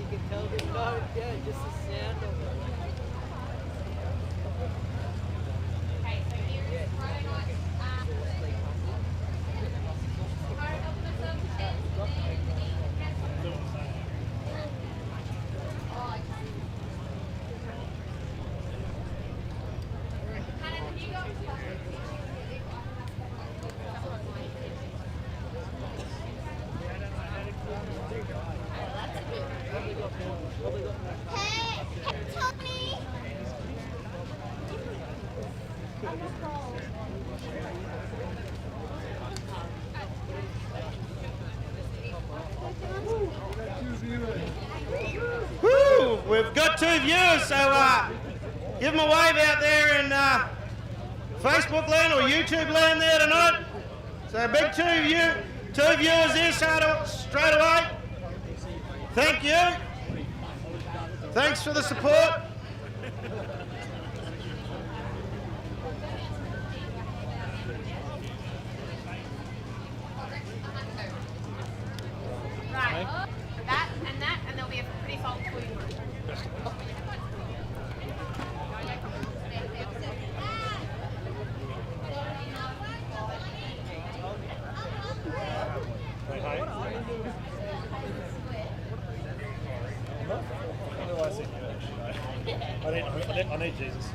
you can tell the note, yeah, just the sound of it. Okay, so here's Friday night. Woo! We've got 2 viewers, so give them a wave out there in Facebook land or YouTube land there tonight. So big 2 viewers here straight away. Thank you. Thanks for the support. Right, that, and there'll be a pretty fault for you. I need Jesus.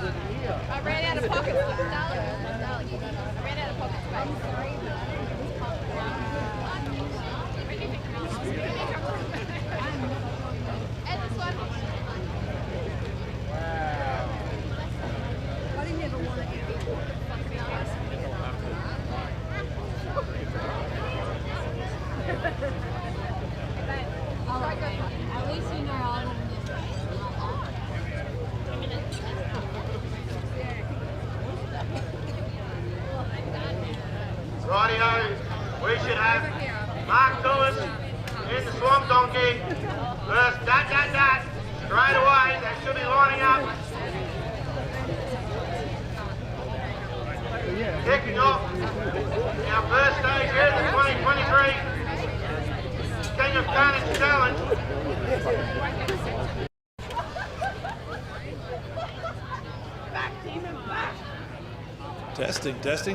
I ran out of pocket space. Darling, I ran out of pocket space. And this one. I didn't ever want to eat at least you know I don't Rightio, we should have Mark Lewis in the Swamp Donkey versus that. Straight away, they should be lining up. Kicking off our first stage here at the 2023 King of Carnage Challenge.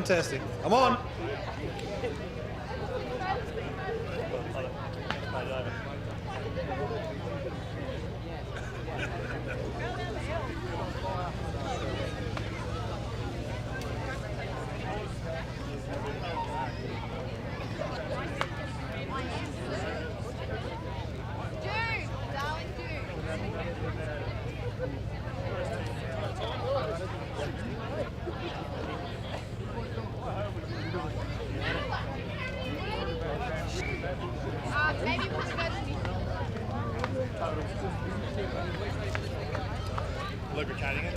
Testing. I'm on. Maybe we'll go to Lubricating it.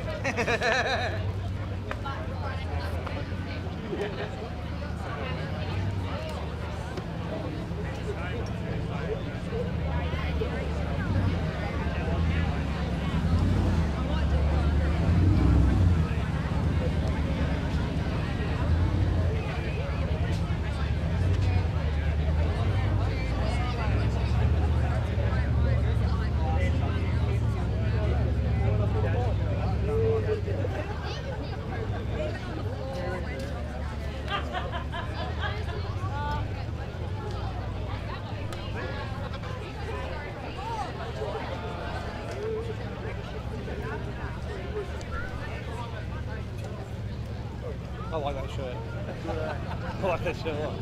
I like that shirt. I like that shirt a lot.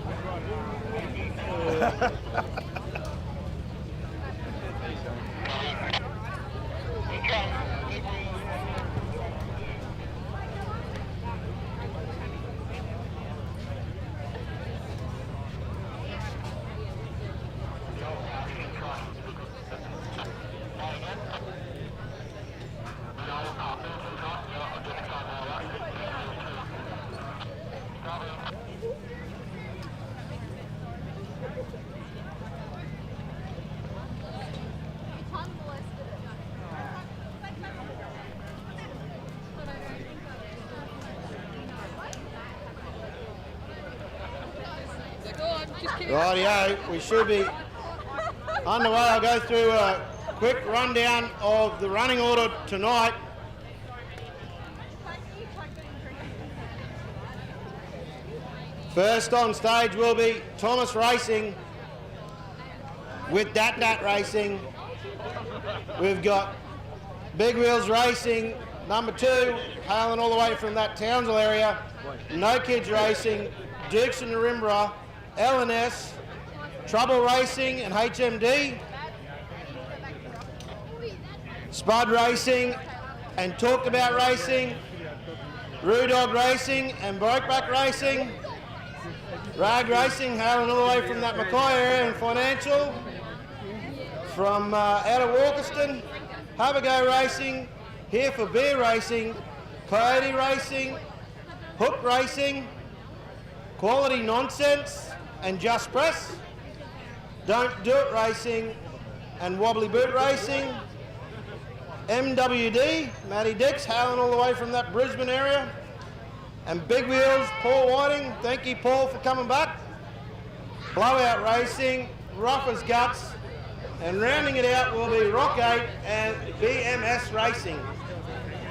Rightio, we should be underway. I'll go through a quick rundown of the running order tonight. First on stage will be Thomas Racing with Dat Racing. We've got Big Wheels Racing, number 2, hailing all the way from that Townsville area. No Kids Racing, Dukes and Narimbra, LNS, Trouble Racing and HMD, Spud Racing and Talked About Racing, Rudog Racing and Brokeback Racing, Rag Racing hailing all the way from that Mackay area and Financial, from out of Walkerston, Have a Go Racing, Here for Beer Racing, Coyote Racing, Hook Racing, Quality Nonsense and Just Press, Don't Do It Racing and Wobbly Boot Racing, MWD, Matty Dix, hailing all the way from that Brisbane area, and Big Wheels, Paul Whiting, thank you Paul for coming back, Blowout Racing, Rough as Guts, and rounding it out will be Rock 8 and BMS Racing.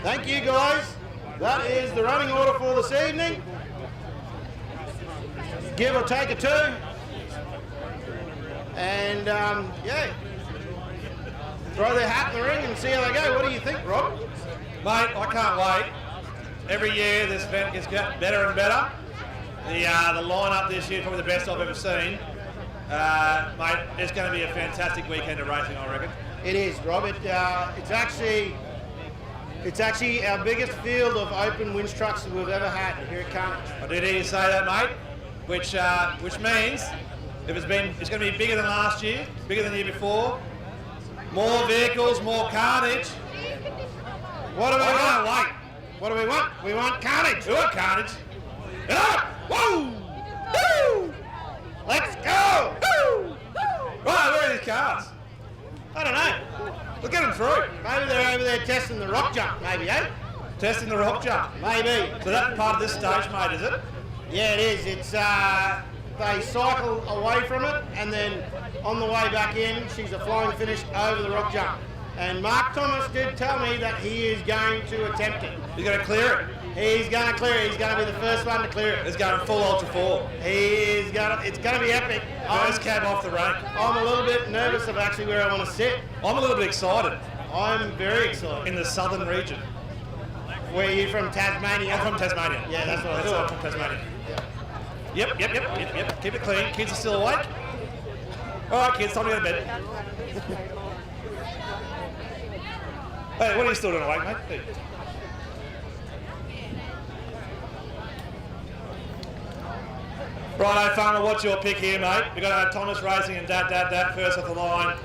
Thank you guys, that is the running order for this evening. Give or take a 2. And yeah, throw their hat in the ring and see how they go. What do you think, Rob? Mate, I can't wait. Every year this event gets better and better. The lineup this year is probably the best I've ever seen. Mate, it's going to be a fantastic weekend of racing, I reckon. It is, Rob. It's actually our biggest field of open winch trucks that we've ever had here at Carnage. I did hear you say that, mate. Which means it's going to be bigger than last year, bigger than the year before. More vehicles, more carnage. What do we want? Wait. What do we want? We want carnage. We want carnage. Get up! Woo! Woo! Let's go! Woo! Right, where are these cars? I don't know. We'll get them through. Maybe they're over there testing the rock jump, maybe, eh? Testing the rock jump. Maybe. So that's part of this stage, mate, is it? Yeah, it is. It's they cycle away from it, and then on the way back in, she's a flying finish over the rock jump. And Mark Thomas did tell me that he is going to attempt it. He's going to clear it. He's going to clear it. He's going to be the first one to clear it. He's going full Ultra 4. It's going to be epic. First cab off the rank. I'm a little bit nervous of actually where I want to sit. I'm a little bit excited. I'm very excited. In the southern region. Where are you from, Tasmania? I'm from Tasmania. Yeah, that's what I I'm thought. from Tasmania. Yep. Keep it clean. Kids are still awake. All right, kids, time to go to bed. Hey, what are you still doing awake, mate? Hey. Righto, farmer, what's your pick here, mate? We've got Thomas Racing and Dad first off the line.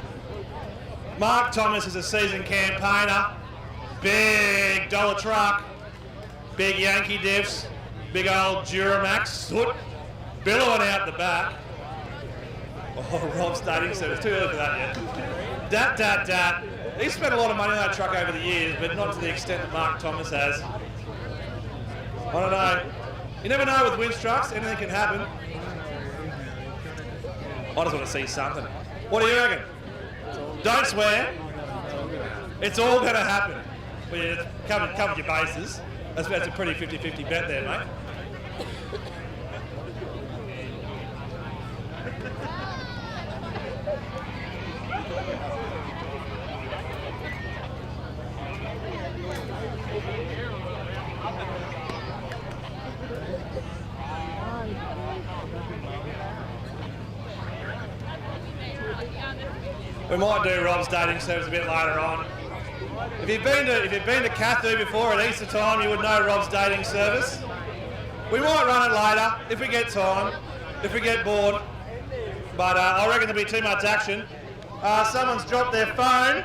Mark Thomas is a seasoned campaigner. Big dollar truck. Big Yankee diffs. Big old Duramax soot. Billowing out the back. Oh, Rob's dating service. Too early for that yet. Dat. He's spent a lot of money on that truck over the years, but not to the extent that Mark Thomas has. I don't know. You never know with winch trucks, anything can happen. I just want to see something. What do you reckon? Don't swear. It's all going to happen. Well, yeah, cover your bases. That's a pretty 50-50 bet there, mate. We might do Rob's dating service a bit later on. If you've been to Cathu before at Easter time, you would know Rob's dating service. We might run it later if we get time, if we get bored. But I reckon there'll be too much action. Someone's dropped their phone.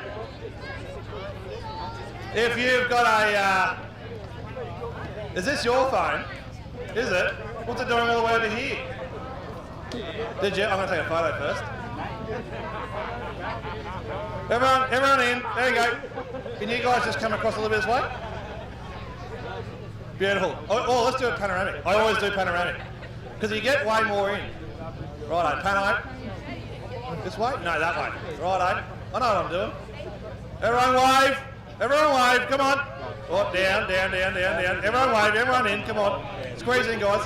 If you've got a, is this your phone? Is it? What's it doing all the way over here? Did you? I'm going to take a photo first. Everyone in. There you go. Can you guys just come across a little bit this way? Beautiful. Oh, let's do it panoramic. I always do panoramic. Because you get way more in. Righto, pano. This way? No, that way. Righto. I know what I'm doing. Everyone wave. Everyone wave. Come on. Oh, down. Everyone wave. Everyone in. Come on. Squeeze in, guys.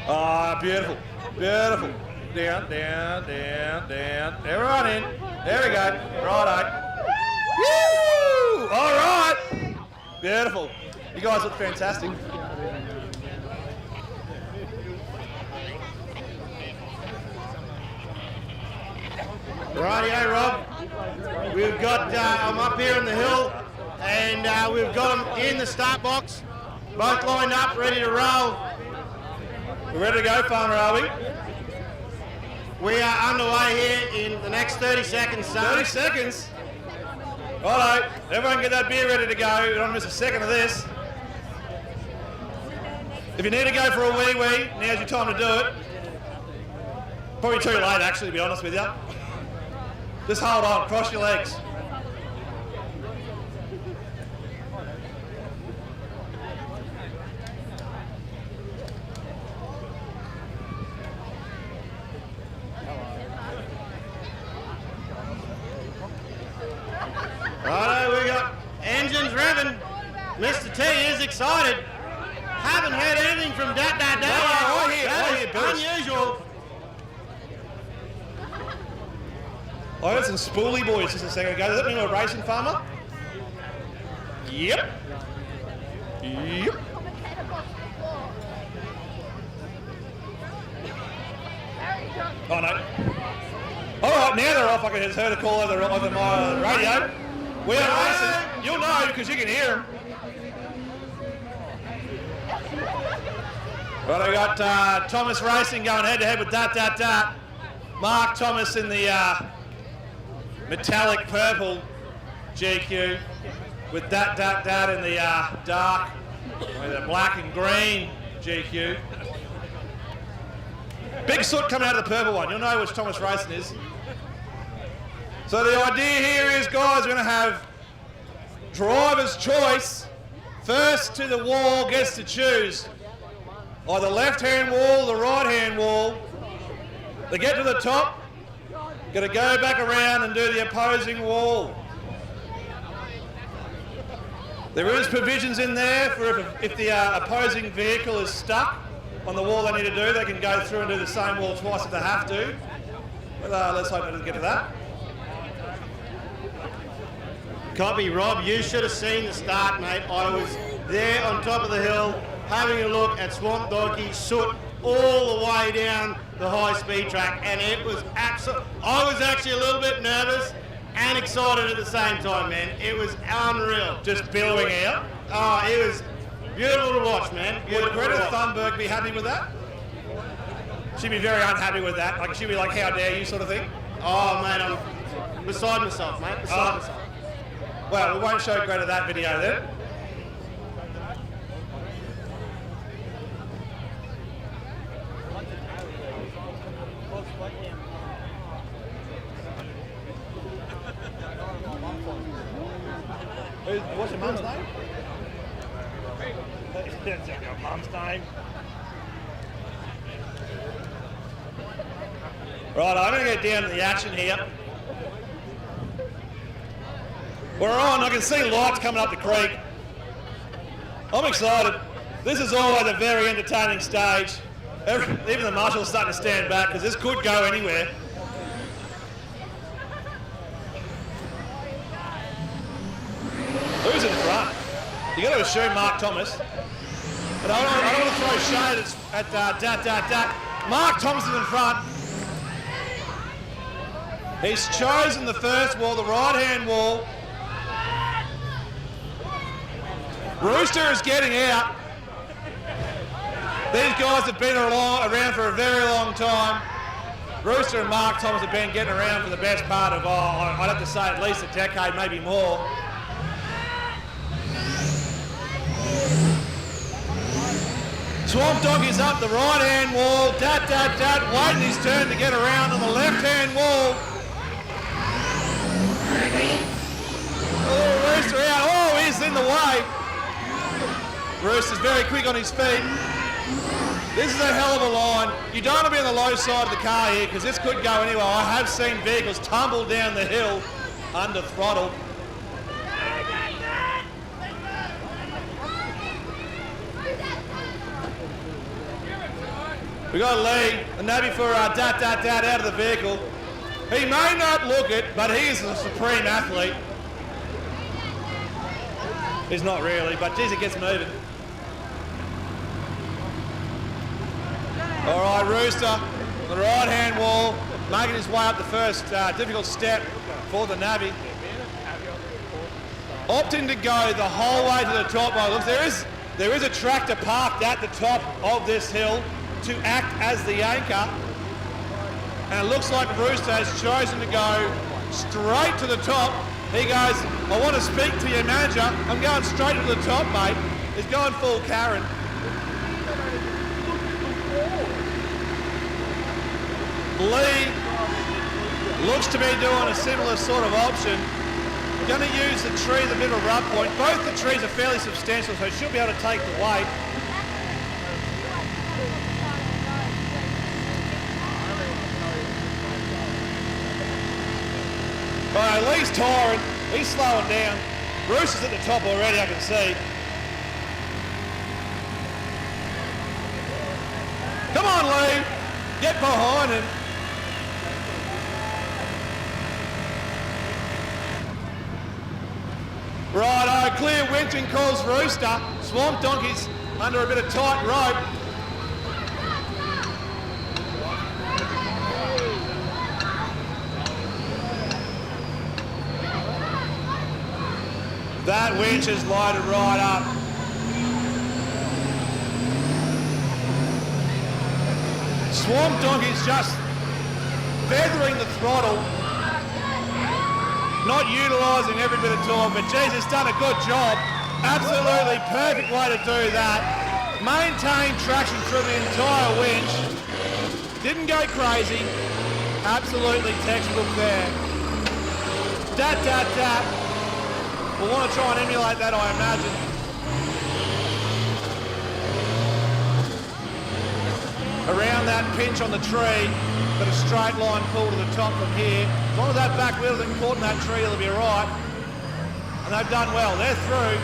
Ah, beautiful. Down. Everyone in. There we go. Righto. Woo! All right. Beautiful. You guys look fantastic. Rightio, Rob. We've got, I'm up here on the hill, and we've got them in the start box, both lined up, ready to roll. We're ready to go, farmer, are we? We are underway here in the next 30 seconds, son. 30 seconds? Righto, everyone get that beer ready to go. You don't want to miss a second of this. If you need to go for a wee, now's your time to do it. Probably too late, actually, to be honest with you. Just hold on, cross your legs. Righto, we got engines revving. Mr. T is excited. Haven't heard anything from Dat. I hear Bills. Unusual. I heard some spoolie boys just a second ago. Does that mean we're racing, farmer? Yep. Yep. Commentator box before. Very drunk. Oh no. All right, now they're off. I can just heard a call over my radio. We are racing. You'll know because you can hear them. Right, I got Thomas Racing going head to head with Dat. Mark Thomas in the metallic purple GQ with Dat in the dark with a black and green GQ. Big soot coming out of the purple one. You'll know which Thomas Racing is. So the idea here is, guys, we're going to have driver's choice. First to the wall gets to choose either left-hand wall or the right-hand wall. They get to the top, got to go back around and do the opposing wall. There is provisions in there for if the opposing vehicle is stuck on the wall they need to do, they can go through and do the same wall twice if they have to. But let's hope it doesn't get to that. Copy, Rob, you should have seen the start, mate. I was there on top of the hill having a look at Swamp Donkey soot all the way down the high-speed track, and it was absolute. I was actually a little bit nervous and excited at the same time, man. It was unreal. Just billowing out. Oh, it was beautiful to watch, man. Would Beautiful Greta to watch. Thunberg be happy with that? She'd be very unhappy with that. Like, she'd be like, how dare you sort of thing? Oh, mate, I'm beside myself, mate. Beside myself. Well, we won't show Greta that video then. What's your mum's name? That's your mum's name. Right, I'm going to get down to the action here. We're on, I can see lights coming up the creek. I'm excited. This is always a very entertaining stage. Even the marshal's starting to stand back because this could go anywhere. Who's in front? You got to assume Mark Thomas. But I don't want to throw shade at Dat. Mark Thomas is in front. He's chosen the first wall, the right-hand wall. Rooster is getting out. These guys have been around for a very long time. Rooster and Mark Thomas have been getting around for the best part of, I'd have to say at least a decade, maybe more. Swamp Donkey's up the right-hand wall. Dat, waiting his turn to get around on the left-hand wall. Oh, Rooster out. Oh, he's in the way. Rooster's very quick on his feet. This is a hell of a line. You don't want to be on the low side of the car here because this could go anywhere. I have seen vehicles tumble down the hill under throttle. We got Lee, a navvy for Dat out of the vehicle. He may not look it, but he is a supreme athlete. He's not really, but geez, it gets moving. All right, Rooster, on the right-hand wall, making his way up the first difficult step for the navvy. Opting to go the whole way to the top. Well, look, there is a tractor parked at the top of this hill to act as the anchor. And it looks like Rooster has chosen to go straight to the top. He goes, I want to speak to your manager. I'm going straight to the top, mate. He's going full Karen. Lee looks to be doing a similar sort of option. Going to use the tree as a bit of a rub point. Both the trees are fairly substantial, so she'll be able to take the weight. All right, Lee's tiring. He's slowing down. Bruce is at the top already, I can see. Come on, Lee. Get behind him. Righto, clear winching calls Rooster. Swamp Donkeys under a bit of tight rope. That winch is loaded right up. Swamp Donkey's just feathering the throttle, not utilising every bit of torque, but geez, it's done a good job. Absolutely perfect way to do that. Maintained traction through the entire winch. Didn't go crazy. Absolutely textbook there. Dat, dat, dat. We'll want to try and emulate that, I imagine. Around that pinch on the tree, but a straight line pull to the top from here. As long as that back wheel isn't caught in that tree, it'll be right. And they've done well. They're through.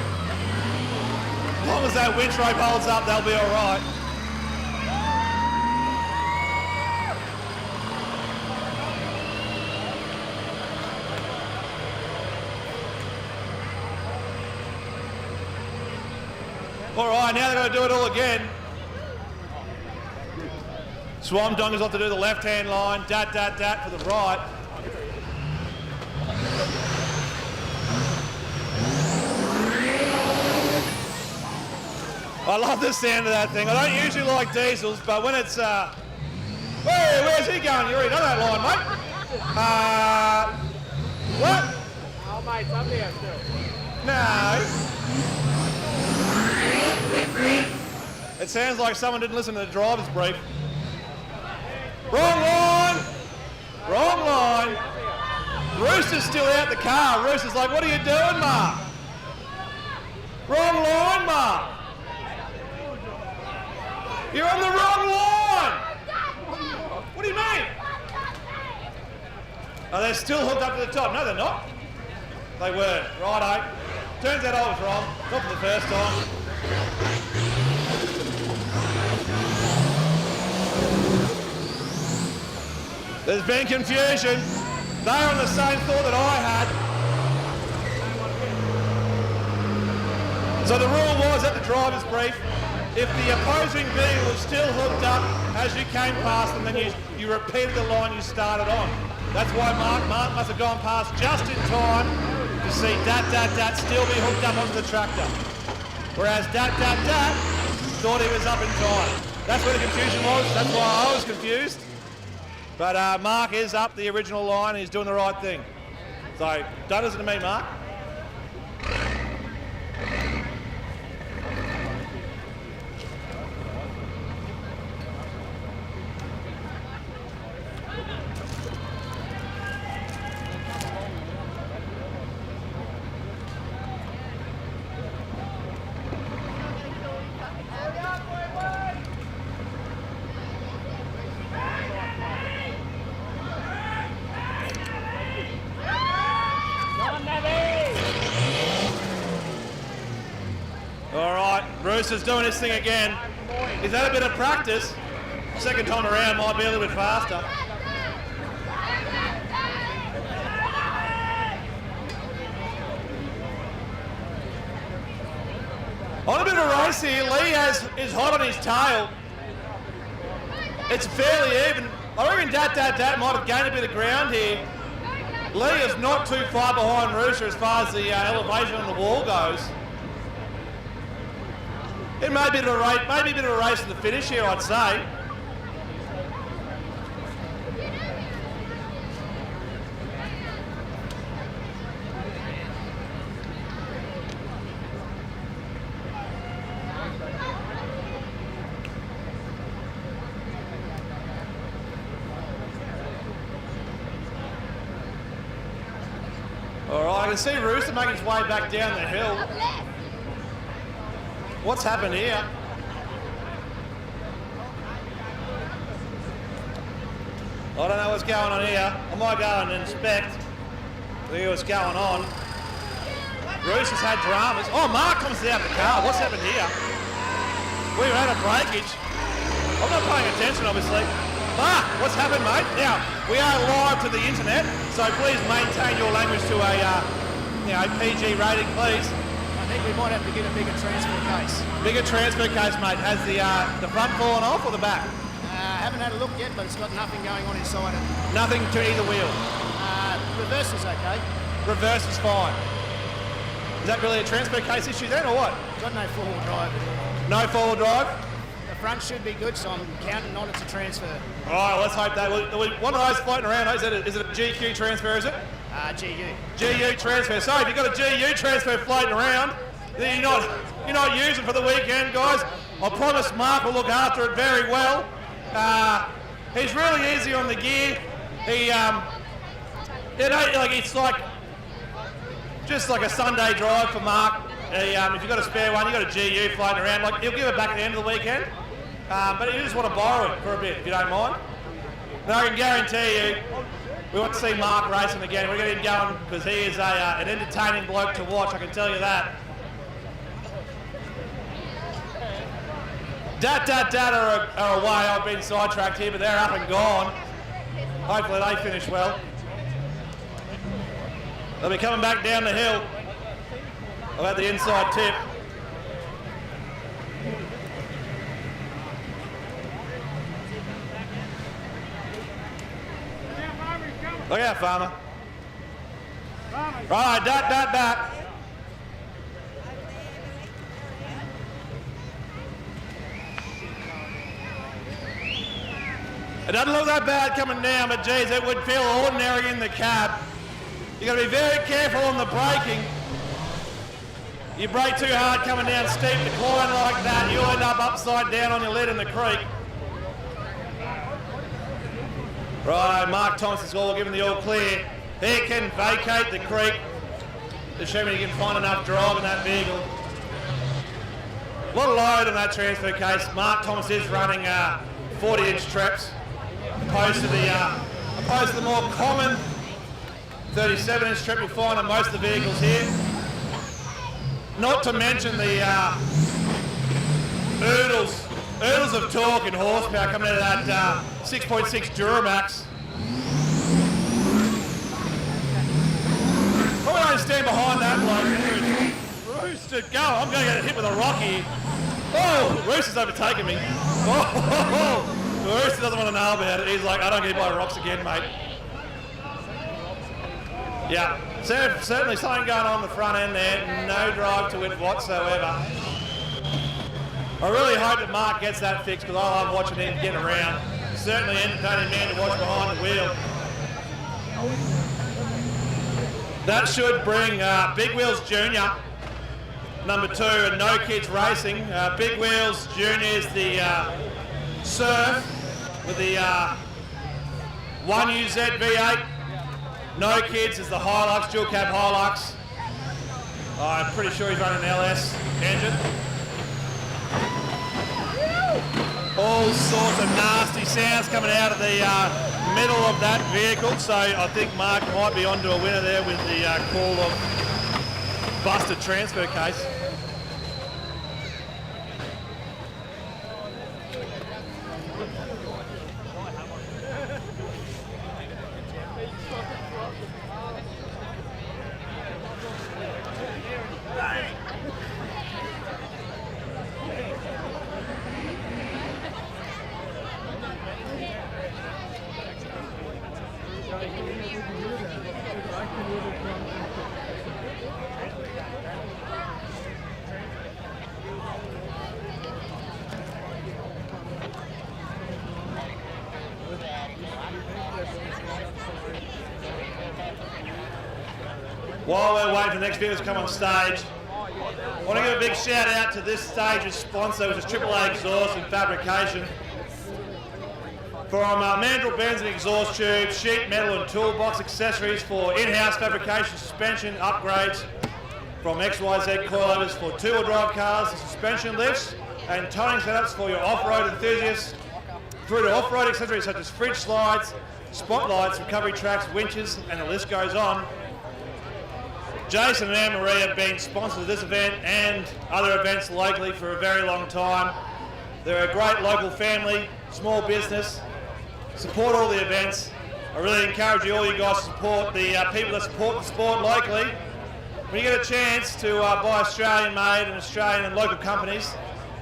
As long as that winch rope holds up, they'll be all right. All right, now they're going to do it all again. Swamp Donkeys off to do the left-hand line. Dat, dat, dat for the right. I love the sound of that thing. I don't usually like diesels, but when it's... Hey, where's he going? You're in on that line, mate. What? Oh, mate, it's up there still. No. It sounds like someone didn't listen to the driver's brief. Wrong line! Wrong line! Rooster's still out the car. Rooster's like, what are you doing, Mark? Wrong line, Mark! You're on the wrong line! What do you mean? Oh, they're still hooked up to the top. No, they're not. They were. Righto. Turns out I was wrong. Not for the first time. There's been confusion. They're on the same thought that I had. So the rule was at the driver's brief, if the opposing vehicle was still hooked up as you came past them, then you repeated the line you started on. That's why Mark must have gone past just in time to see Dat Dat Dat still be hooked up onto the tractor. Whereas Dat Dat Dat thought he was up in time. That's where the confusion was. That's why I was confused. But Mark is up the original line and he's doing the right thing. So don't listen to me, Mark. Rooster's doing this thing again. He's had a bit of practice. Second time around might be a little bit faster. On a bit of a race here, Lee is hot on his tail. It's fairly even. I reckon Dat might have gained a bit of ground here. Lee is not too far behind Rooster as far as the elevation on the wall goes. It may be a bit of a race to the finish here, I'd say. All right, I can see Rooster making his way back down the hill. What's happened here? I don't know what's going on here. I might go and inspect. See what's going on. Rooster's had dramas. Oh, Mark comes out of the car. What's happened here? We've had a breakage. I'm not paying attention, obviously. Mark, what's happened, mate? Now, we are live to the internet, so please maintain your language to a PG rating, please. think we might have to get a bigger transfer case. Bigger transfer case, mate. Has the front fallen off or the back? Haven't had a look yet, but it's got nothing going on inside it. Nothing to either wheel. Reverse is okay. Reverse is fine. Is that really a transfer case issue then, or what? Got no four-wheel drive. No four-wheel drive? The front should be good, so I'm counting on it to transfer. All right, let's hope that. One of those floating around, is it a GQ transfer, is it? GU. GU transfer. So if you've got a GU transfer floating around that you're not using for the weekend, guys, I promise Mark will look after it very well. He's really easy on the gear. He, it's like just like a Sunday drive for Mark. If you've got a spare one, you've got a GU floating around. Like he'll give it back at the end of the weekend, but you just want to borrow it for a bit if you don't mind. And I can guarantee you, we want to see Mark racing again. We're going to get him going because he is an entertaining bloke to watch. I can tell you that. Dat are away. I've been sidetracked here, but they're up and gone. Hopefully they finish well. They'll be coming back down the hill. About the inside tip. Look out, Farmer. Right, dat. It doesn't look that bad coming down, but geez, it would feel ordinary in the cab. You've got to be very careful on the braking. You brake too hard coming down steep decline like that, you'll end up upside down on your lid in the creek. Right, Mark Thompson's all given the all clear. He can vacate the creek, assuming he can find enough drive in that vehicle. A lot of load on that transfer case. Mark Thomas is running 40-inch traps, opposed to the more common 37-inch trap you'll find on most of the vehicles here. Not to mention the oodles of torque and horsepower coming out of that 6.6 Duramax. Probably don't stand behind that bloke. Rooster, go! I'm going to get hit with a rock here. Oh, Rooster's overtaken me. Oh, Rooster doesn't want to know about it. He's like, I don't get hit by rocks again, mate. Yeah, certainly something going on the front end there. No drive to it whatsoever. I really hope that Mark gets that fixed because I love watching him get around. Certainly entertaining man to watch behind the wheel. That should bring Big Wheels Junior, number 2, and No Kids Racing. Big Wheels Junior is the Surf with the 1UZ V8. No Kids is the Hilux, dual cab Hilux. I'm pretty sure he's running an LS engine. All sorts of nasty sounds coming out of the middle of that vehicle, so I think Mark might be onto a winner there with the call of busted transfer case. While we're waiting for the next viewers to come on stage, I want to give a big shout out to this stage's sponsor, which is AAA Exhaust and Fabrication. From mandrel bends and exhaust tubes, sheet metal and toolbox accessories for in-house fabrication, suspension upgrades, from XYZ coilovers for two-wheel drive cars, suspension lifts and towing setups for your off-road enthusiasts, through to off-road accessories such as fridge slides, spotlights, recovery tracks, winches, and the list goes on. Jason and Anne-Marie have been sponsors of this event and other events locally for a very long time. They're a great local family, small business, support all the events. I really encourage all you guys to support the people that support the sport locally. when you get a chance to buy Australian-made and Australian and local companies,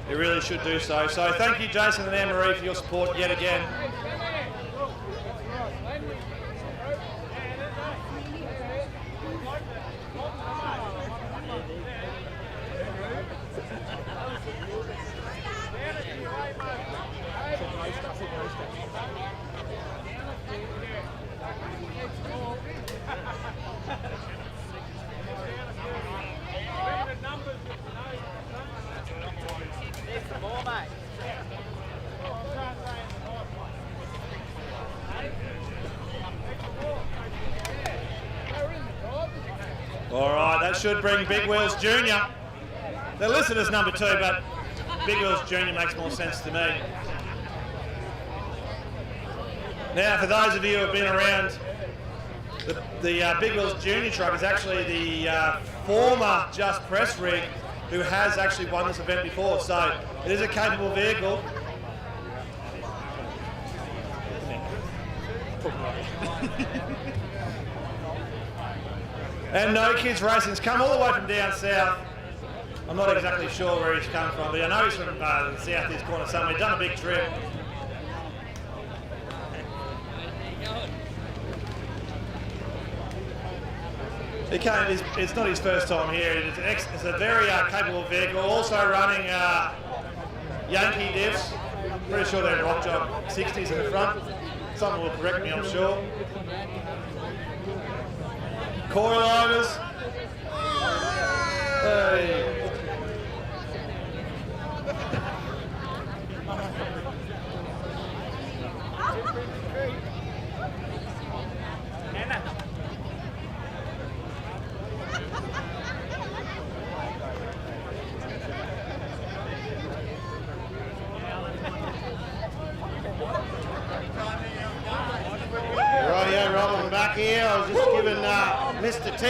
you really should do so. So thank you, Jason and Anne-Marie, for your support yet again. All right, that should bring Big Wheels Junior. They're listed as number 2, but Big Wheels Junior makes more sense to me. Now, for those of you who have been around, the Big Wheels Junior truck is actually the former Just Press rig who has actually won this event before, so it is a capable vehicle. And No Kids Racing's come all the way from down south. I'm not exactly sure where he's come from, but I know he's from the southeast corner somewhere. Done a big trip. It's not his first time here. It's a very capable vehicle. Also running Yankee diffs. Pretty sure they're rock job 60s in the front. Someone will correct me, I'm sure. Coilovers. Hey. Rightio, Rob, I'm back here. I was just giving Mr. T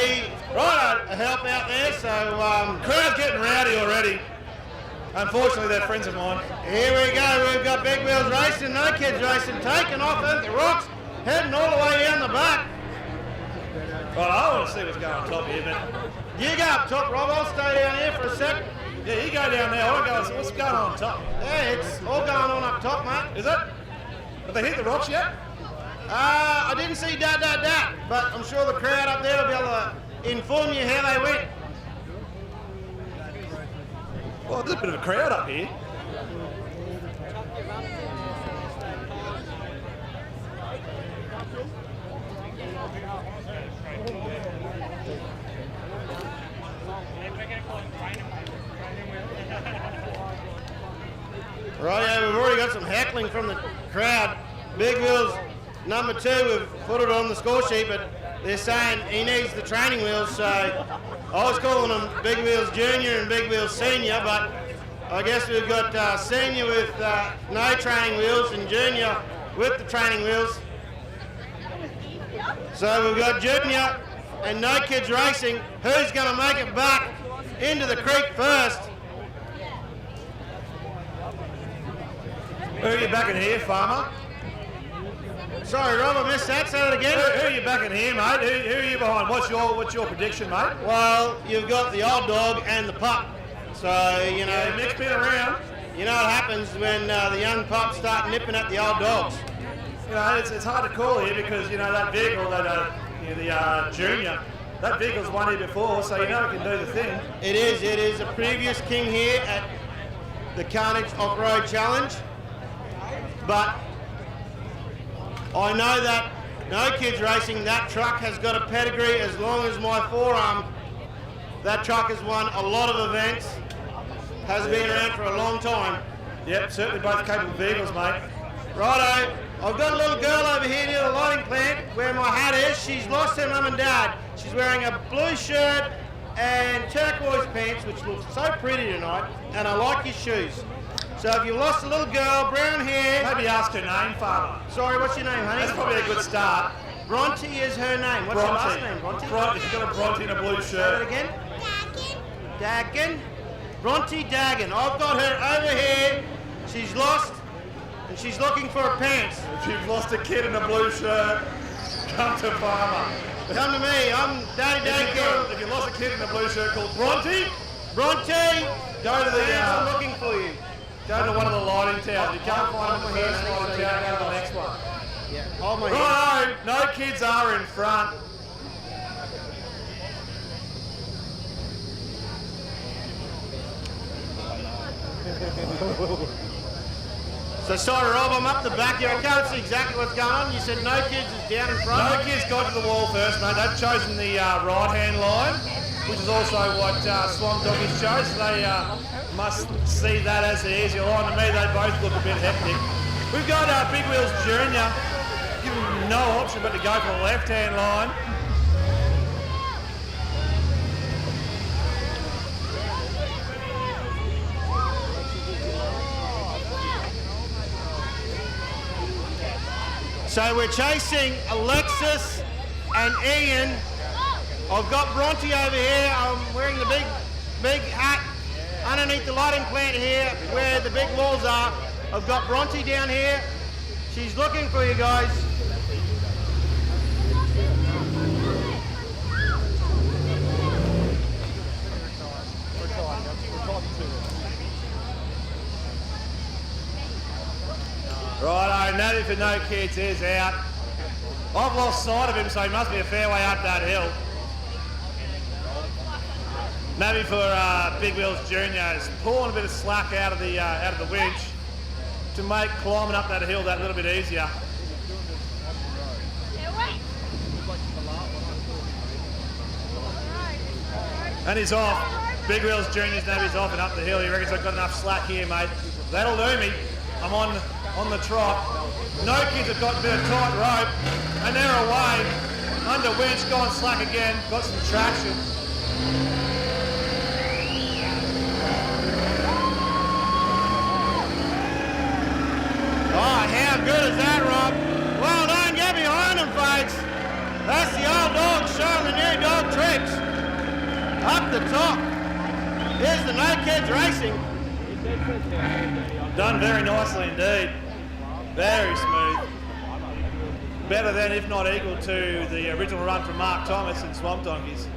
a help out there, so... Crowd's getting rowdy already. Unfortunately, they're friends of mine. Here we go, we've got Big Wheels Racing, No Kids Racing, taking off into the rocks, heading all the way down the back. Well, I want to see what's going on top here, but... You go up top, Rob, I'll stay down here for a sec. Yeah, you go down there, I want to go and see what's going on top. Yeah, it's all going on up top, mate. Is it? Have they hit the rocks yet? I didn't see that, but I'm sure the crowd up there will be able to inform you how they went. Well, there's a bit of a crowd up here. Rightio, we've already got some heckling from the crowd. Big Wheels number 2, we've put it on the score sheet, but they're saying he needs the training wheels, so I was calling them Big Wheels Junior and Big Wheels Senior, but I guess we've got Senior with no training wheels and Junior with the training wheels. So we've got Junior and No Kids Racing. Who's going to make it back into the creek first? Who are you backing here, Farmer? Sorry, Rob, I missed that. Say that again. Who are you backing here, mate? Who are you behind? What's your prediction, mate? Well, you've got the old dog and the pup. So, you know... Yeah, Mick's been around. You know what happens when the young pups start nipping at the old dogs. You know, it's hard to call here because, you know, that vehicle, the Junior, that vehicle's won here before, so you know it can do the thing. It is a previous king here at the Carnage Off-Road Challenge. But I know that No Kids Racing, that truck has got a pedigree as long as my forearm. That truck has won a lot of events, has been around for a long time. Yep, certainly both capable vehicles, mate. Righto, I've got a little girl over here near the lighting plant where my hat is. She's lost her mum and dad. She's wearing a blue shirt and turquoise pants, which looks so pretty tonight, and I like his shoes. So if you lost a little girl, brown hair... Maybe ask her name, Farmer. Sorry, what's your name, honey? That's probably a good start. Bronte is her name. What's your last name, Bronte? She's got a Bronte in a blue Say shirt. that again? Dagan. Bronte Dagan. I've got her over here. She's lost, and she's looking for her pants. If you've lost a kid in a blue shirt, come to Farmer. Come to me. I'm Daddy Daycare. If you lost a kid in a blue shirt called Bronte, Bronte, go to the. I'm looking for you. Go to one of the lighting towers. If you can't find them in the first lighting tower, go to the next one. Yeah, hold my hand. Right, no kids are in front. So sorry, Rob, I'm up the back here. I can't see exactly what's going on. You said no kids is down in front. No kids got to the wall first, mate. They've chosen the right-hand line, which is also what Swamp Doggies chose. So they must see that as the easier line. To me, they both look a bit hectic. We've got Big Wheels Jr. Given no option but to go for the left-hand line. So we're chasing Alexis and Ian. I've got Bronte over here. I'm wearing the big hat underneath the lighting plant here where the big walls are. I've got Bronte down here. She's looking for you guys. Righto, Natty for no kids is out. I've lost sight of him, so he must be a fair way up that hill. Natty for Big Wheels Jr. is pulling a bit of slack out of the winch to make climbing up that hill that little bit easier. And he's off. Big Wheels Jr.'s Navy's off and up the hill. He reckons I've got enough slack here, mate. That'll do me. I'm on the trot. No kids have got a bit of tight rope, and they're away. Under winch, gone slack again, got some traction. Oh, how good is that, Rob? Well done, get behind him, folks. That's the old dog showing the new dog tricks. Up the top. Here's the No Kids Racing. Done very nicely indeed. Very smooth. Better than, if not equal to, the original run from Mark Thomas and Swamp Donkeys.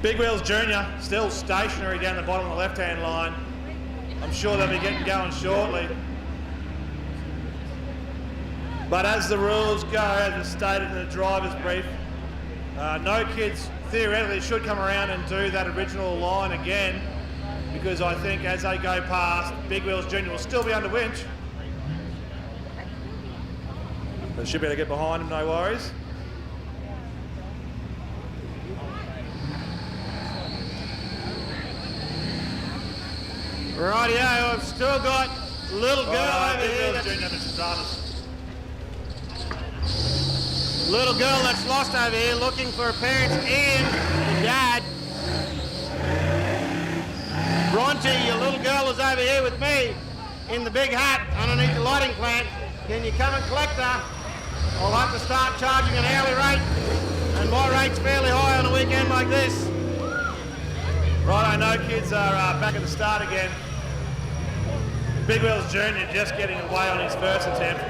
Big Wheels Jr. still stationary down the bottom of the left-hand line. I'm sure they'll be getting going shortly. But as the rules go, as was stated in the driver's brief, no kids theoretically should come around and do that original line again, because I think as they go past, Big Wheels Jr. will still be under winch. They should be able to get behind him, no worries. Rightio, I've still got little girl over here. Little girl that's lost over here looking for her parents and her dad. Bronte, your little girl is over here with me in the big hat underneath the lighting plant. Can you come and collect her? I'll have to start charging an hourly rate, and my rate's fairly high on a weekend like this. Right, I know kids are back at the start again. Big Wheels Jr. just getting away on his first attempt.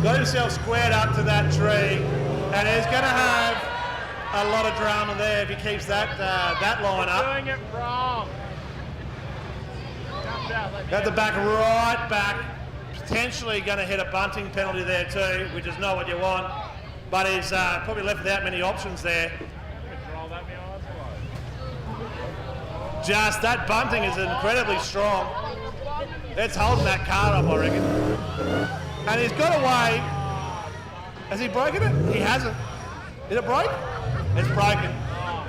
Got himself squared up to that tree, and he's going to have a lot of drama there if he keeps that line up. Doing it wrong. Got the back right back. Potentially going to hit a bunting penalty there too, which is not what you want. But he's probably left without many options there. Just that bunting is incredibly strong. It's holding that car up, I reckon. And he's got away. Has he broken it? He hasn't. Did it break? It's broken.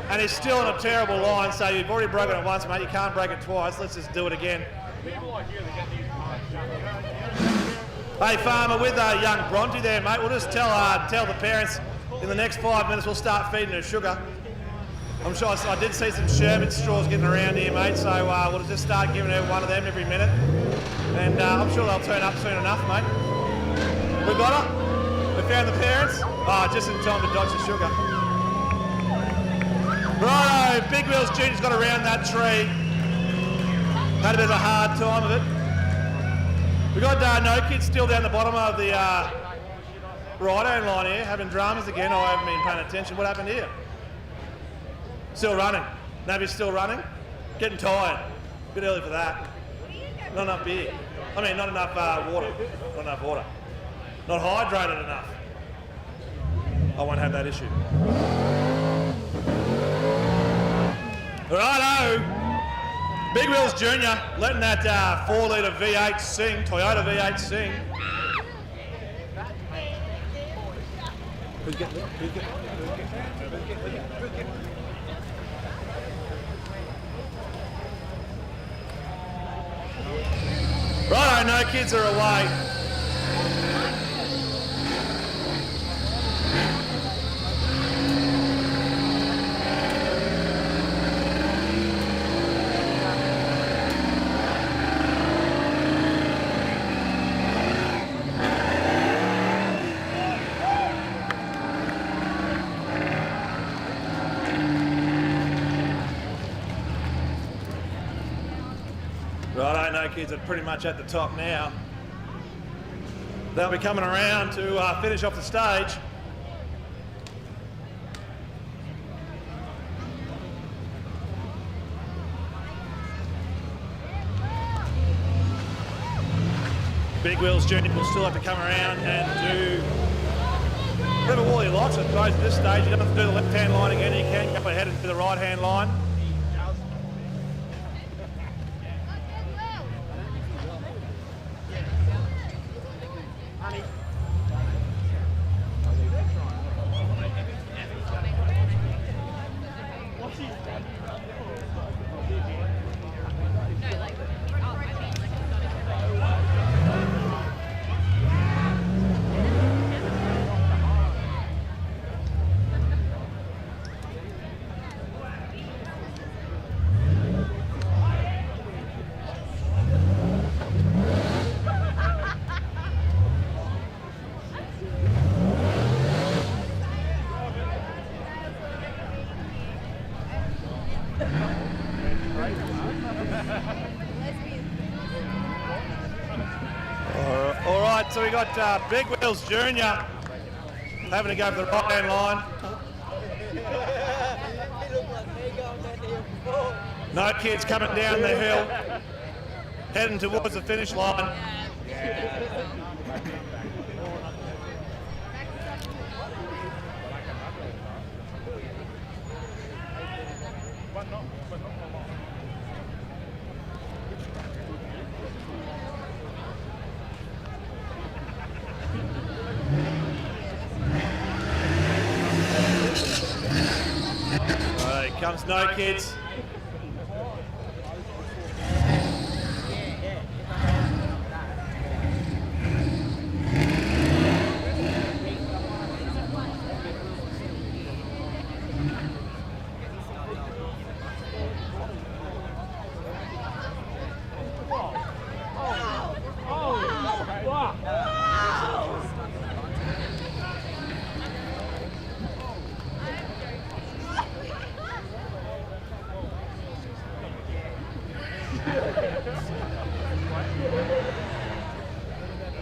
And he's still in a terrible line, so you've already broken it once, mate. You can't break it twice. Let's just do it again. Hey, Farmer, with young Bronte there, mate, we'll just tell the parents in the next 5 minutes we'll start feeding her sugar. I'm sure I did see some sherbet straws getting around here, mate, so we'll just start giving her one of them every minute. And I'm sure they'll turn up soon enough, mate. We got her? We found the parents? Oh, just in time to dodge the sugar. Righto, Big Wheels Jr.'s got around that tree. Had a bit of a hard time of it. We got No Kids still down the bottom of the right-hand line here, having dramas again. I haven't been paying attention. What happened here? Still running. Navy's still running. Getting tired. A bit early for that. Not enough beer. I mean, not enough water. Not enough water. Not hydrated enough. I won't have that issue. Righto. Big Wheels Junior letting that 4-litre V8 sing, Toyota V8 sing. Righto, No Kids are away. Righto, No Kids are pretty much at the top now. They'll be coming around to finish off the stage. Big Wheels Junior will still have to come around and do whatever wall he likes. I suppose at this stage he doesn't have to do the left-hand line again. He can go ahead and do the right-hand line. All right, so we got Big Wheels Junior having to go for the right-hand line. No Kids coming down the hill, heading towards the finish line. Comes No Kids.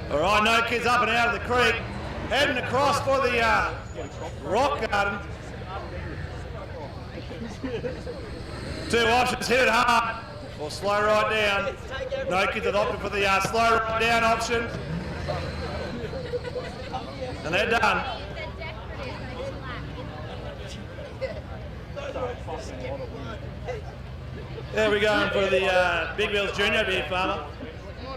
All right, No Kids up and out of the creek, heading across for the rock garden. Two options, hit it hard or slow right down. No Kids have opted for the slow right down option. And they're done. There we go for the Big Wheels Junior Beer Farmer.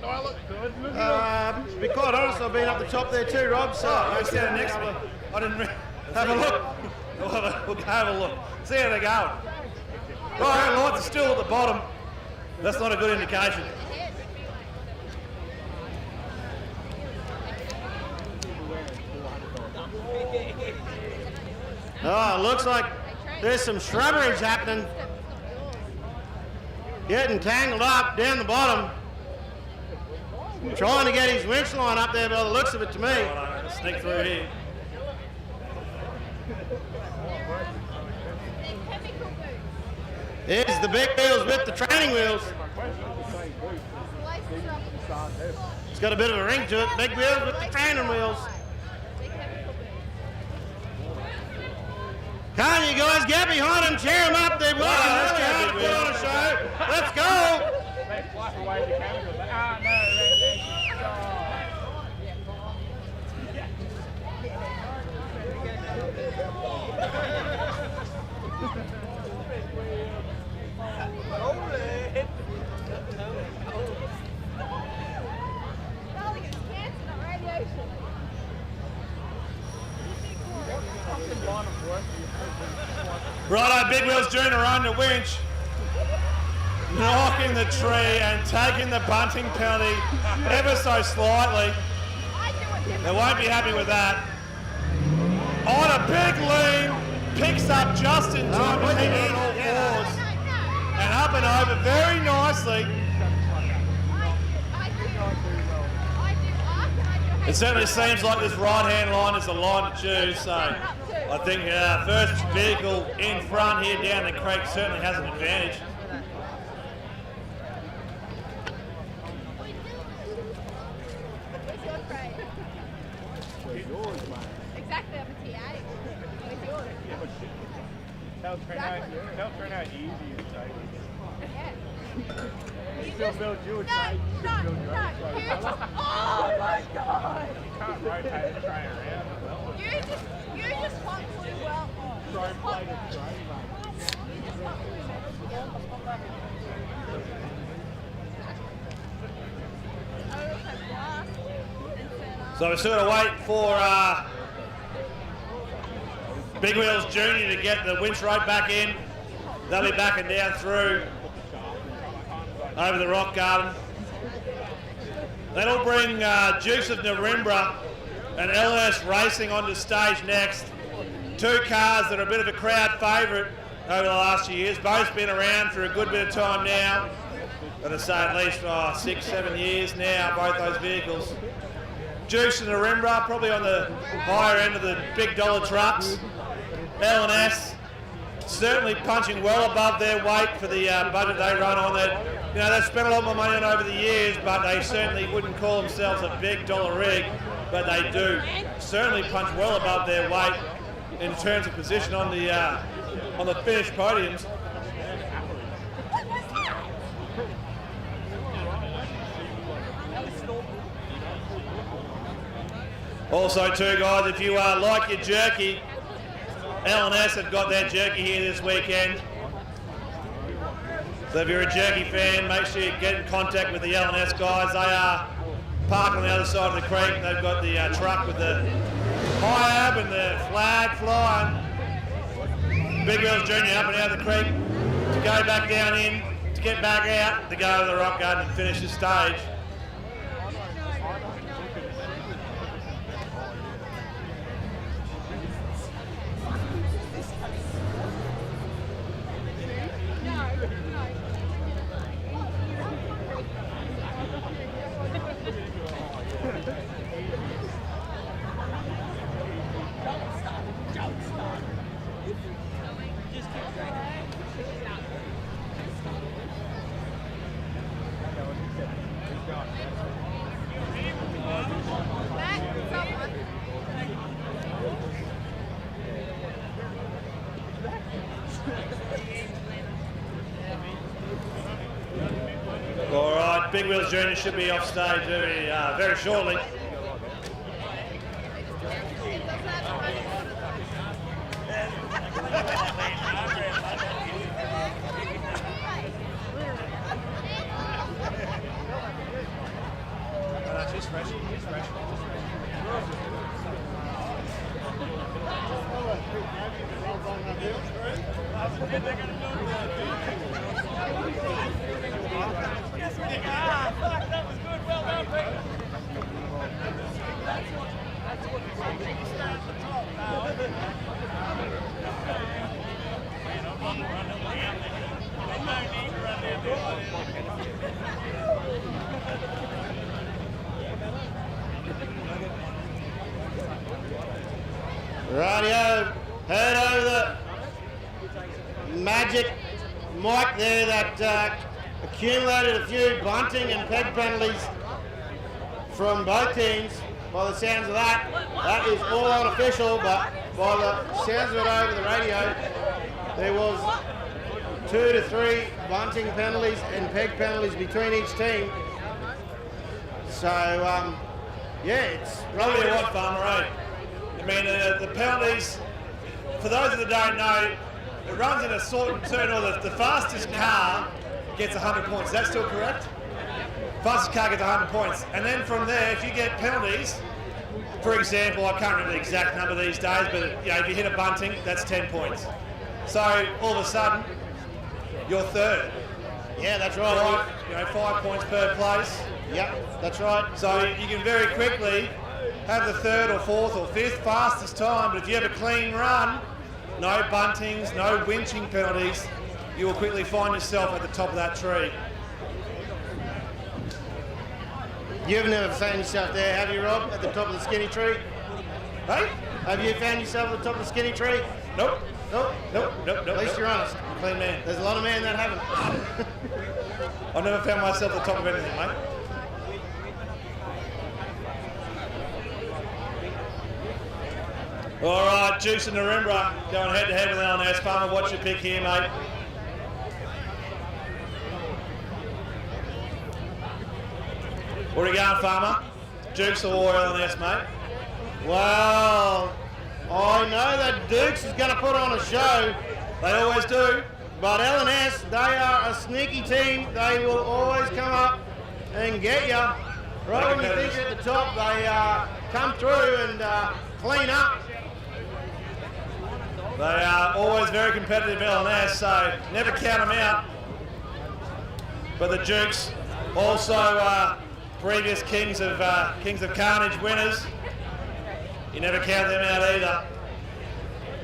To be quite honest, I've been up the top there too, Rob. So I'm standing next to me. I didn't have a look. We'll have a look. See how they're going. Right, lights are still at the bottom. That's not a good indication. Oh, it looks like there's some shrubberies happening. Getting tangled up down the bottom. Trying to get his winch line up there by the looks of it to me. Sneak through here. Here's the big wheels with the training wheels. It's got a bit of a ring to it. Big wheels with the training wheels. Come on, you guys, get behind them, cheer them up. They're working really hard to put on a show. Let's go. They fluff away the chemicals. No, Darling, it's cancer, not radiation. Righto, Big Wheel's doing her own the winch. Knocking the tree and taking the bunting penalty ever so slightly. They won't be happy with that. On a big lean, picks up just in time to keep it on all fours. And up and over very nicely. It certainly seems like this right-hand line is the line to choose, so I think first vehicle in front here down the creek certainly has an advantage. Exactly, I'm a TA. Where's yours? They'll turn out easy and safe. Yeah. You still build you a No, safe. no, no. Oh my God. You can't rotate the train around. You just want to well. Try and play the train, mate. You just want to So we're still going to wait for Big Wheels Junior to get the winch rope back in. They'll be backing down through over the rock garden. That'll bring Dukes of Narimbra and LS Racing onto stage next. Two cars that are a bit of a crowd favourite over the last few years. Both been around for a good bit of time now. Got to say at least 6-7 years now, both those vehicles. Dukes of Narimbra probably on the higher end of the big dollar trucks. L&S certainly punching well above their weight for the budget they run on. You know, they've spent a lot more money on over the years, but they certainly wouldn't call themselves a big dollar rig, but they do certainly punch well above their weight in terms of position on the finished podiums. Also too, guys, if you like your jerky, L&S have got their jerky here this weekend. So if you're a jerky fan, make sure you get in contact with the L&S guys. They are parked on the other side of the creek. They've got the truck with the high ab and the flag flying. Big Wheels Junior up and out of the creek to go back down in, to get back out, to go to the rock garden and finish the stage. All right, Big Wheels Junior should be off stage very shortly. Rightio, heard over the magic mic there that accumulated a few bunting and peg penalties from both teams. By the sounds of that, that is all unofficial, but by the sounds of it over the radio, there was 2 to 3 bunting penalties and peg penalties between each team. So, yeah, it's Probably a lot, Farmer, eh? I mean, the penalties, for those that don't know, it runs in a sort of turn, or the fastest car gets 100 points. Is that still correct? Fastest car gets 100 points. And then from there, if you get penalties, for example, I can't remember the exact number these days, but if you hit a bunting, that's 10 points. So all of a sudden, you're third. Yeah, that's right. 5 points per place. Yep, that's right. So you can very quickly have the third or fourth or fifth fastest time, but if you have a clean run, no buntings, no winching penalties, you will quickly find yourself at the top of that tree. You've never found yourself there, have you, Rob, at the top of the skinny tree? Hey? Have you found yourself at the top of the skinny tree? Nope. Nope. Nope. Nope. At least you're honest. Clean man. There's a lot of men that haven't. I've never found myself at the top of anything, mate. All right, Juice and Narimbra going head to head with LNS. Farmer, what's your pick here, mate? Where are you going, Farmer? Juice or LNS, mate? Well, I know that Dukes is going to put on a show. They always do. But LNS, they are a sneaky team. They will always come up and get you. Right when you think you're at the top, they come through and clean up. They are always very competitive, LNS, so never count them out. But the Dukes, also previous Kings of Carnage winners, you never count them out either.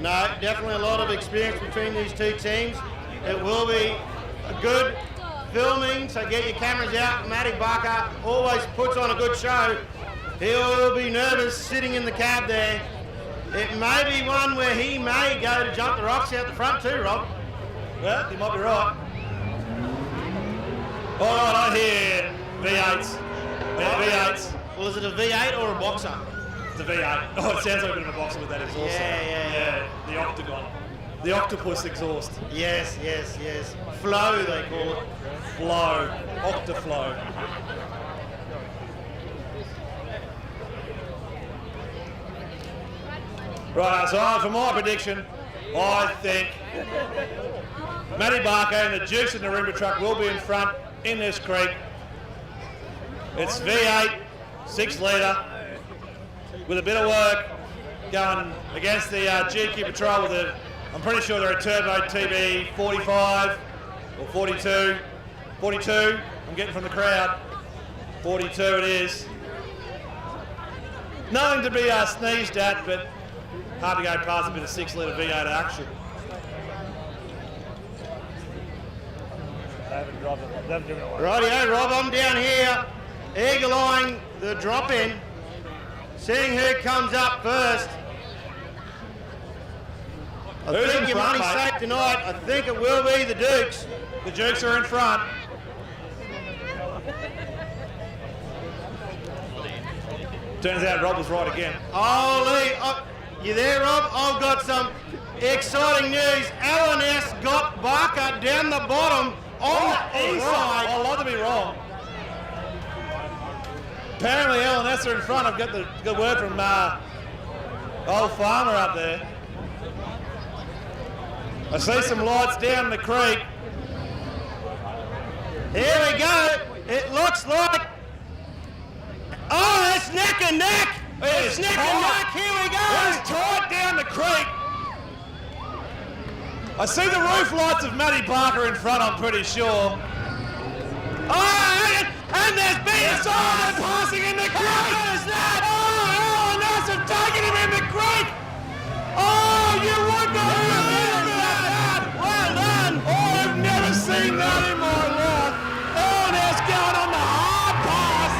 No, definitely a lot of experience between these two teams. It will be a good filming, so get your cameras out. Matty Barker always puts on a good show. He'll be nervous sitting in the cab there. It may be one where he may go to jump the rocks out the front too, Rob. Well, you might be right. All right, I hear V8s. V8s. Well, is it a V8 or a boxer? It's a V8. Oh, it sounds like a bit of a boxer with that exhaust. Yeah. The octagon. The octopus exhaust. Yes. Flow, they call it. Flow. Octaflow. Right, so for my prediction, I think Matty Barker and the Dukes and the Narimbra truck will be in front in this creek. It's V8, 6 litre, with a bit of work going against the GQ Patrol with a, I'm pretty sure they're a Turbo TB 45 or 42. 42, I'm getting from the crowd. 42 it is. Nothing to be sneezed at, but hard to go past a bit of 6 litre V8 action. Rightio, Rob, I'm down here, eagle-eyeing the drop-in, seeing who comes up first. I Who's think in your front, money's mate? safe tonight. I think it will be the Dukes. The Dukes are in front. Turns out Rob was right again. Holy, you there, Rob? I've got some exciting news. LNS got Barker down the bottom on the east side. I'd love to be wrong. Apparently LNS are in front. I've got the good word from old Farmer up there. I see some lights down the creek. Here we go. It looks like... Oh, it's neck and neck. It's neck and neck. Here we go. It's tight down the creek. I see the roof lights of Matty Barker in front, I'm pretty sure. Oh, and there's been a They're passing in the creek. What is that? Oh, LNS have taken him in the creek. Oh, you would not believe that. Well done. Oh, I've never seen that in my life. LNS going on the hard pass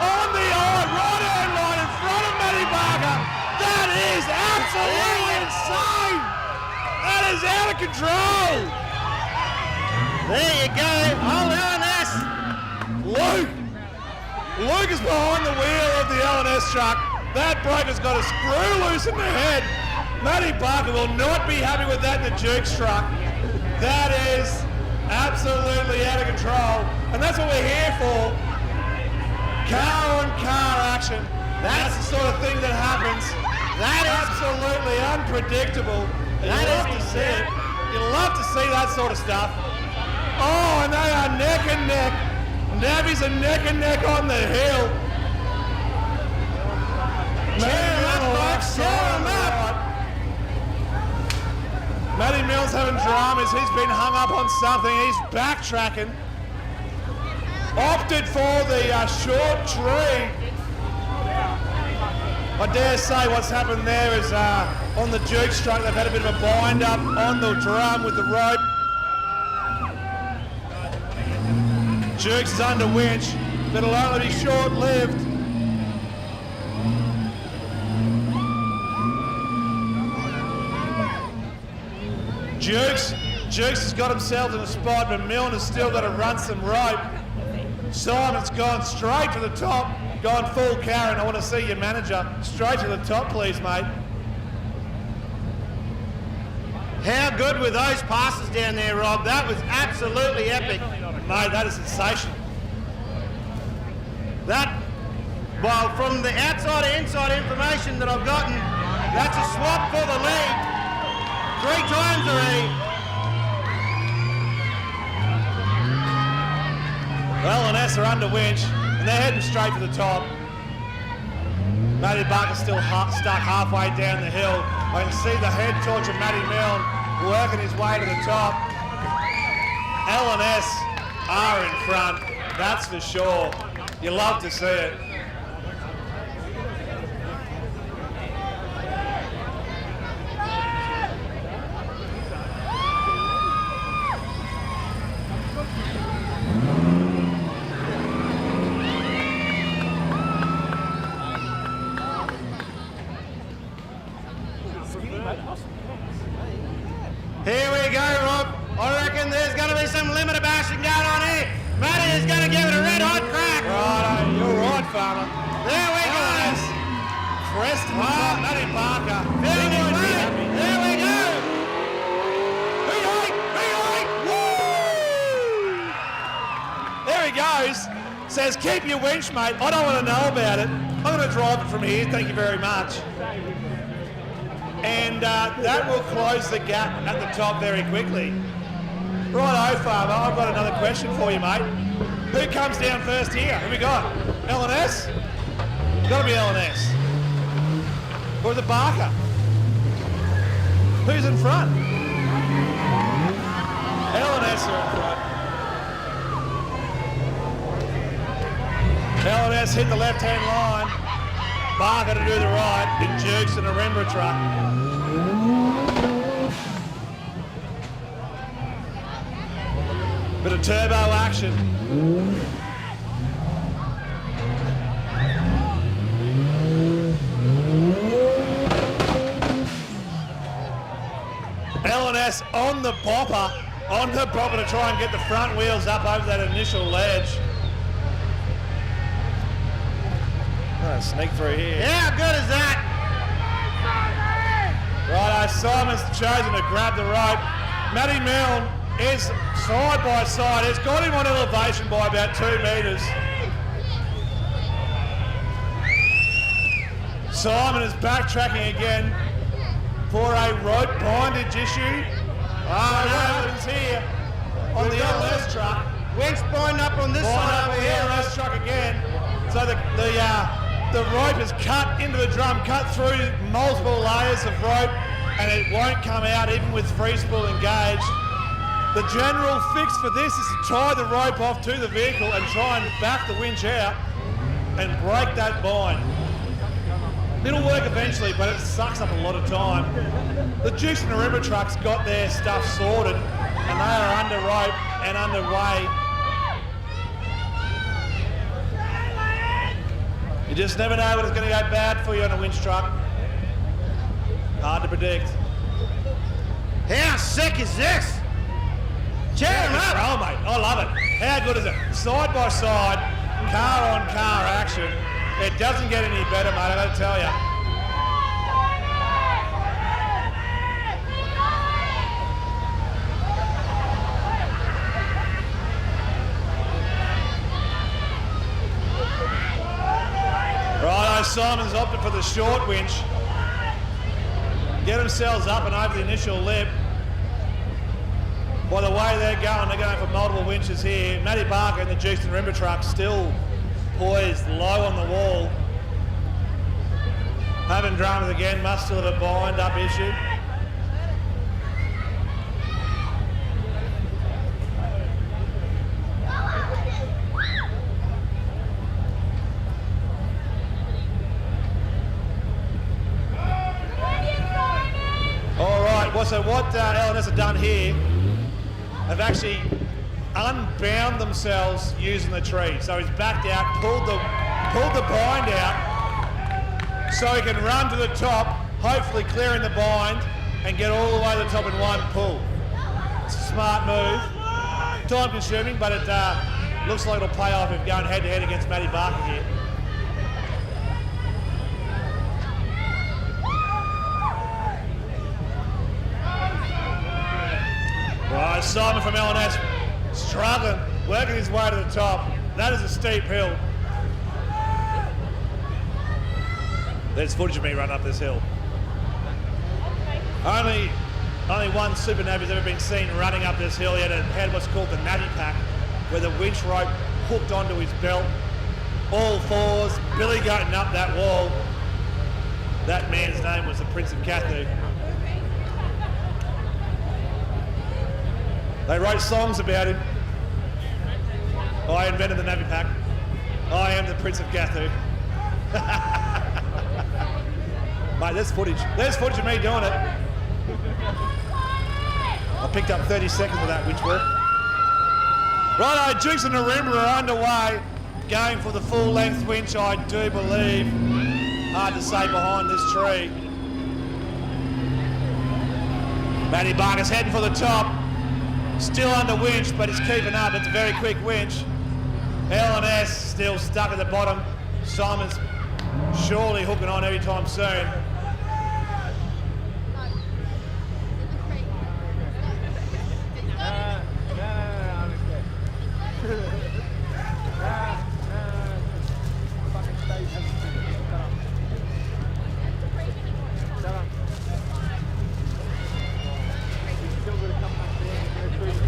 on the right-hand line in front of Matty Barker. That is absolutely insane. That is out of control. There you go. Oh, LNS. Luke, Luke is behind the wheel of the L&S truck. That breaker's got a screw loose in the head. Matty Barker will not be happy with that in the Jukes truck. That is absolutely out of control. And that's what we're here for. Car-on-car action. That's the sort of thing that happens. That is absolutely unpredictable. You love to see it. You love to see that sort of stuff. Oh, and they are neck and neck. Nabbies are neck and neck on the hill. Cheer him up, folks. Cheer him up. Matty Mills having dramas. He's been hung up on something. He's backtracking. Opted for the short tree. I dare say what's happened there is on the Jukes truck, they've had a bit of a bind up on the drum with the rope. Jukes is under winch, but it'll only be short-lived. Jukes has got himself in a spot, but Milner's still got to run some rope. Simon's gone straight to the top, gone full Karen. I want to see your manager straight to the top, please, mate. How good were those passes down there, Rob? That was absolutely epic. Mate, that is sensational. Well, from the outside to inside information that I've gotten, that's a swap for the lead. 3 times already. L&S are under winch, and they're heading straight for the top. Matty Barker's still stuck halfway down the hill. I can see the head torch of Matty Milne working his way to the top. L&S are in front, that's for sure. You love to see it. Here we go, Rob. I reckon there's going to be some limiter bashing going on here. Matty is going to give it a red hot crack. Right, you're right, farmer. There we go. Crest to the top, Matty Barker. Feeling his way. There we go. Woo! There he goes. Says, keep your winch, mate. I don't want to know about it. I'm going to drive it from here. Thank you very much. And that will close the gap at the top very quickly. Righto, farmer. I've got another question for you, mate. Who comes down first here? Who we got? L&S? Got to be L&S. Or is it Barker? Who's in front? L&S are in front. L&S hit the left-hand line. Barker to do the right in Jukes and a Rembra truck. Bit of turbo action. L&S on the bopper to try and get the front wheels up over that initial ledge. Sneak through here. How good is that? Righto, Simon's chosen to grab the rope. Matty Milne is side by side. It's got him on elevation by about 2 metres. Simon is backtracking again for a rope bondage issue. What happens here on the L&S truck? Winch bind up on this side over the here. L&S truck again. So the rope is cut into the drum, cut through multiple layers of rope, and it won't come out even with free spool engaged. The general fix for this is to tie the rope off to the vehicle and try and back the winch out and break that bind. It'll work eventually, but it sucks up a lot of time. The Jukes and the Rembra trucks got their stuff sorted, and they are under rope and underway. You just never know when it's going to go bad for you on a winch truck. Hard to predict. How sick is this? Cheer him up. Oh, mate, I love it. How good is it? Side by side, car-on-car action. It doesn't get any better, mate, I gotta tell you. Righto, Simon's opted for the short winch. Get themselves up and over the initial lip. By the way they're going for multiple winches here. Matty Barker in the Jukes and Rimba truck still poised low on the wall. Having dramas again, must still have a bind up issue. All right, well, so what LNS have done here, have actually unbound themselves using the tree. So he's backed out, pulled the bind out, so he can run to the top, hopefully clearing the bind and get all the way to the top in one pull. It's a smart move. Time consuming, but it looks like it'll pay off if going head to head against Matty Barker here. Right, Simon from LNS struggling, working his way to the top. That is a steep hill. There's footage of me running up this hill. Only one Super Navvy's ever been seen running up this hill. He had what's called the Navvy pack, where the winch rope hooked onto his belt. All fours, Billy goating up that wall. That man's name was the Prince of Kathu. They wrote songs about him. I invented the Navy pack. I am the Prince of Kathu. Mate, there's footage. There's footage of me doing it. I picked up 30 seconds of that winch work. Righto, Jukes and Narimba are underway, going for the full length winch, I do believe. Hard to say behind this tree. Matty Barker's heading for the top. Still under winch, but he's keeping up. It's a very quick winch. LNS still stuck at the bottom. Simon's surely hooking on every time soon.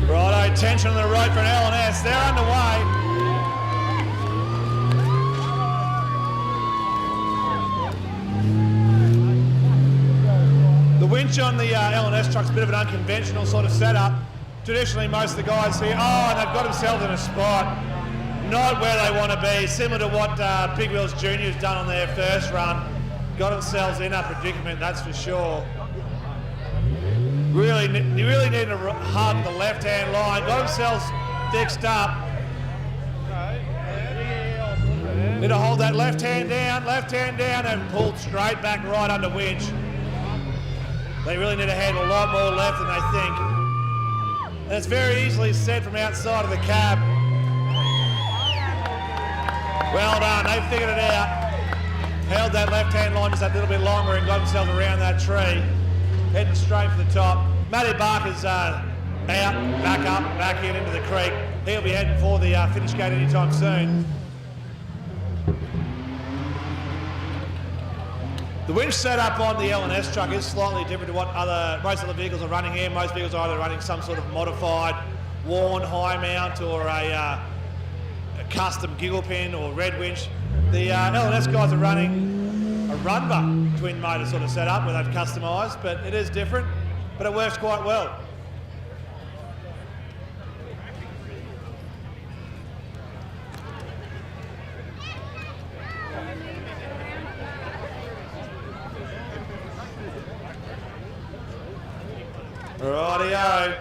Righto, tension on the road for an LNS. They're underway. The winch on the LNS truck's a bit of an unconventional sort of setup. Traditionally, most of the guys here, and they've got themselves in a spot. Not where they want to be. Similar to what Big Wheels Junior's done on their first run. Got themselves in a predicament, that's for sure. You really need to hug the left-hand line. Got themselves fixed up. Need to hold that left hand down, and pulled straight back right under winch. They really need to handle a lot more left than they think. And it's very easily said from outside of the cab. Well done, they figured it out. Held that left-hand line just a little bit longer and got themselves around that tree. Heading straight for the top. Matty Barker's out, back up, back in into the creek. He'll be heading for the finish gate anytime soon. The winch setup on the LNS truck is slightly different to what most other vehicles are running here. Most vehicles are either running some sort of modified, worn high mount or a custom giggle pin or red winch. The LNS guys are running a Runba twin motor sort of setup where they've customised, but it is different, but it works quite well. Rightio.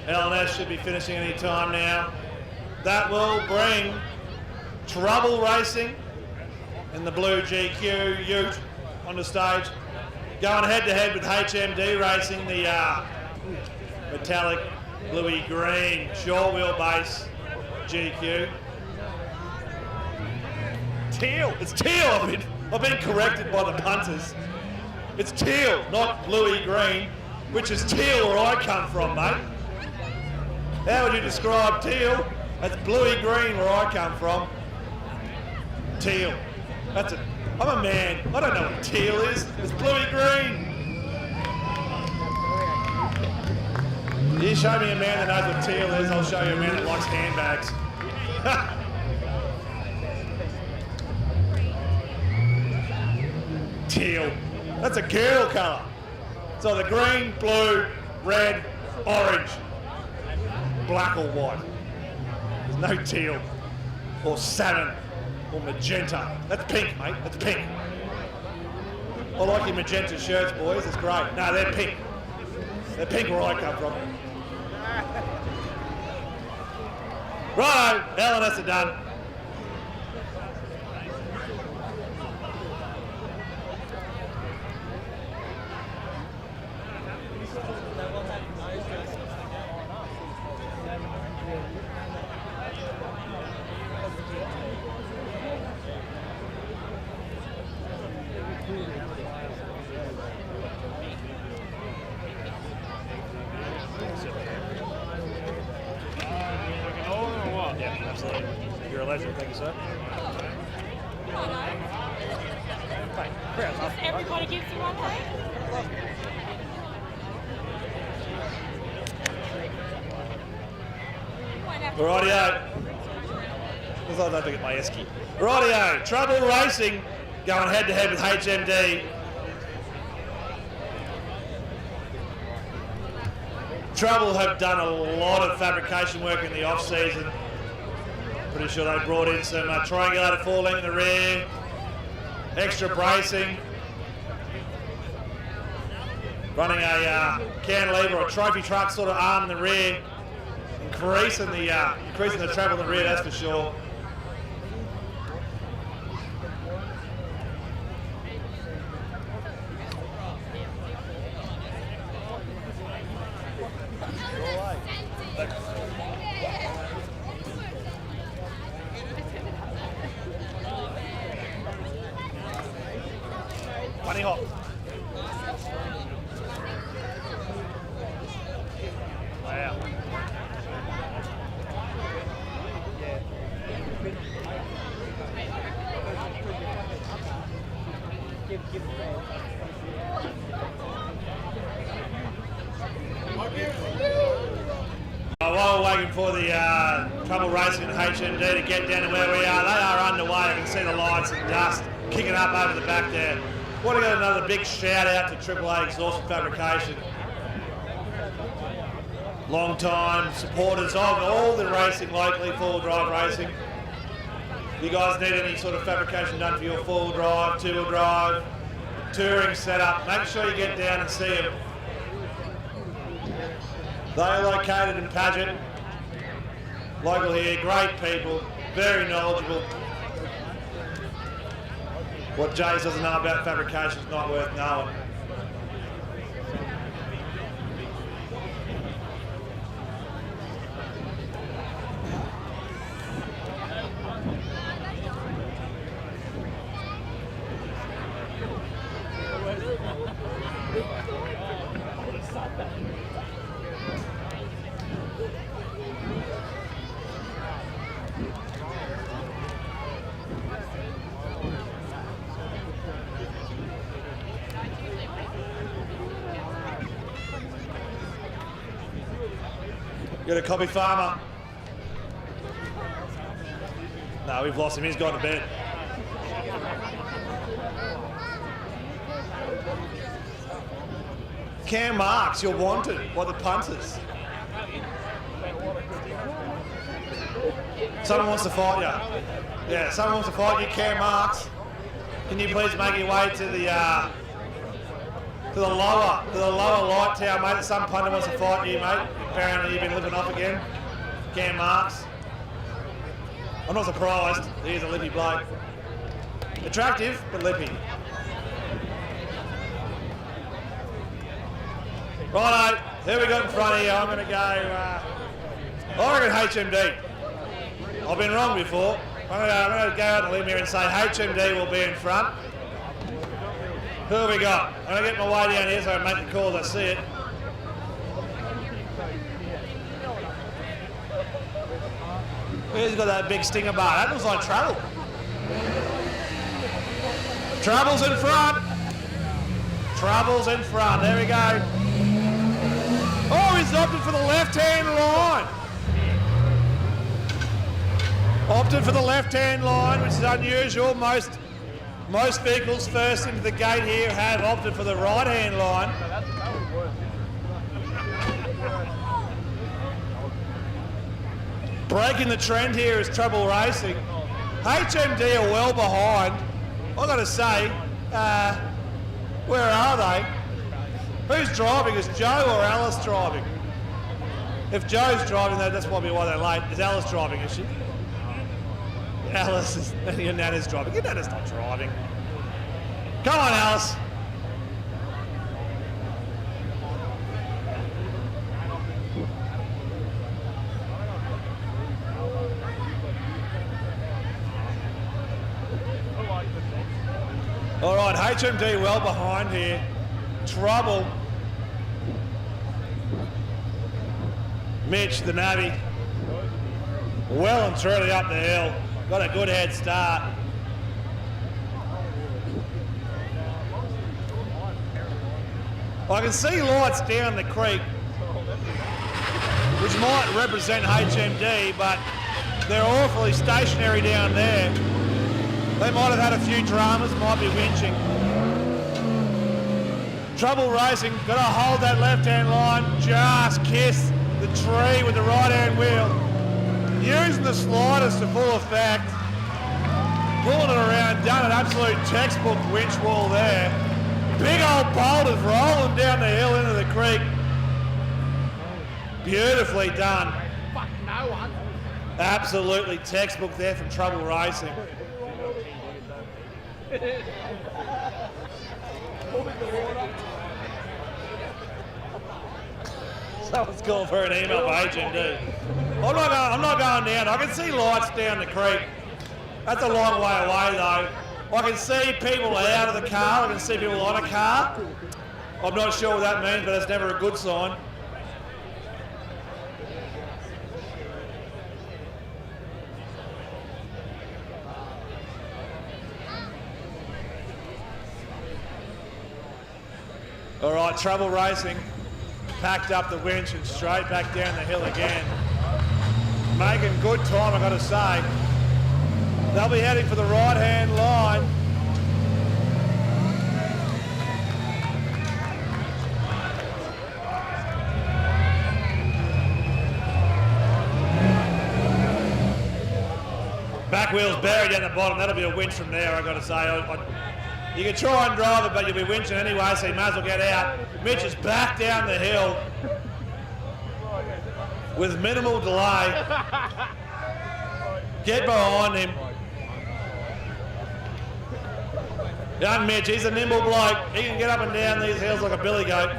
LNS should be finishing any time now. That will bring Trouble Racing in the blue GQ Ute on the stage. Going head to head with HMD Racing, the metallic bluey green short wheelbase GQ. teal. It's teal. I've been corrected by the punters. It's teal, not bluey green, which is teal where I come from, mate. How would you describe teal? That's bluey green where I come from. Teal. I'm a man. I don't know what teal is. It's bluey green. You show me a man that knows what teal is, I'll show you a man that likes handbags. Teal. That's a girl colour. It's either green, blue, red, orange, black or white. There's no teal or salmon or magenta. That's pink, mate. That's pink. I like your magenta shirts, boys. It's great. No, they're pink. They're pink where I come from. Righto, L&S are done. You're a legend, thank you, sir. Everybody gives you one, hey? Rightio. I don't have to get my esky. Rightio. Trouble Racing going head to head with HMD. Trouble have done a lot of fabrication work in the off season. Pretty sure they brought in some triangulated four-link in the rear, extra bracing, running a cantilever or a trophy truck sort of arm in the rear, increasing the travel in the rear, that's for sure. Bunny hop. Wow. While we're waiting for the Trouble Racing and HMD to get down to where we are, they are underway. I can see the lights and dust kicking up over the back there. Want to get another big shout out to AAA Exhaust and Fabrication. Long time supporters of all the racing locally, four-wheel drive racing. If you guys need any sort of fabrication done for your four-wheel drive, two-wheel drive, touring setup, make sure you get down and see them. They're located in Paget, local here, great people, very knowledgeable. What Jays doesn't know about fabrication is not worth knowing. Got a copy farmer. No, we've lost him. He's gone to bed. Cam Marks, you're wanted by the punters. Someone wants to fight you. Yeah, someone wants to fight you, Cam Marks. Can you please make your way to the lower light tower, mate? Some punter wants to fight you, mate. Apparently you've been living off again. Cam Marks. I'm not surprised. He's a lippy bloke. Attractive, but lippy. Righto, who we got in front of you? I'm going to go, I reckon HMD. I've been wrong before. I I'm going to go out on a limb here and say HMD will be in front. Who have we got? I'm going to get my way down here so I can make the call as I see it. Who's got that big stinger bar? That looks like Trouble. Trouble's in front. Trouble's in front. There we go. Oh, he's opted for the left-hand line. Opted for the left-hand line, which is unusual. Most vehicles first into the gate here have opted for the right-hand line. Breaking the trend here is Trouble Racing. HMD are well behind. I've got to say, where are they? Who's driving? Is Joe or Alice driving? If Joe's driving, that's probably why they're late. Is Alice driving, is she? Alice is, your Nana's driving. Your Nana's not driving. Come on, Alice. All right, HMD well behind here. Trouble. Mitch, the navvy, well and truly up the hill. Got a good head start. I can see lights down the creek, which might represent HMD, but they're awfully stationary down there. They might have had a few dramas, might be winching. Trouble Racing, got to hold that left-hand line, just kiss the tree with the right-hand wheel. Using the sliders to full effect. Pulling it around, done an absolute textbook winch wall there. Big old boulders rolling down the hill into the creek. Beautifully done. Absolutely textbook there from Trouble Racing. Someone's calling for an email for HMD. I'm not going down. I can see lights down the creek. That's a long way away though. I can see people out of the car. I can see people on a car. I'm not sure what that means, but it's never a good sign. All right, Trouble Racing packed up the winch and straight back down the hill again. Making good time, I've got to say. They'll be heading for the right-hand line. Back wheel's buried down the bottom. That'll be a winch from there, I've got to say. You can try and drive it, but you'll be winching anyway, so you might as well get out. Mitch is back down the hill with minimal delay. Get behind him. Young Mitch, he's a nimble bloke. He can get up and down these hills like a billy goat.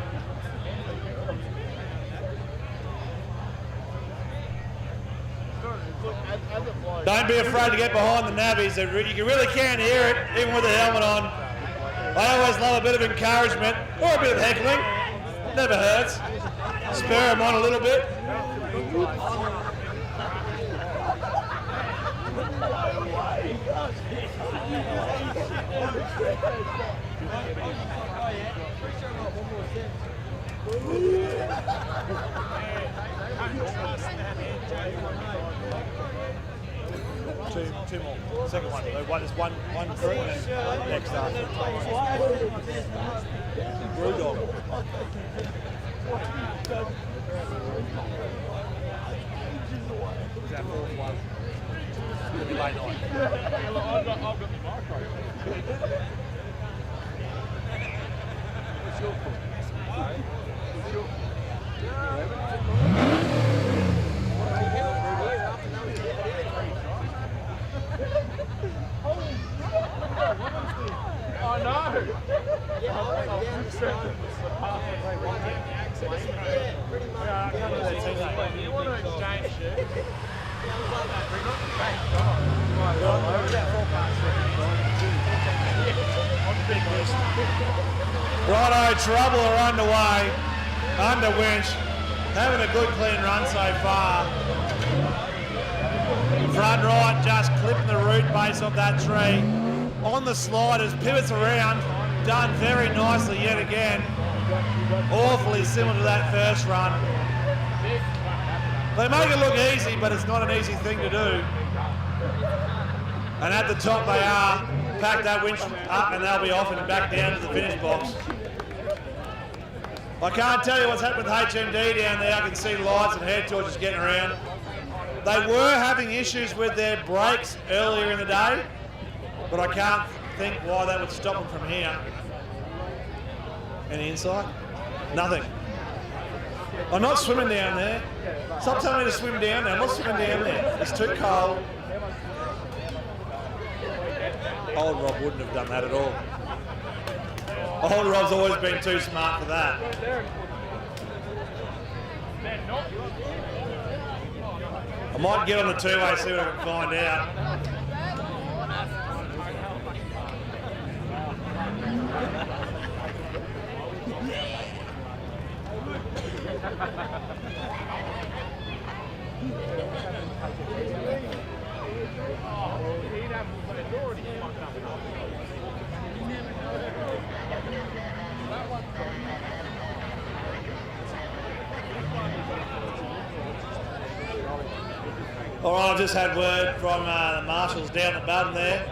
Don't be afraid to get behind the navvies. You really can't hear it, even with the helmet on. I always love a bit of encouragement, or a bit of heckling. Never hurts. Spur them on a little bit. Two more. Second one. There's one group and then next after. Brewdog. Is that fourth one? It'll be late night. I've got my micro. What's your fault? I know. You want to exchange shirts? Righto, trouble are underway. Under winch. Having a good clean run so far. Front right just clipping the root base of that tree. On the sliders, pivots around. Done very nicely yet again. Awfully similar to that first run. They make it look easy, but it's not an easy thing to do. And at the top they are. Pack that winch up and they'll be off and back down to the finish box. I can't tell you what's happened with HMD down there. I can see lights and head torches getting around. They were having issues with their brakes earlier in the day, but I can't think why that would stop them from here. Any insight? Nothing. I'm not swimming down there. Stop telling me to swim down there. I'm not swimming down there. It's too cold. Old Rob wouldn't have done that at all. Old Rob's always been too smart for that. I might get on the two-way, see what I can find out. All right, I've just had word from the marshals down the bottom there.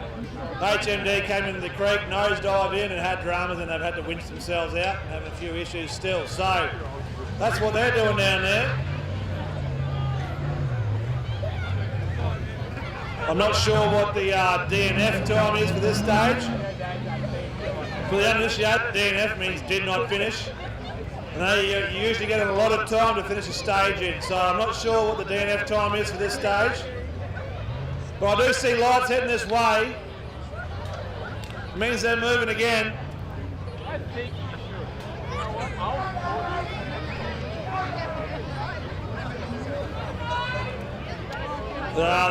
HMD came into the creek, nosedive in and had dramas, and they've had to winch themselves out and having a few issues still. So that's what they're doing down there. I'm not sure what the DNF time is for this stage. For the uninitiated, DNF means did not finish. And you usually get a lot of time to finish a stage in, so I'm not sure what the DNF time is for this stage. But I do see lights heading this way. It means they're moving again.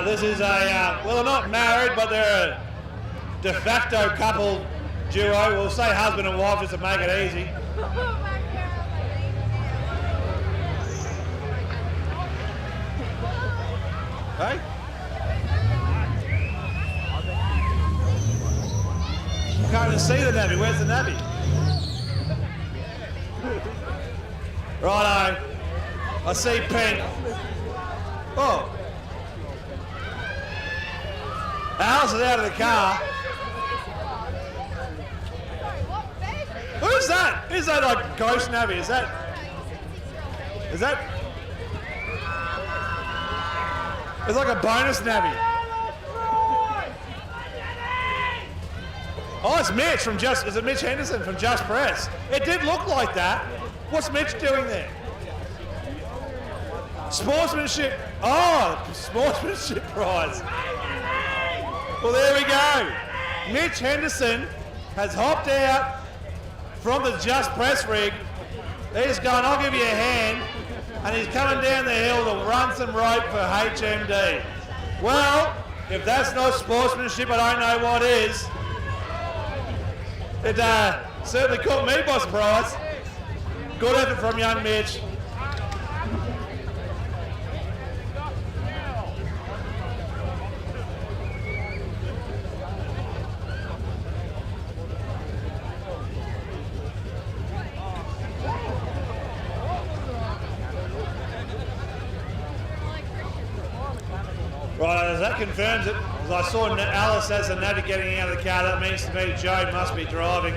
This is a, well, they're not married, but they're a de facto couple duo. We'll say husband and wife just to make it easy. Hey? Can't even see the navvy. Where's the navvy? Righto. I see pink. Oh. Alice is out of the car. Who's that? Is that like ghost navvy? Is that? It's like a bonus navvy. Oh, it's Mitch from Just, is it Mitch Henderson from Just Press? It did look like that. What's Mitch doing there? Sportsmanship. Oh, sportsmanship prize. Well, there we go. Mitch Henderson has hopped out from the Just Press rig. He's going, I'll give you a hand. And he's coming down the hill to run some rope for HMD. Well, if that's not sportsmanship, I don't know what is. It certainly caught me by surprise. Good effort from young Mitch. Right, as that confirms it, as I saw Alice as the navvy getting out of the car, that means to me Joe must be driving.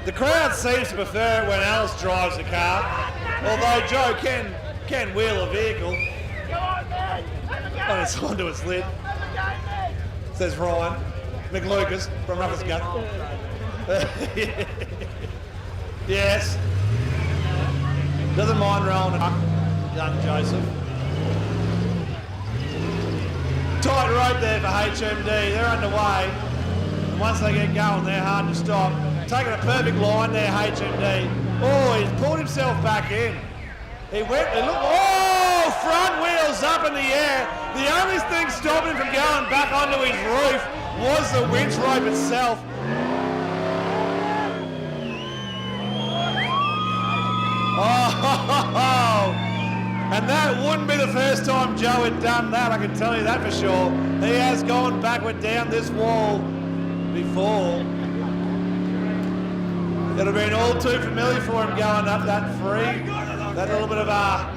The crowd seems to prefer it when Alice drives the car, although Joe can wheel a vehicle. And it's onto its lid. Says Ryan McLucas from Ruffers Gut. Yes. Doesn't mind rolling it. Young Joseph. Tight rope there for HMD. They're underway. And once they get going, they're hard to stop. Taking a perfect line there, HMD. Oh, he's pulled himself back in. He went, he looked, oh, front wheels up in the air. The only thing stopping him from going back onto his roof was the winch rope itself. Oh, and that wouldn't be the first time Joe had done that, I can tell you that for sure. He has gone backward down this wall before. It'll have been all too familiar for him going up that free. That little bit of a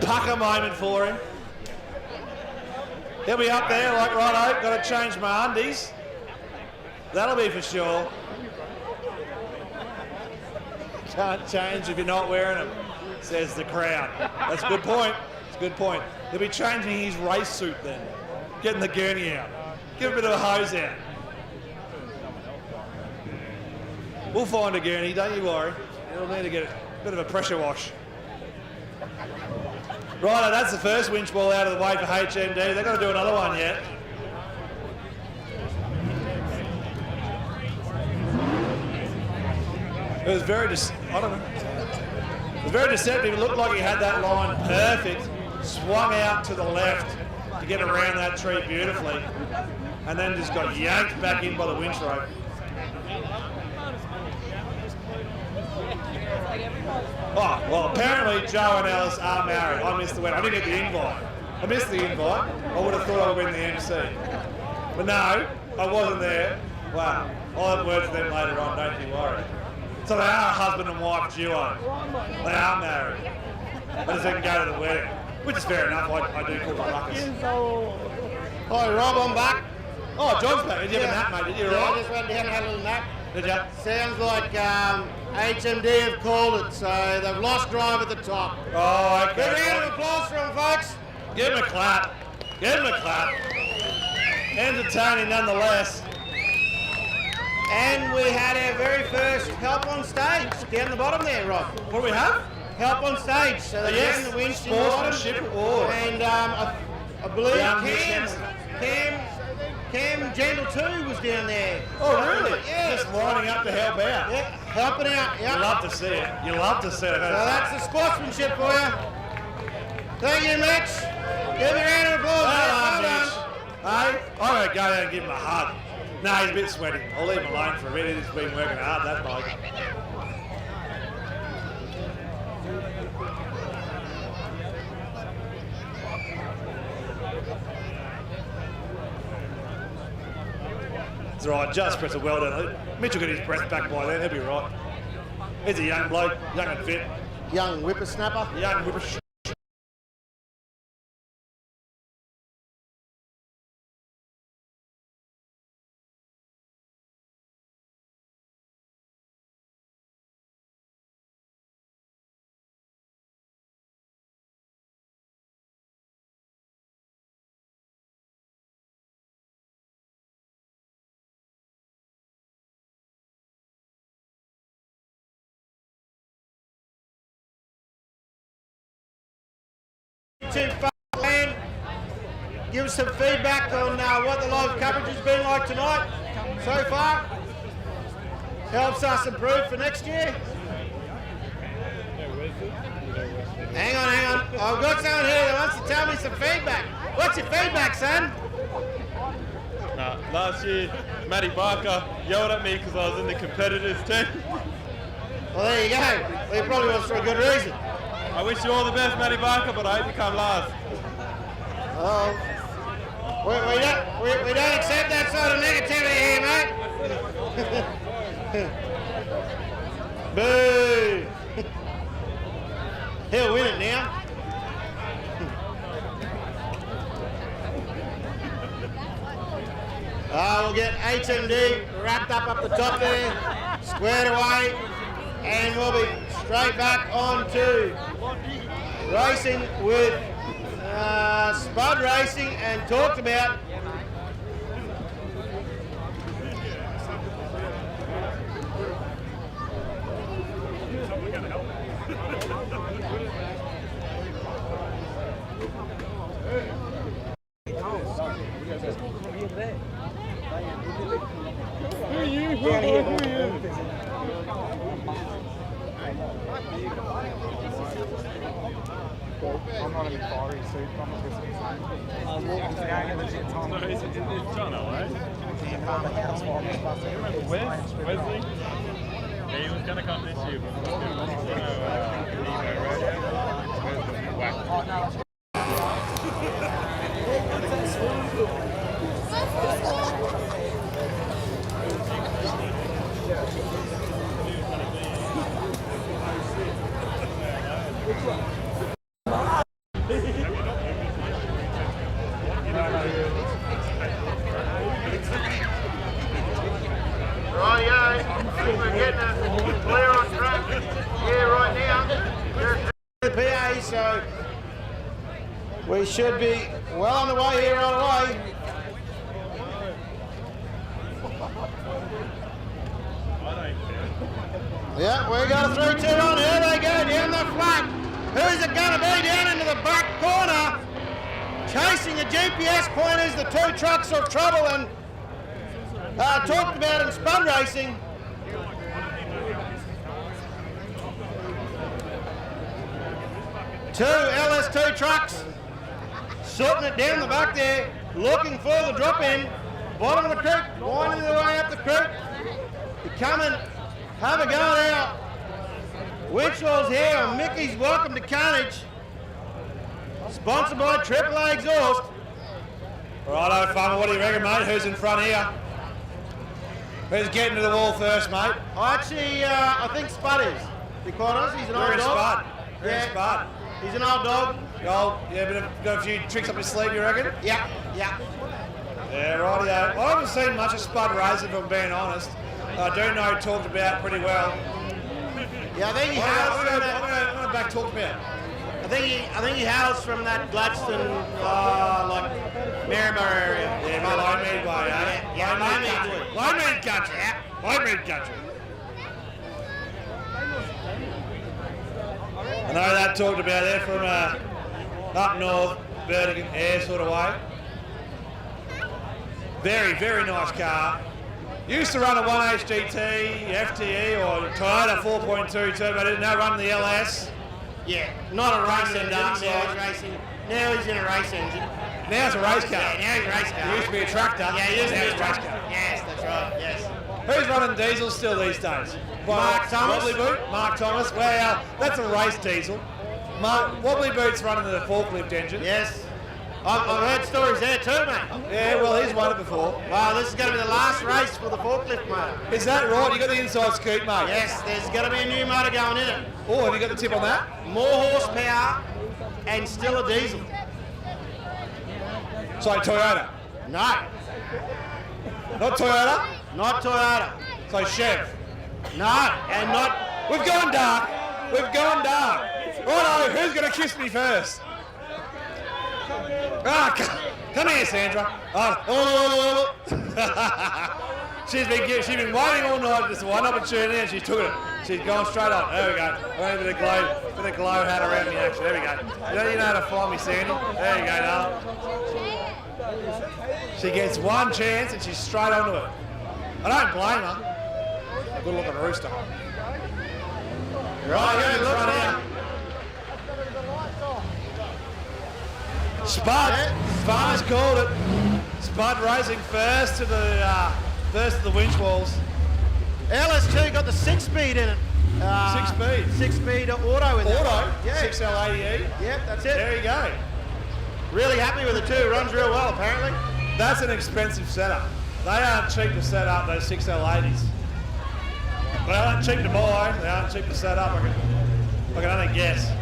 pucker moment for him. He'll be up there like, righto, got to change my undies. That'll be for sure. Can't change if you're not wearing them, says the crowd. That's a good point. It's a good point. He'll be changing his race suit then. Getting the gurney out. Give a bit of a hose out. We'll find a gurney, don't you worry. He'll need to get a bit of a pressure wash. Righto, that's the first winch ball out of the way for HMD. They've got to do another one yet. It was very, I don't know. It was very deceptive. It looked like he had that line perfect. Swung out to the left to get around that tree beautifully. And then just got yanked back in by the winch rope. Oh, well, apparently Joe and Alice are married. I missed the wedding. I didn't get the invite. I missed the invite. I would have thought I would have been the MC. But no, I wasn't there. Wow. I'll have words with them later on, don't you worry. So they are a husband and wife duo. They are married. I just didn't go to the wedding, which is fair enough. I do call them ruckus. Hi Rob, I'm back. Oh, John's back. Did you have a nap, mate? Did you? Yeah, Right? I just went down and had a little nap. Did you? Sounds like HMD have called it, so they've lost drive at the top. Oh, okay. Big round of applause for them, folks. Give him a clap. Give him a clap. Entertaining nonetheless. And we had our very first help on stage down the bottom there, Rob. What do we have? Help on stage. So they Yes, ran the winch in the bottom. sportsmanship award. And I believe Young Cam Gentle too was down there. Oh, really? Yeah. Just lining up to help out. Yeah, helping out. Yeah. You love to see it. You love to see it. So that's the sportsmanship for you. Thank you, Mitch. Give me a round of applause. Well Well done, done. Mitch. Hey, I'm going to go down and give him a hug. No, he's a bit sweaty. I'll leave him alone for a bit. He's been working hard, that bloke. It's all right, just press a well done. Mitch will get his breath back by then. He'll be right. He's a young bloke, young and fit. Young whippersnapper. Young whippersnapper. And give us some feedback on what the live coverage has been like tonight so far. Helps us improve for next year. Hang on. I've got someone here that wants to tell me some feedback. What's your feedback, son? Last year, Matty Barker yelled at me because I was in the competitors team. Well, there you go. Well, he probably was for a good reason. I wish you all the best, Matty Barker, but I hope you come last. We don't accept that sort of negativity here, mate. Boo! He'll win it now. We'll get HMD wrapped up the top there, squared away, and we'll be straight back on to racing with Spud Racing and talked about Who are you? Who are you? I'm not in the fiery suit. I'm not listening to him. It's going in the gym time. No, it's John, right? Remember Wesley? Yeah, he was going to come this year, but he was going to We're getting it clear on track here right now. The PA, so we should be well on the way here right away. Yeah, we got a 3-2 on. Here they go down the flat. Who's it going to be down into the back corner? Chasing the GPS pointers, the two trucks of trouble, and talked about in spud racing. Two LS2 trucks sorting it down the back there, looking for the drop in. Bottom of the creek, winding their way up the creek. Becoming, have a go now. Winchell's here on Mickies. Welcome to Carnage. Sponsored by AAA Exhaust. Righto, Farmer, what do you reckon, mate? Who's in front here? Who's getting to the wall first, mate? I think Spud is. To be quite honest, he's an old dog. Where's Spud? He's an old dog. Got a few tricks up his sleeve, you reckon? Yeah. Yeah, rightio. I haven't seen much of Spud racing, if I'm being honest. I do know he talked about pretty well. Yeah, I think he hails from that. I'm going to back talk about. I think he hails from that Gladstone, like Maryborough area. Yeah, Lonemead way, eh? Yeah, Lonemead country. Lonemead country. I know that talked about there from up north, Burlington Air sort of way. Very, very nice car. Used to run a 1HGT, FTE or Toyota 4.2 turbo, now running the LS. Yeah, not a racing dark side racing. Now he's in a race engine. Now it's a race car. Yeah, now he's a race car. He used to be a tractor. Yeah, he used to be a race tractor. car. Yes, that's right, yes. Who's running diesel still these days? Mark Thomas. Wobbly Boot, Mark Thomas. Well, that's a race diesel. Wobbly Boot's running the forklift engine. Yes. I've heard stories there too, mate. Yeah, well, he's won it before. Well, this is going to be the last race for the forklift motor. Is that right? You got the inside scoop, mate? Yes, there's going to be a new motor going in it. Oh, have you got the tip on that? More horsepower and still a diesel. So Toyota? No. Not Toyota? Not Toyota. So Chev? No, and not... We've gone dark. We've gone dark. Righto, who's going to kiss me first? Come here, Sandra. She's been waiting all night for this one opportunity, and she took it. She's gone straight on. There we go. I got a bit of glow hat around me, actually. There we go. You know how to find me, Sandy. There you go, darling. She gets one chance, and she's straight onto it. I don't blame her. Good looking rooster. Right, look now. Spud's called it. Spud racing first to the winch walls. LS2 got the 6-speed in it. 6-speed? 6-speed auto in there. Auto? Yeah. 6L80E? Yep, that's it. There you go. Really happy with the two. Runs real well, apparently. That's an expensive setup. They aren't cheap to set up, those 6L80s. They aren't cheap to buy. They aren't cheap to set up, I can only guess.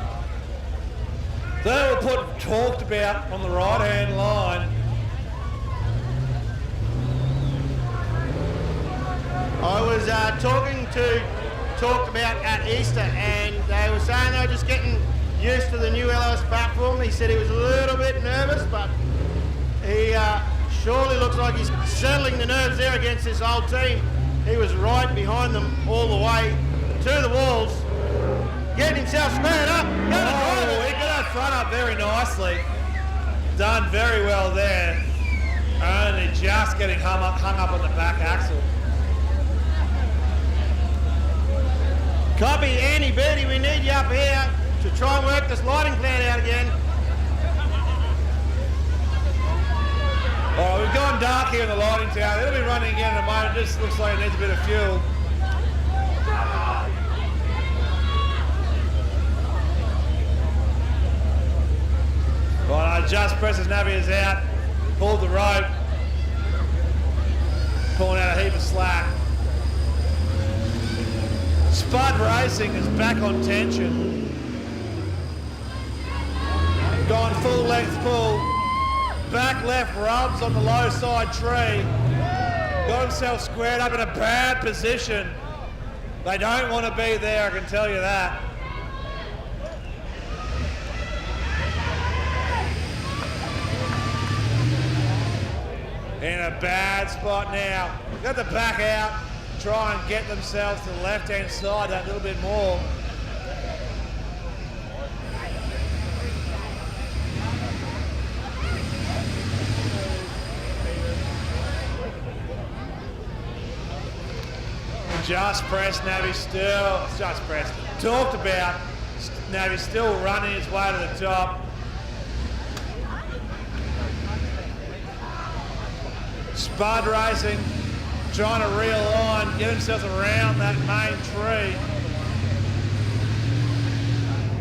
They were talked about on the right-hand line. I was talked about at Easter, and they were saying they were just getting used to the new LS platform. He said he was a little bit nervous, but he surely looks like he's settling the nerves there against this old team. He was right behind them all the way to the walls, getting himself squared up. He got that front up very nicely. Done very well there. Only just getting hung up on the back axle. Copy, Andy Birdie, we need you up here. to try and work this lighting plan out again. Oh, we've gone dark here in the lighting tower. It'll be running again in a moment. It just looks like it needs a bit of fuel. Right, just presses Navia's out, pulled the rope, pulling out a heap of slack. Spud Racing is back on tension. Gone full length pull. Back left rubs on the low side tree. Got himself squared up in a bad position. They don't want to be there, I can tell you that. In a bad spot now. Got the back out, try and get themselves to the left-hand side that little bit more. Just pressed, Navi still, just pressed. Talked about, Navi still running his way to the top. Spud Racing, trying to realign, get themselves around that main tree.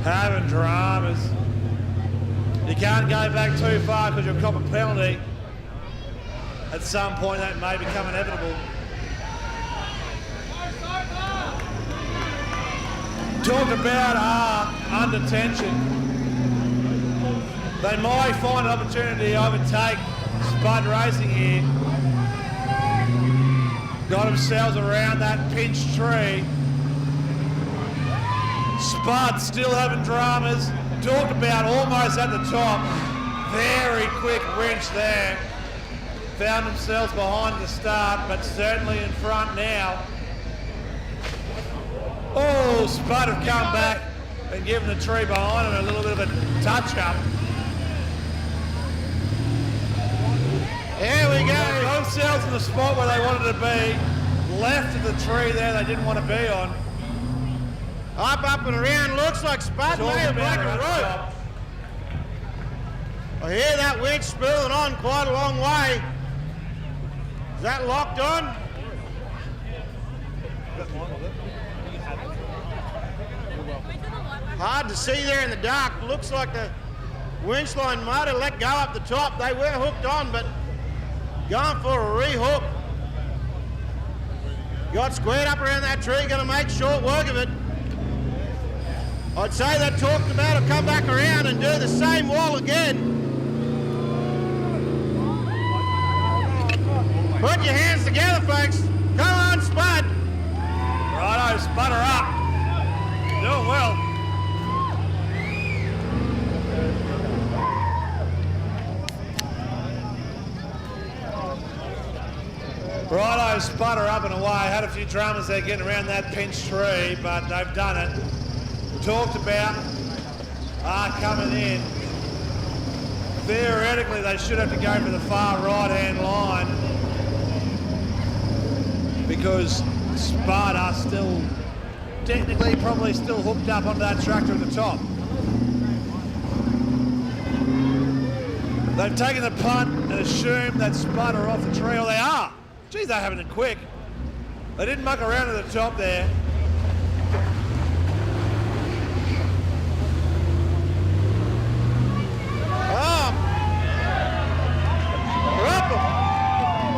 Having dramas. You can't go back too far because you'll cop a penalty. At some point that may become inevitable. Talk about under tension. They might find an opportunity to overtake Spud Racing here. Got themselves around that pinch tree. Spud still having dramas. Talk about almost at the top. Very quick winch there. Found themselves behind the start, but certainly in front now. Oh, Spud have come back and given the tree behind him a little bit of a touch-up. Here we go. Got themselves in the spot where they wanted to be. Left of the tree there they didn't want to be on. Up and around. Looks like Spud may have broken a rope. I hear that winch spooling on quite a long way. Is that locked on? Hard to see there in the dark. Looks like the winch line might have let go up the top. They were hooked on, but going for a re-hook. Got squared up around that tree, going to make short work of it. I'd say they talked about to come back around and do the same wall again. Put your hands together, folks. Come on, Spud. Righto, Spud her up. Doing well. Righto, Spud her up and away. Had a few dramas there getting around that pinch tree, but they've done it. Talked about coming in. Theoretically, they should have to go for the far right-hand line because Spud are still, technically, probably still hooked up onto that tractor at the top. They've taken the punt and assumed that Spud are off the tree, or they are. Geez, they're having it quick. They didn't muck around at the top there.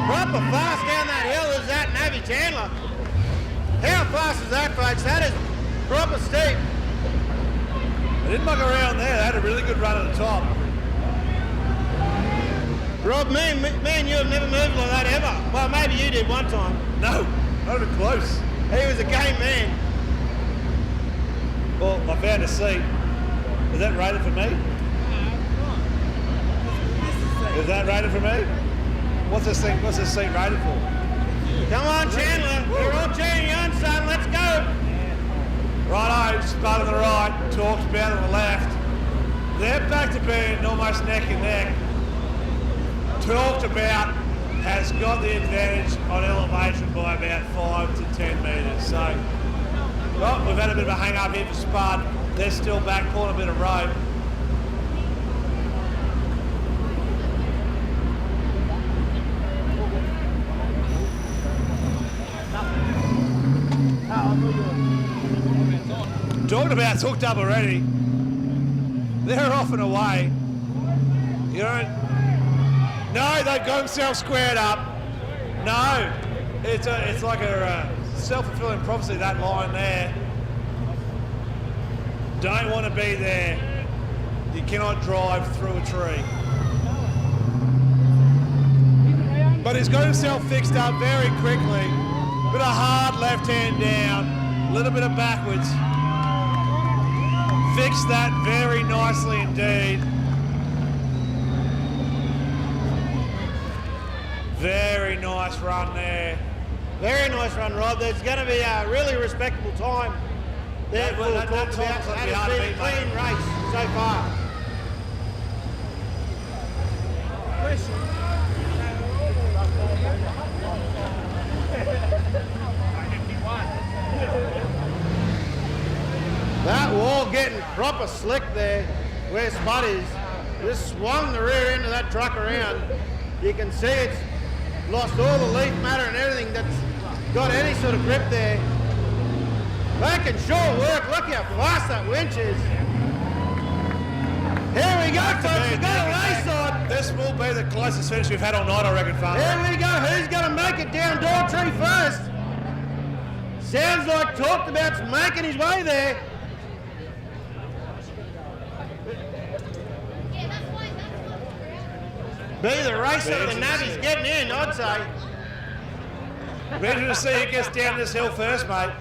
Proper fast down that hill is that Navi Chandler. How fast is that, folks? That is proper steep. They didn't muck around there. They had a really good run at the top. Rob, me and you have never moved like that ever. Well, maybe you did one time. No, not even close. He was a game man. Well, I found a seat. Is that rated for me? Is that rated for me? What's this seat rated for? Come on, Chandler. We're all cheering you on, son. Let's go. Righto, Spud on the right, talked about on the left. They're back to being almost neck and neck. Talked about has got the advantage on elevation by about 5 to 10 metres. So, well, we've had a bit of a hang up here for Spud. They're still back pulling a bit of rope. Talking about it's hooked up already. They're off and away. You don't. No, they've got themselves squared up. No, it's like a self-fulfilling prophecy, that line there. Don't want to be there. You cannot drive through a tree. But he's got himself fixed up very quickly. Bit of hard left hand down, a little bit of backwards. Fixed that very nicely indeed. Very nice run there. Very nice run, Rod. There's going to be a really respectable time. That time's not has be hard to been a beat, clean mate. race so far. That wall getting proper slick there where Spud is. Just swung the rear end of that truck around. You can see it's lost all the leaf matter and everything that's got any sort of grip there. That can sure work. Look how fast that winch is. Here we go, folks. We've got a race on. This will be the closest finish we've had all night, I reckon, Farmer. Here we go. Who's going to make it down Daughtry first? Sounds like talked about's making his way there. Be the racer of the navvies getting in, I'd say. Ready to see who gets down this hill first, mate.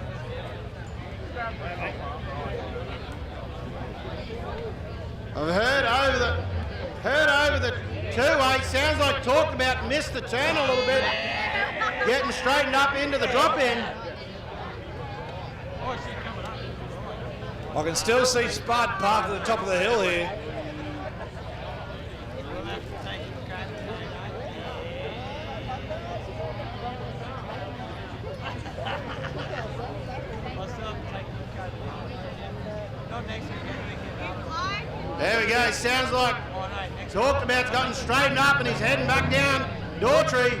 I've heard over the 2-8. Sounds like talked about missed the turn a little bit. Getting straightened up into the drop in. I can still see Spud parked at the top of the hill here. There we go. Sounds like talked about's gotten straightened up and he's heading back down Daughtry.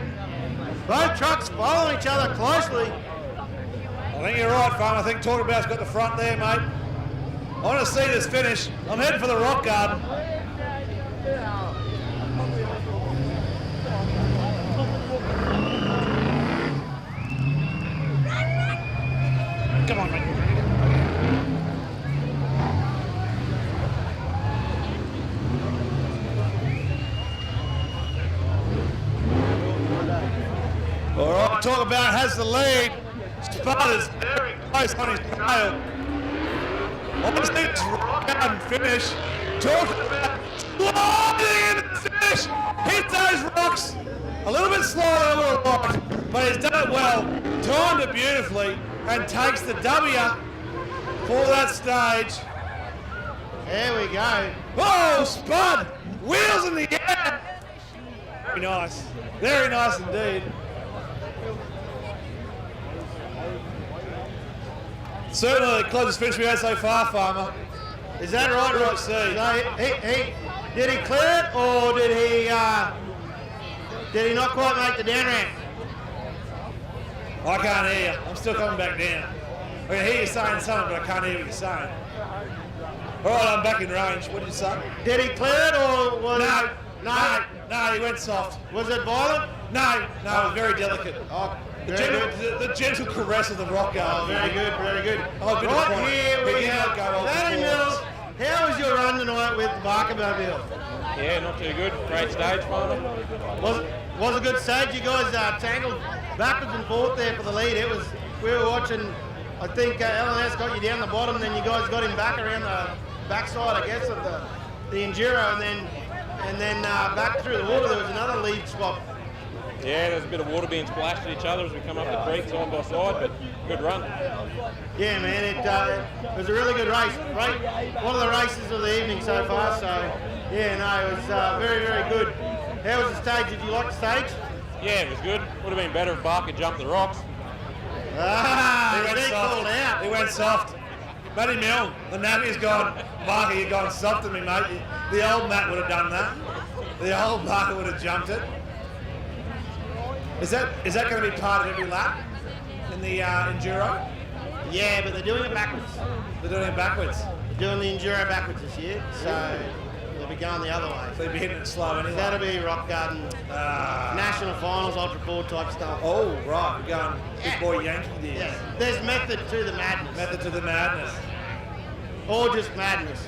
Both trucks following each other closely. I think you're right, Farm. I think Talking About's got the front there, mate. I want to see this finish. I'm heading for the rock garden. Come on, mate. All right, Talk About has the lead. Spud is very close on his tail. Obviously, it's rock out and finish. Talk About sliding in the finish. Hits those rocks. A little bit slower than I would have liked, but he's done it well. Timed it beautifully and takes the W for that stage. There we go. Oh, Spud! Wheels in the air! Very nice. Very nice indeed. Certainly the closest finish we've had so far, Farmer. Is that right, Good to Rod? see. So did he clear it or did he not quite make the down ramp? I can't hear you. I'm still coming back down. I can hear you saying something, but I can't hear what you're saying. All right, I'm back in range. What did you say? Did he clear it or was it? No, he went soft. Was it violent? No, it was very delicate. Oh, The very gentle, good. the gentle caress of the rock Oh, garden. very good, very good. Oh, a bit of Right point. here But we you have don't go off Danny the Mills. boards. How was your run tonight with the Barkermobile? Yeah, not too good. Great stage, Farmer. Was a good stage. You guys tangled backwards and forth there for the lead. We were watching. I think LNS got you down the bottom, then you guys got him back around the backside, I guess, of the Enduro, and then back through the water. There was another lead swap. Yeah, there's a bit of water being splashed at each other as we come up the creek side by side, but good run. Yeah, man, it was a really good race. Right, one of the races of the evening so far. So, yeah, no, it was very, very good. How was the stage? Did you like the stage? Yeah, it was good. Would have been better if Barker jumped the rocks. Ah, He went he soft. called out. He went soft. Matty Mill, the navy's gone, Marky, you've gone soft to me, mate. The old Matt would have done that. The old Marky would have jumped it. Is that going to be part of every lap in the Enduro? Yeah, but they're doing it backwards. They're doing it backwards. They're doing the Enduro backwards this year, so they'll be going the other way. So they'll be hitting it slow anyway. That'll be Rock Garden, National Finals, Ultra 4 type stuff. Oh, right, we're going big boy Yankee there. Yeah, there's method to the madness. Method to the madness. Or just madness.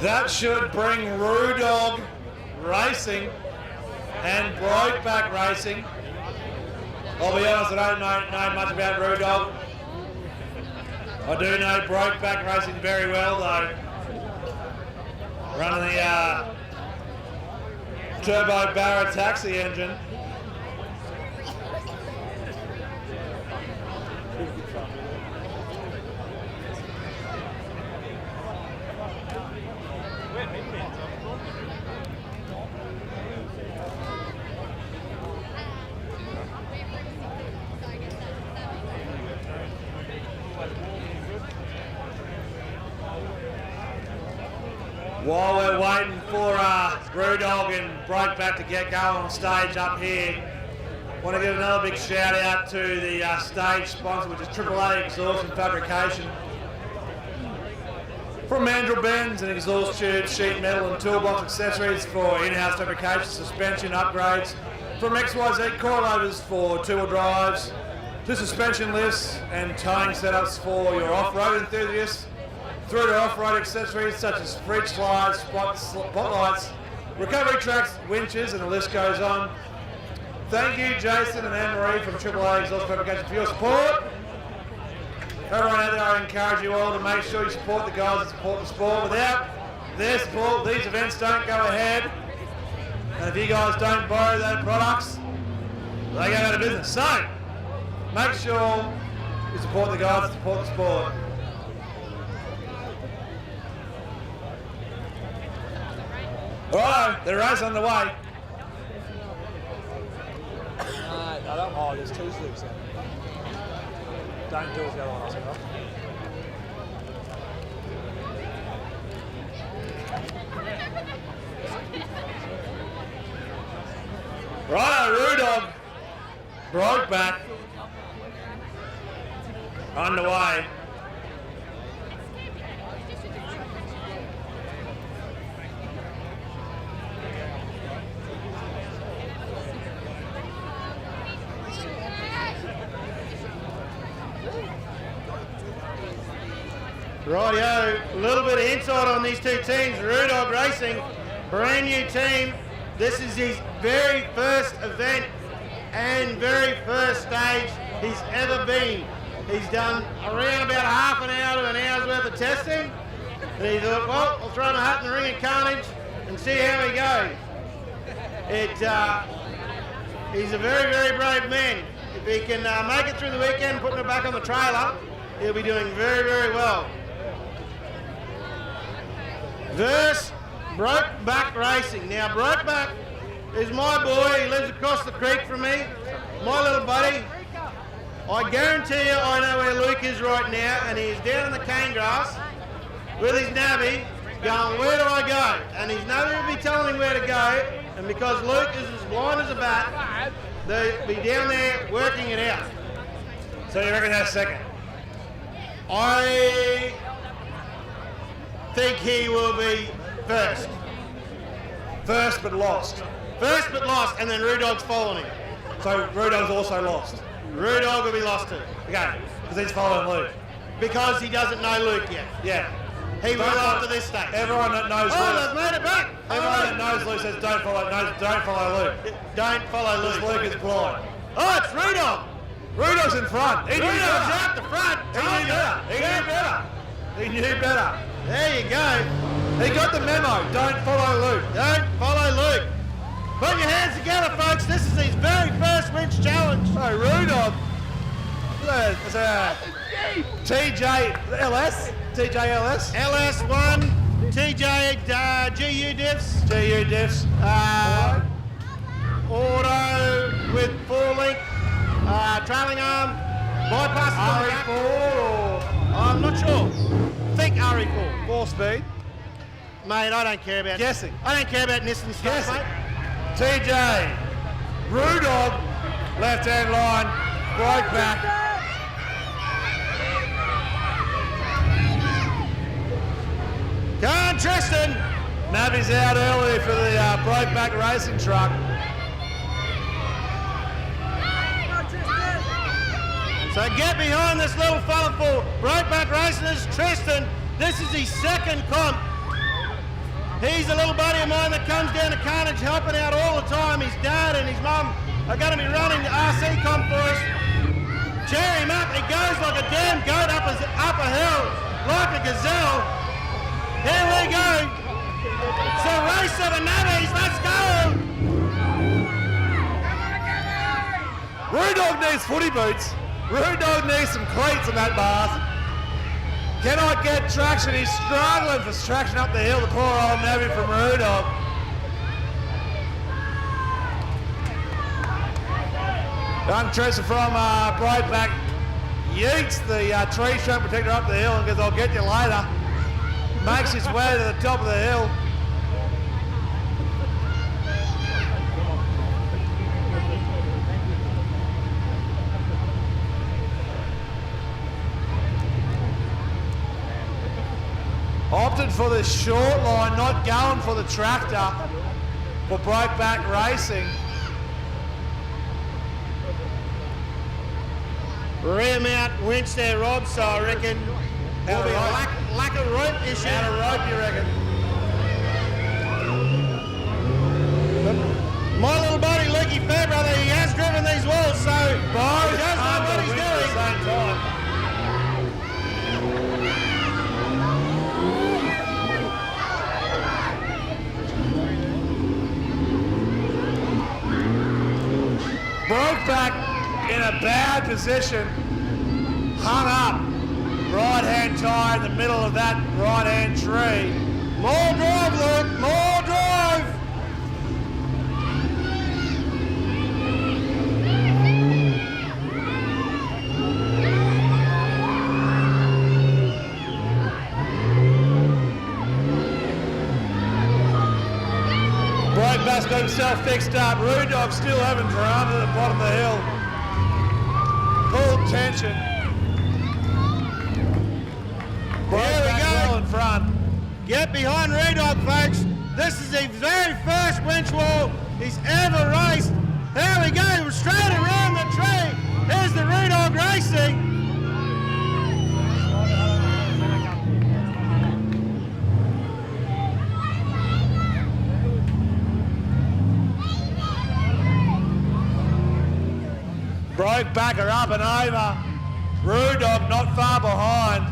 That should bring Rudog Racing and Brokeback Racing. I'll be honest, I don't know much about Rudog. I do know Brokeback Racing very well though. Running the Turbo Barra taxi engine. While we're waiting for Brewdog and Brokeback to get going on stage up here, want to give another big shout out to the stage sponsor, which is AAA Exhaust and Fabrication. From mandrel bends and exhaust tubes, sheet metal and toolbox accessories for in-house fabrication, suspension upgrades. From XYZ coilovers for two-wheel drives, to suspension lifts and towing setups for your off-road enthusiasts, through to off-road accessories such as fridge slides, spotlights, recovery tracks, winches, and the list goes on. Thank you, Jason and Anne-Marie from AAA Exhaust Fabrication for your support. Everyone out there, I encourage you all to make sure you support the guys that support the sport. Without their support, these events don't go ahead. And if you guys don't borrow their products, they go out of business. So, make sure you support the guys that support the sport. Alright, the race on the way. I don't. Oh, there's two slips there. Don't do as the other one, Oscar. Righto, Rudog. Brokeback. Underway. Rightio, a little bit of insight on these two teams. Rudog Racing, brand new team. This is his very first event and very first stage he's ever been. He's done around about half an hour to an hour's worth of testing. And he thought, well, I'll throw my hat in the ring at Carnage and see how he goes. He's a very, very brave man. If he can make it through the weekend, putting it back on the trailer, he'll be doing very, very well. Verse Brokeback Racing. Now, Brokeback is my boy. He lives across the creek from me. My little buddy. I guarantee you I know where Luke is right now, and he's down in the cane grass with his navvy going, where do I go? And his navvy will be telling him where to go, and because Luke is as blind as a bat, they'll be down there working it out. So you reckon that's second? I think he will be first. First but lost. First but lost, and then Rudog's following him. So Rudog's also lost. Rudog will be lost too. Okay, because he's following Luke. Because he doesn't know Luke yet. Yeah. He will after this stage. Everyone that knows Oh, Luke. they've made it back. Everyone that knows Luke says don't follow Luke. Don't follow Luke. Because Luke is blind. Oh, it's Rudog. Rudog's in front. He knew Rudog's better. out the front. He knew better. He knew better. He knew better. There you go. He got the memo. Don't follow Luke. Don't follow Luke. Put your hands together, folks. This is his very first winch challenge. So Rudog. It's a TJLS. LS1 TJ GU diffs. GU diffs. Auto with 4-link. Trailing arm. Bypasses on the back. RE4 or I'm not sure. Think RE4. 4-speed. Mate, I don't care about... Guessing. I don't care about Nissan stuff, Guessing. mate. TJ. Rudog. Left-hand line. Broke back. Go on, Tristan. Navy's out early for the Brokeback Racing truck. So get behind this little fella for Brokeback Racing is Tristan. This is his second comp. He's a little buddy of mine that comes down to Carnage helping out all the time. His dad and his mum are going to be running the RC comp for us. Cheer him up. He goes like a damn goat up a hill, like a gazelle. Here we go. So race to the Navies. Let's go. Rudog needs footy boots. Rudog needs some cleats on that bars. Cannot get traction. He's struggling for traction up the hill, the poor old Navy from Rudog. Young Teresa from Brokeback yeets the tree trunk protector up the hill and goes, I'll get you later. Makes his way to the top of the hill. Opted for the short line, not going for the tractor for Brokeback Racing. Rear mount winch there, Rob, so I reckon there'll be a lack of rope issue. Out of rope, you reckon? My little buddy, Leaky Fairbrother, he has driven these walls, so he does know what he's doing. At the same time. Brokeback in a bad position, hung up, right-hand tire in the middle of that right-hand tree. More drive, Luke, more drive. Brokeback's got himself fixed up. Rudog still having drama at the bottom of the hill. Full tension. Brokeback well in front. Get behind Redog, folks. This is the very first winch wall he's ever raced. Here we go, straight around the tree. Here's the Redog Racing. Brokeback are up and over. Rudog not far behind.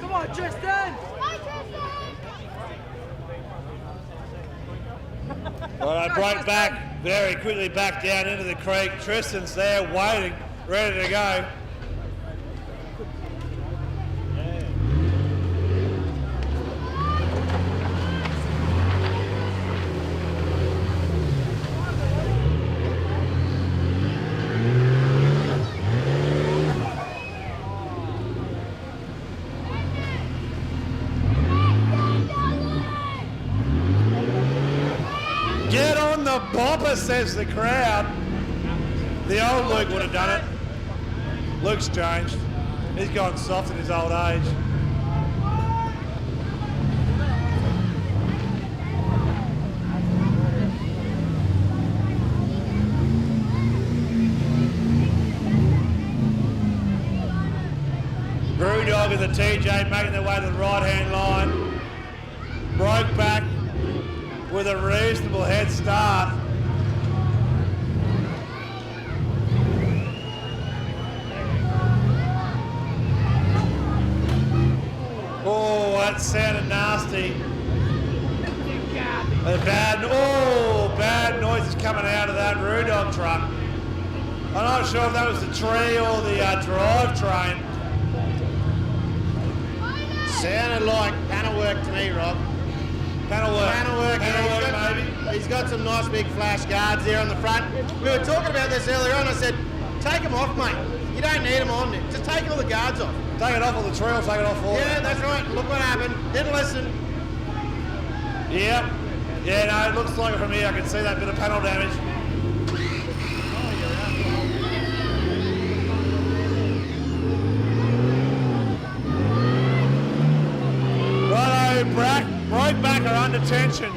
Come on, Tristan! All right, Brokeback very quickly back down into the creek. Tristan's there waiting, ready to go. Get on the bopper, says the crowd. The old Luke would have done it. Luke's changed. He's gone soft in his old age. Brewdog and the TJ making their way to the right-hand line. Brokeback with a reasonable head start. Oh, that sounded nasty. Bad noises coming out of that Roo Dog truck. I'm not sure if that was the tree or the drive train. Sounded like panel work to me, Rob. Panel work. Panel work, maybe. He's got some nice big flash guards there on the front. We were talking about this earlier on. I said, take them off, mate. You don't need them on there. Just take all the guards off. Take it off all the tree, take it off all. Yeah, that's right. Look what happened. Didn't listen. Yep. Yeah, no, it looks like from here I can see that bit of panel damage. Broke back are under tension.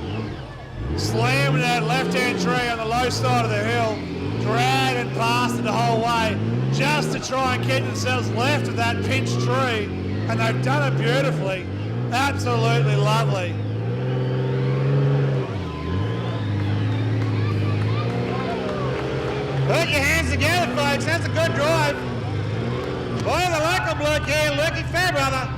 Slammed that left-hand tree on the low side of the hill, dragging past it the whole way, just to try and keep themselves left of that pinched tree, and they've done it beautifully. Absolutely lovely. Put your hands together, folks. That's a good drive. Boy, the local bloke here, Lucky Fairbrother.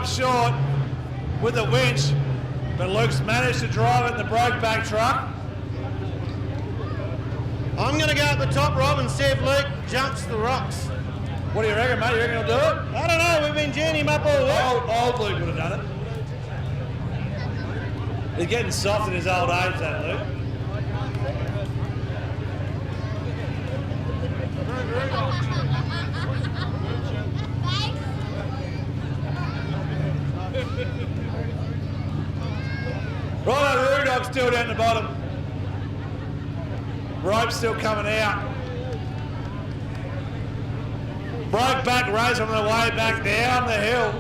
Short with the winch, but Luke's managed to drive it in the broke-back truck. I'm going to go at the top, Rob, and see if Luke jumps the rocks. What do you reckon, mate? You reckon he'll do it? I don't know. We've been geeing him up all week. Old Luke would have done it. He's getting soft in his old age, that Luke. Right, Roo Dog's still down the bottom. Rope's still coming out. Broke back race on the way back down the hill.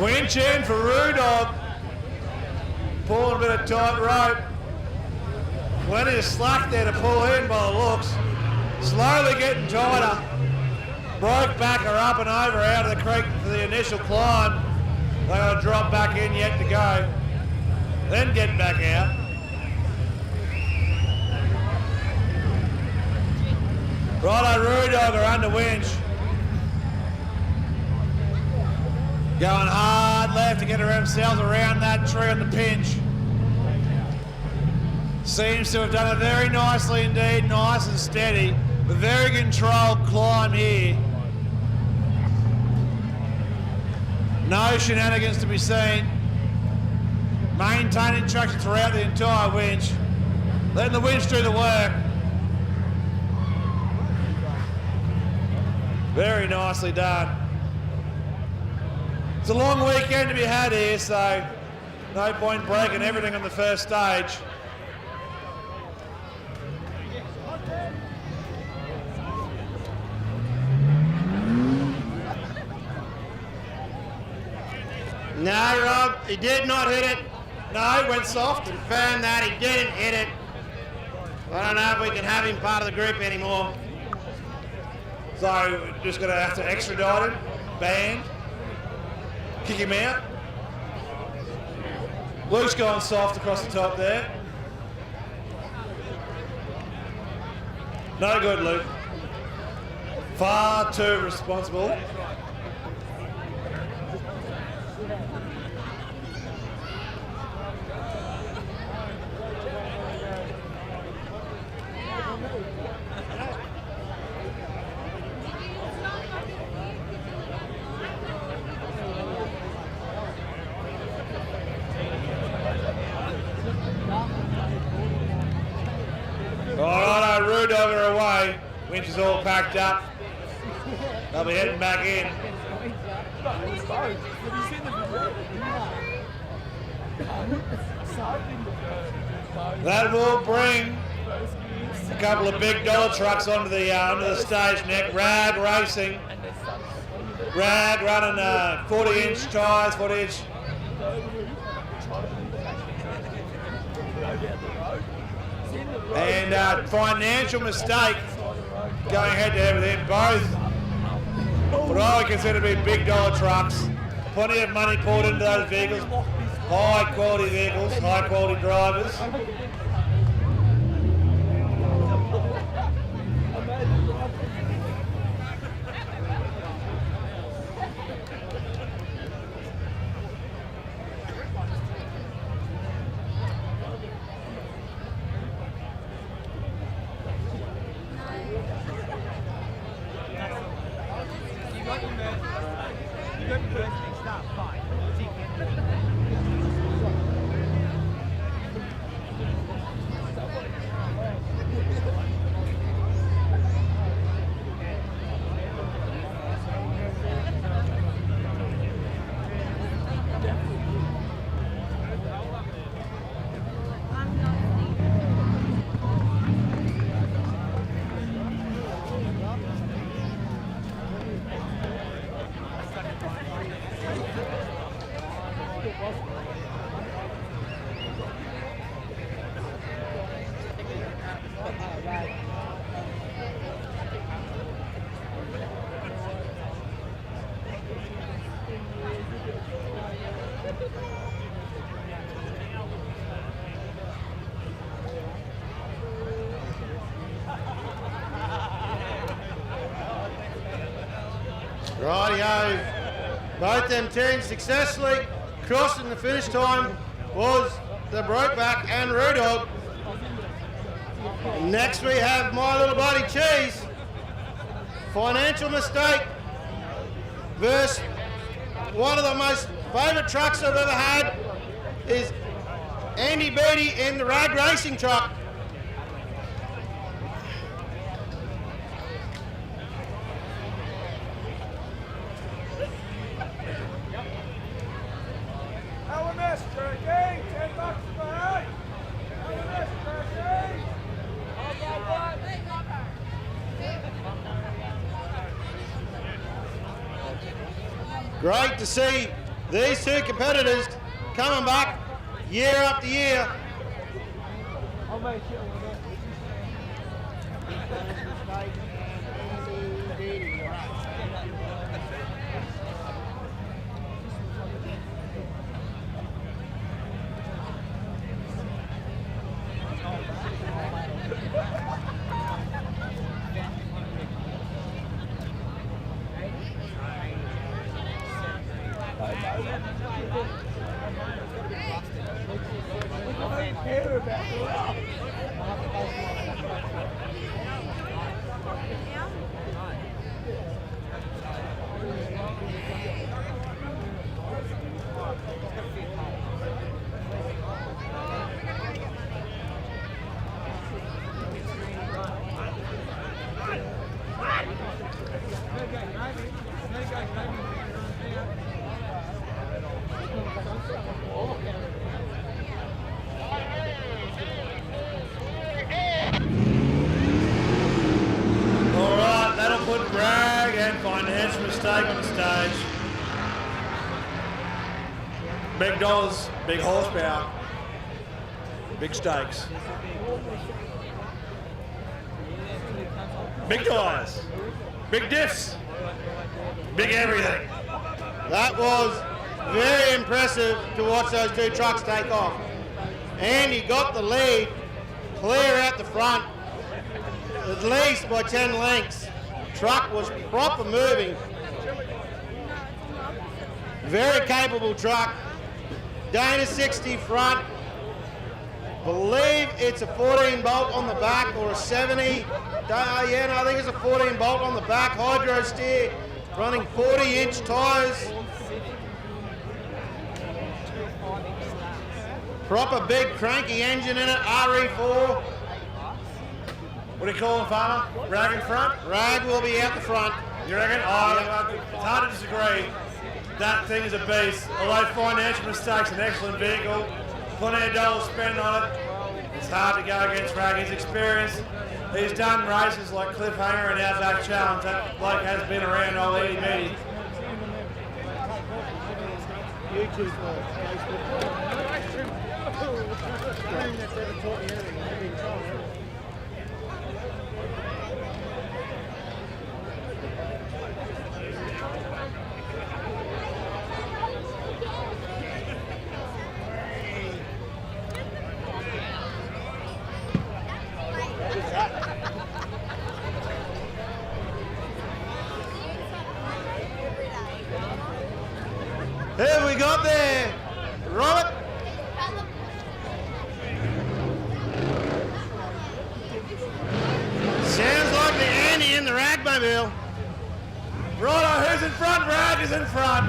Winch in for Roo Dog. Pulling a bit of tight rope. Plenty of slack there to pull in by the looks. Slowly getting tighter. Broke back are up and over out of the creek for the initial climb. They're going to drop back in yet to go. Then get back out. Righto, Roo Dog are under winch. Going hard left to get themselves around that tree on the pinch. Seems to have done it very nicely indeed, nice and steady. A very controlled climb here. No shenanigans to be seen. Maintaining traction throughout the entire winch. Letting the winch do the work. Very nicely done. It's a long weekend to be had here, so no point breaking everything on the first stage. No, Rob, he did not hit it. No, it went soft. Confirm that he didn't hit it. I don't know if we can have him part of the group anymore. So we're just going to have to extradite him, ban, kick him out. Luke's gone soft across the top there. No good, Luke. Far too responsible. Alright, Roo Dog are away. Winch is all packed up. They'll be heading back in. That will bring a couple of big dollar trucks onto the stage neck. Rag Racing. Rag running 40-inch tyres, 40-inch. And financial mistake going head-to-head with them. Both what I would consider to be big dollar trucks. Plenty of money poured into those vehicles. High quality vehicles, high quality drivers. Rightio. Both them teams successfully crossing the finish time was the Brokeback and Rudog. Next we have My Little Bloody Cheese. Financial mistake versus one of the most favourite trucks I've ever had is Andy Beattie in the Rag Racing truck. Great to see these two competitors coming back year after year. Big dollars, big horsepower, big stakes. Big tyres, big diffs, big everything. That was very impressive to watch those two trucks take off. And he got the lead clear out the front, at least by 10 lengths. Truck was proper moving. Very capable truck. Dana 60 front. Believe it's a 14 bolt on the back or a 70. Yeah, no, I think it's a 14 bolt on the back. Hydro steer, running 40-inch tyres. Proper big cranky engine in it, RE4. What do you call them, Farmer? Rag in front? Rag will be out the front. You reckon? Oh, it's hard to disagree. That thing is a beast. Although financial mistakes, an excellent vehicle, plenty of dollars spent on it. It's hard to go against Rag. He's experienced. He's done races like Cliffhanger and Outback Challenge. That bloke has been around all Eddie Beattie. we got there, Robert? Sounds like the Andy in the ragmobile. Righto, who's in front? Rag is in front.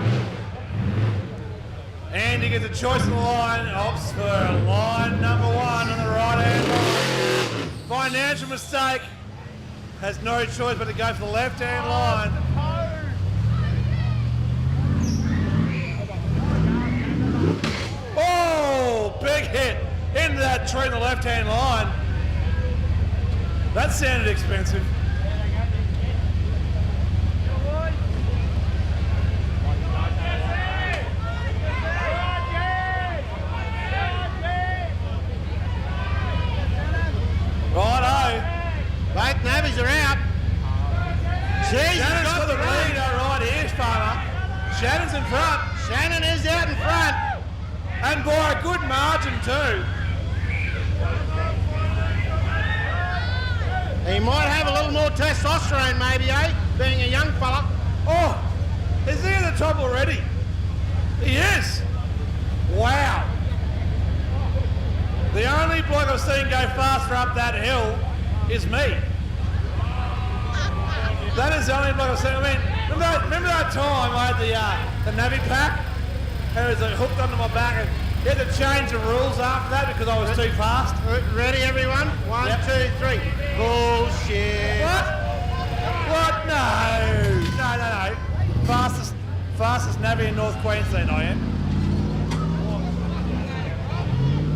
Andy gets a choice of the line. Opts for line number 1 on the right-hand line. Financial mistake. Has no choice but to go for the left-hand line. Oh, big hit into that tree on the left-hand line. That sounded expensive. Righto. Both navvies are out. Jeez, Shannon's got the lead right here, Farmer. Shannon's in front. Shannon is out in front. And by a good margin too. He might have a little more testosterone maybe, eh? Being a young fella. Oh, is he at the top already? He is. Wow. The only bloke I've seen go faster up that hill is me. That is the only bloke I've seen. I mean, remember that time I had the Navi pack? And it was hooked onto my back and he had to change the rules after that because I was too fast. Ready, everyone? 1, 2, 3. Bullshit. What? No. Fastest Navi in North Queensland I am.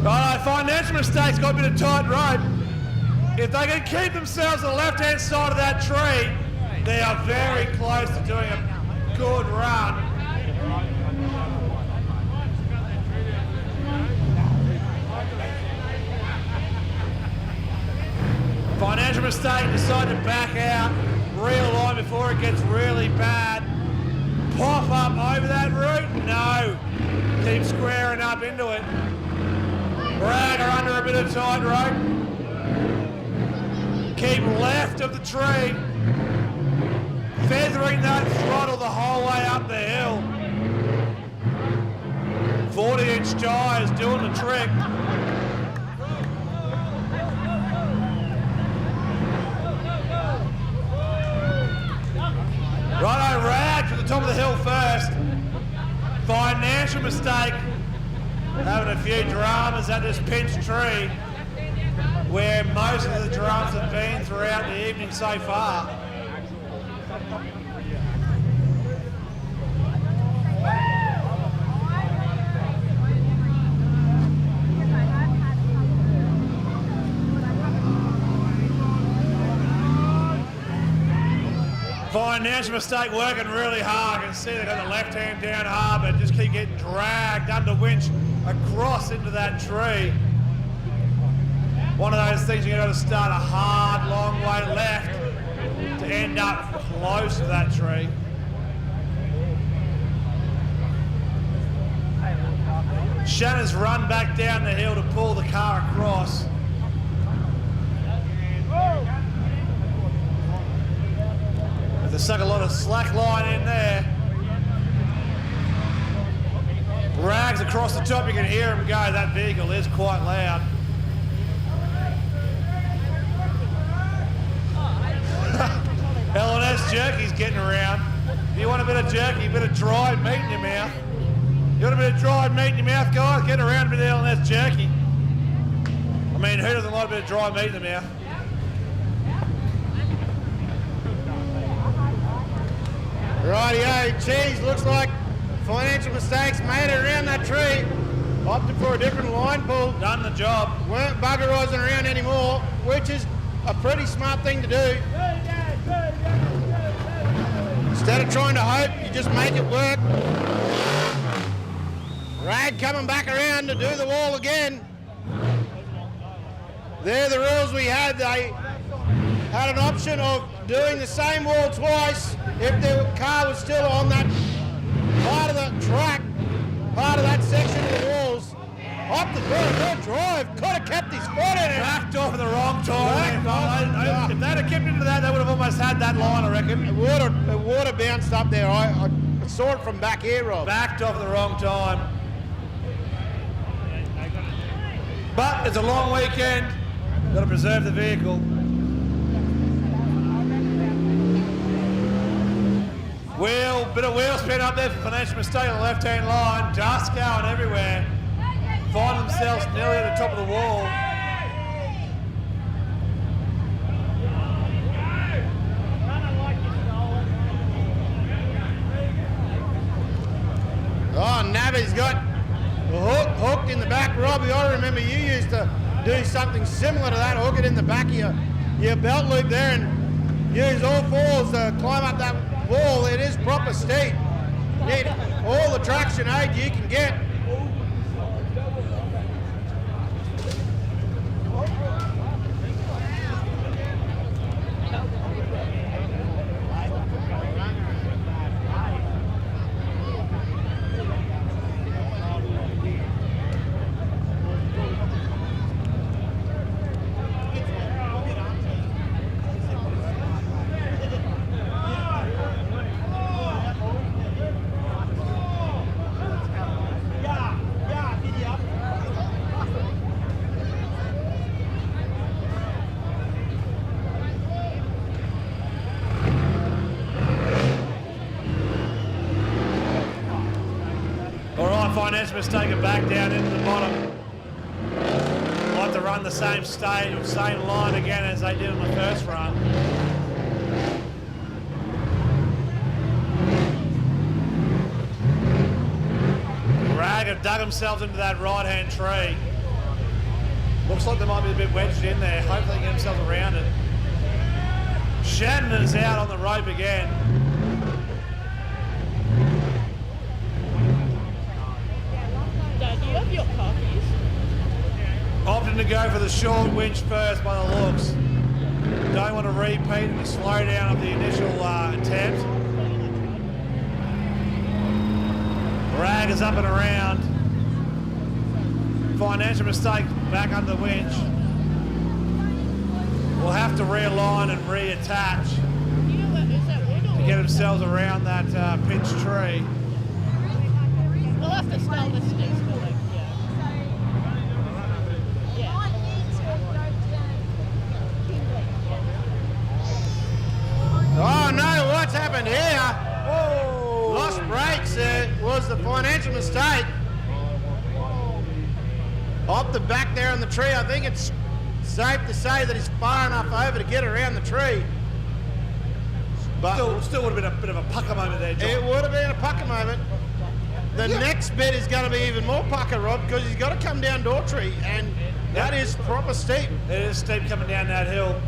Right, financial mistakes, got a bit of tight rope. If they can keep themselves on the left-hand side of that tree, they are very close to doing a good run. Financial mistake, decide to back out, realign before it gets really bad. Pop up over that route? No. Keep squaring up into it. Rag are under a bit of tight rope. Keep left of the tree. Feathering that throttle the whole way up the hill. 40-inch tyres doing the trick. Righto, Rag to the top of the hill first. Financial mistake. Having a few dramas at this pinch tree where most of the drums have been throughout the evening so far. Financial mistake working really hard. I can see they got the left hand down hard, but just keep getting dragged under winch across into that tree. One of those things you're going to start a hard, long way left to end up close to that tree. Shannon's run back down the hill to pull the car across. They suck a lot of slack line in there. Rags across the top, you can hear him go. That vehicle is quite loud. L&S jerky's getting around. If you want a bit of jerky, a bit of dried meat in your mouth. You want a bit of dried meat in your mouth, guys? Get around a bit of L&S jerky. I mean, who doesn't like a bit of dry meat in the mouth? Rightio, geez, looks like financial mistakes made it around that tree. Opted for a different line pull. Done the job. Weren't buggerising around anymore, which is a pretty smart thing to do. Instead of trying to hope, you just make it work. Rag coming back around to do the wall again. They're the rules we had. They had an option of doing the same wall twice if the car was still on that part of the track, part of that section of the walls. Up the good drive, could have kept his foot in it. Backed off at the wrong time. If they'd have kept into that, they would have almost had that line, I reckon. It would have bounced up there. I saw it from back here, Rob. Backed off at the wrong time. But it's a long weekend. Got to preserve the vehicle. Bit of wheel spin up there for Financial Mistake on the left-hand line. Dust going everywhere. Find themselves nearly at the top of the wall. Oh, Navi's got the hook hooked in the back. Robbie, I remember you used to do something similar to that. Hook it in the back of your belt loop there and use all fours to climb up that wall. It is proper steep. Need all the traction aid you can get. Financial Mistake it back down into the bottom. Like to run the same stage or same line again as they did on the first run. Rag have dug themselves into that right-hand tree. Looks like they might be a bit wedged in there. Hopefully they get themselves around it. Shannon is out on the rope again. Opting to go for the short winch first by the looks. Don't want to repeat and slow down of the initial attempt. Rag is up and around. Financial Mistake back under the winch. We'll have to realign and reattach to get themselves around that pinched tree. We'll have to start this next week. Oh no, what's happened here? Oh. Lost brakes was the Financial Mistake. Off the back there on the tree, I think it's safe to say that he's far enough over to get around the tree. But still would have been a bit of a pucker moment there, John. It would have been a pucker moment. The next bit is going to be even more pucker, Rob, because he's got to come down Daughtry, and that is proper steep. It is steep coming down that hill.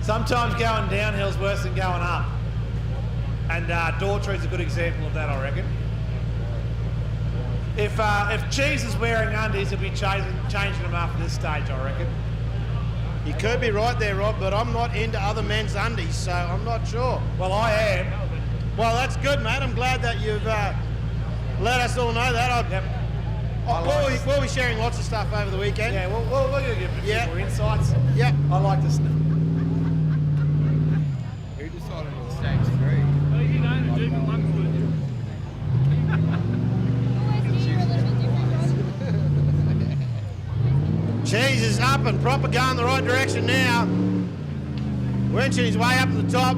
Sometimes going downhill is worse than going up. And Daughtry is a good example of that, I reckon. If Cheese is wearing undies, he'll be changing them after this stage, I reckon. You could be right there, Rob, but I'm not into other men's undies, so I'm not sure. Well, I am. Well, that's good, mate. I'm glad that you've let us all know that. We'll be sharing lots of stuff over the weekend. Yeah, we'll give a few more insights. Yep. I like this. Who decided on stage 3? Well, you know, the Duke and Luxwood. Cheese is up and proper going the right direction now. Winching his way up to the top.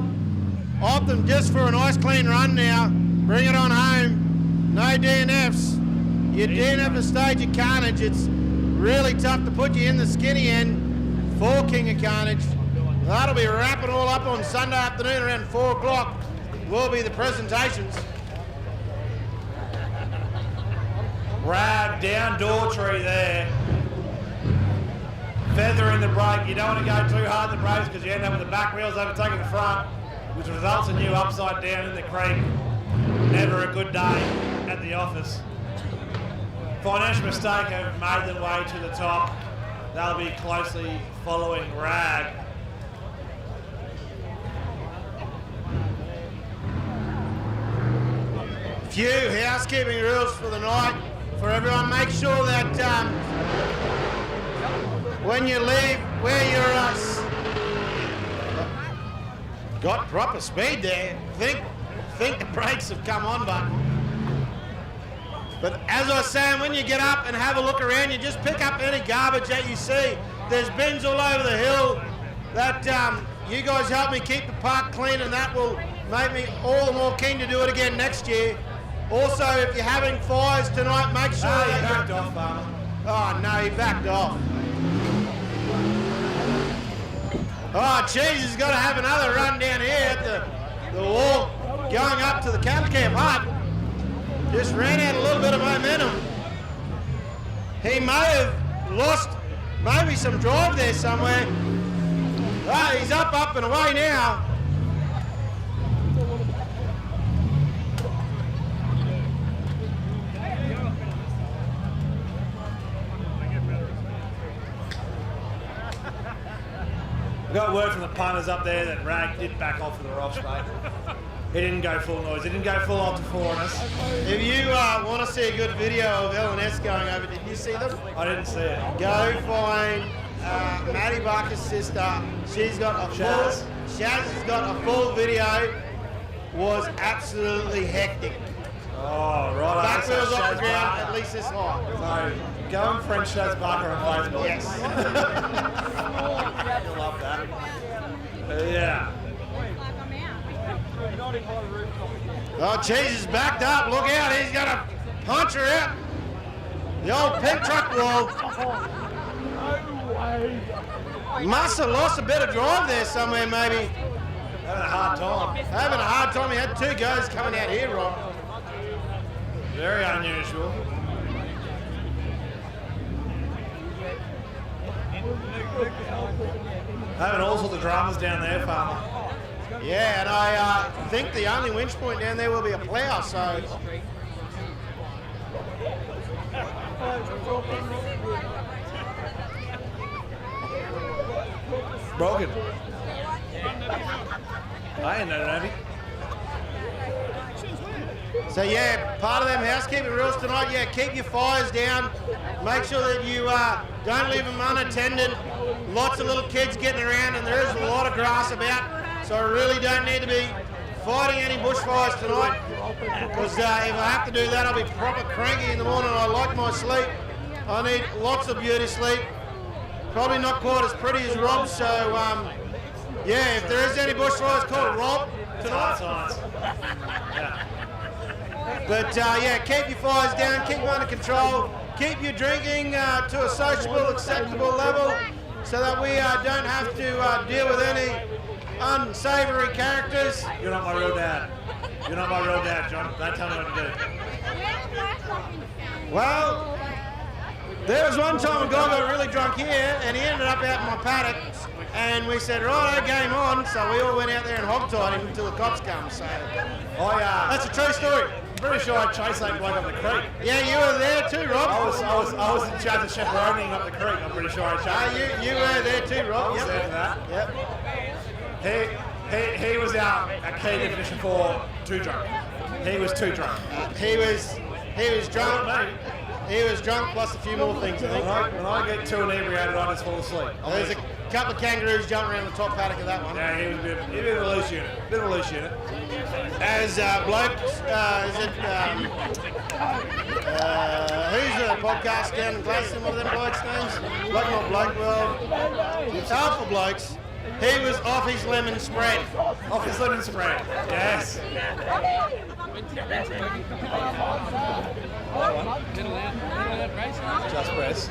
Opting just for a nice clean run now. Bring it on home. No DNFs. You DNF a stage at Carnage, it's really tough to put you in the skinny end for King of Carnage. That'll be wrapping all up on Sunday afternoon around 4 o'clock. Will be the presentations. Rag down Daughtry there. Feather in the brake. You don't want to go too hard in the brakes because you end up with the back wheels overtaking the front, which results in you upside down in the creek. Never a good day at the office. Financial Mistake have made their way to the top. They'll be closely following Rag. Few housekeeping rules for the night for everyone. Make sure that when you leave where you're got proper speed there. think the brakes have come on, but as I was saying, when you get up and have a look around, you just pick up any garbage that you see. There's bins all over the hill that you guys help me keep the park clean, and that will make me all the more keen to do it again next year. Also, if you're having fires tonight, make sure that he backed off, Farmer. Oh no, he backed off. Oh geez, he's got to have another run down here at the wall going up to the cattle camp hut. Just ran out a little bit of momentum. He may have lost maybe some drive there somewhere. Oh, he's up and away now. I got word from the punters up there that Rag did back off for the rocks, mate. He didn't go full noise. He didn't go full on to four on us. If you want to see a good video of L&S going over, did you see them? I didn't see it. Go find Maddie Barker's sister. She's got a Shaz. Shaz has got a full video. Was absolutely hectic. Oh, right. Back wheels That's off the Shaz ground Barker. at least this high. So, go and friend Shaz Barker on Facebook. Yes. You'll love that. Yeah. Oh, Jesus, backed up. Look out. He's got a puncher out. The old pink truck wall. Must have lost a bit of drive there somewhere, maybe. Having a hard time. Having a hard time. He had two guys coming out here, Rob. Very unusual. Having all sorts of dramas down there, Farmer. Yeah, and I think the only winch point down there will be a plough, so... Broken. I ain't no Navy. So yeah, part of them housekeeping rules tonight, yeah, keep your fires down. Make sure that you don't leave them unattended. Lots of little kids getting around, and there is a lot of grass about, so I really don't need to be fighting any bushfires tonight, because if I have to do that, I'll be proper cranky in the morning. I like my sleep. I need lots of beauty sleep. Probably not quite as pretty as Rob, so yeah, if there is any bushfires, call Rob tonight. Yeah. But yeah, keep your fires down, keep them under control, keep your drinking to a sociable, acceptable level, so that we don't have to deal with any unsavoury characters. You're not my real dad. You're not my real dad, John. Don't tell me what to do. Well, there was one time a guy got really drunk here, and he ended up out in my paddock, and we said, right, game on, so we all went out there and hog-tied him until the cops come, so that's a true story. I'm pretty sure I chased that bloke up the creek. Yeah, you were there too, Rob. I was in charge of chaperoning up the creek. I'm pretty sure I chased him. You were there too, Rob. I was there for that. Yep. He was our key definition for too drunk. He was too drunk. He was drunk. He was drunk plus a few more things, I think. When I get too inebriated, I just fall asleep. There's a couple of kangaroos jumping around the top paddock of that one. Yeah, he was a bit of a loose unit. As blokes, is it, who's the podcast down in Gladstone? What are them blokes' names? Bloke, not bloke, well, Alpha Blokes. He was off his lemon spread. Off his lemon spread, yes. Just press.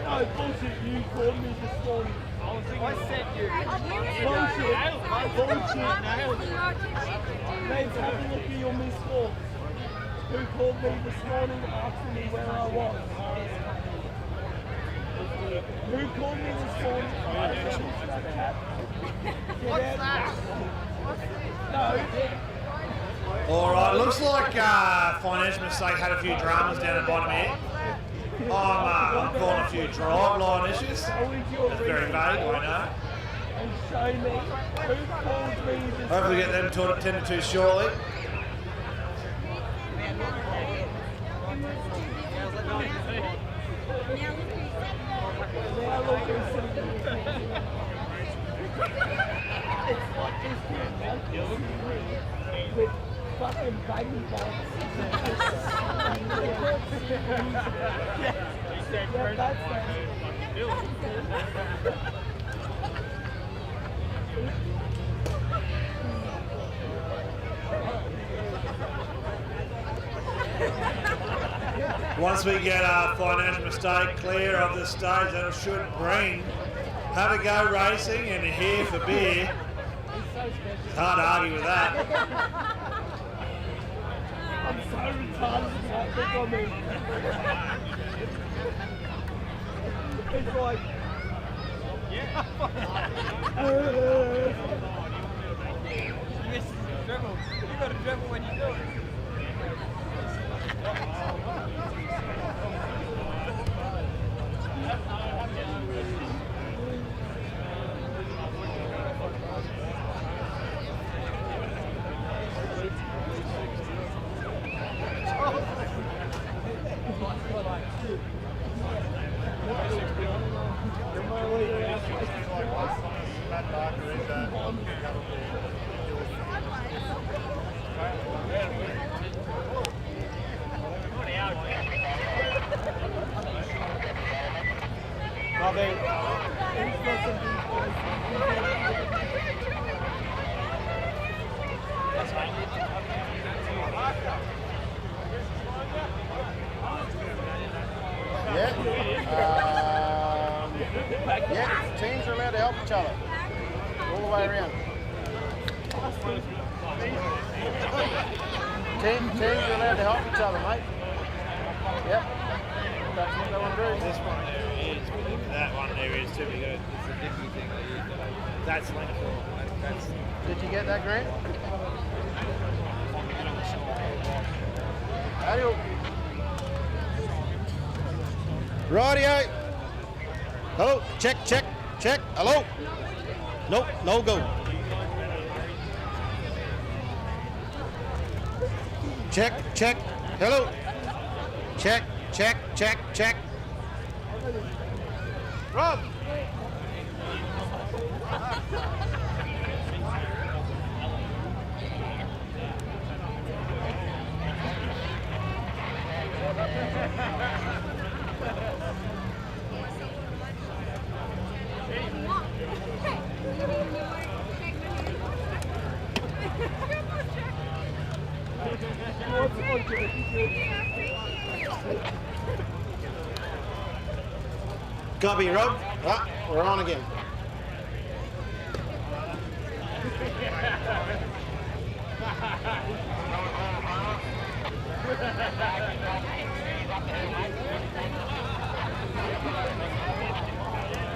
No, bullshit, you called me this morning. I sent you. Bullshit. Mate, have a look at your missed calls. Who called me this morning asking me where I was? Who called me this morning? What's that? No. All right, looks like Financial Mistake had a few dramas down the bottom here. I'm calling a few drive line issues. That's very vague, I know. And show me who called me this Hopefully get them attended to shortly. Now look who's sitting there. It's like this kid with fucking baby bombs. Yeah, that's Once we get our Financial Mistake clear of this stage, that should bring Have a Go Racing and Here for Beer. It's hard to argue with that. I'm so retarded, you can't pick on me. It's like... You got to dribble when you do it. Yeah, teams are allowed to help each other all the way around. Teams are allowed to help each other, mate. Yep, that's what they want to do. This one there is, but that one there is too big. It's a different thing. That's length. That's. Did you get that, Grant? Adios. Rightio. Hello, check. Hello. Nope, no go. Check. Hello. Check. Rob. Copy, Rob. Ah, we're on again.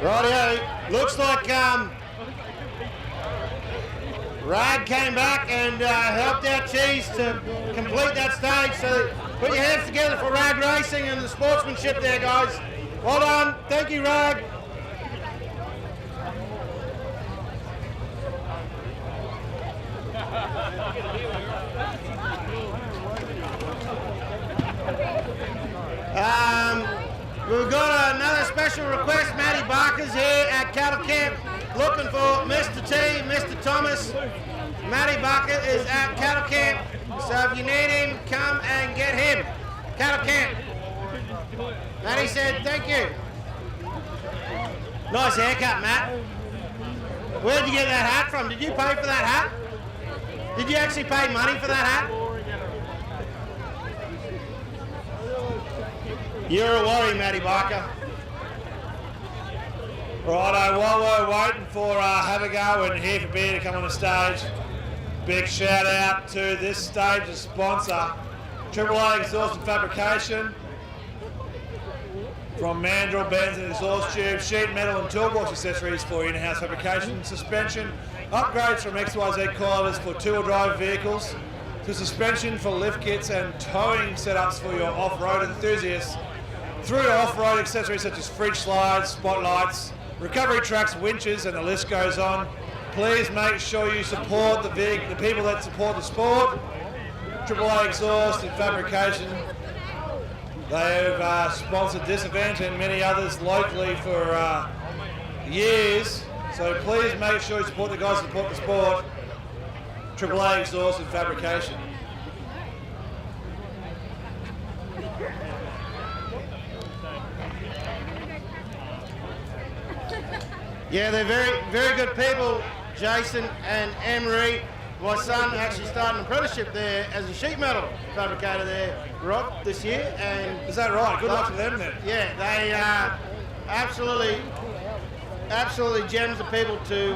Rightio. Looks like Rag came back and helped out Cheese to complete that stage. So put your hands together for Rag Racing and the sportsmanship there, guys. Well done. Thank you, Rag. We've got another special request. Matty Barker's here at Cattle Camp looking for Mr. T, Mr. Thomas. Matty Barker is at Cattle Camp, so if you need him, come and get him. Cattle Camp. Matty said thank you. Nice haircut, Matt. Where'd you get that hat from? Did you pay for that hat? Did you actually pay money for that hat? You're a worry, Matty Barker. Righto, while we're waiting for Have a Go and Here for Beer to come on the stage, big shout out to this stage's sponsor, AAA Exhaust and Fabrication. From mandrel, bends and exhaust tubes, sheet metal and toolbox accessories for in-house fabrication, suspension, upgrades from XYZ coilers for two-wheel drive vehicles, to suspension for lift kits and towing setups for your off-road enthusiasts, through to off-road accessories such as fridge slides, spotlights, recovery tracks, winches, and the list goes on. Please make sure you support the people that support the sport. AAA Exhaust and Fabrication. They have sponsored this event and many others locally for years. So please make sure you support the guys that support the sport. AAA Exhaust and Fabrication. Yeah, they're very, very good people, Jason and Anne-Marie. My son actually started an apprenticeship there as a sheet metal fabricator there, Rob, this year. And is that right? Good luck to them then. Yeah, they absolutely gems of people to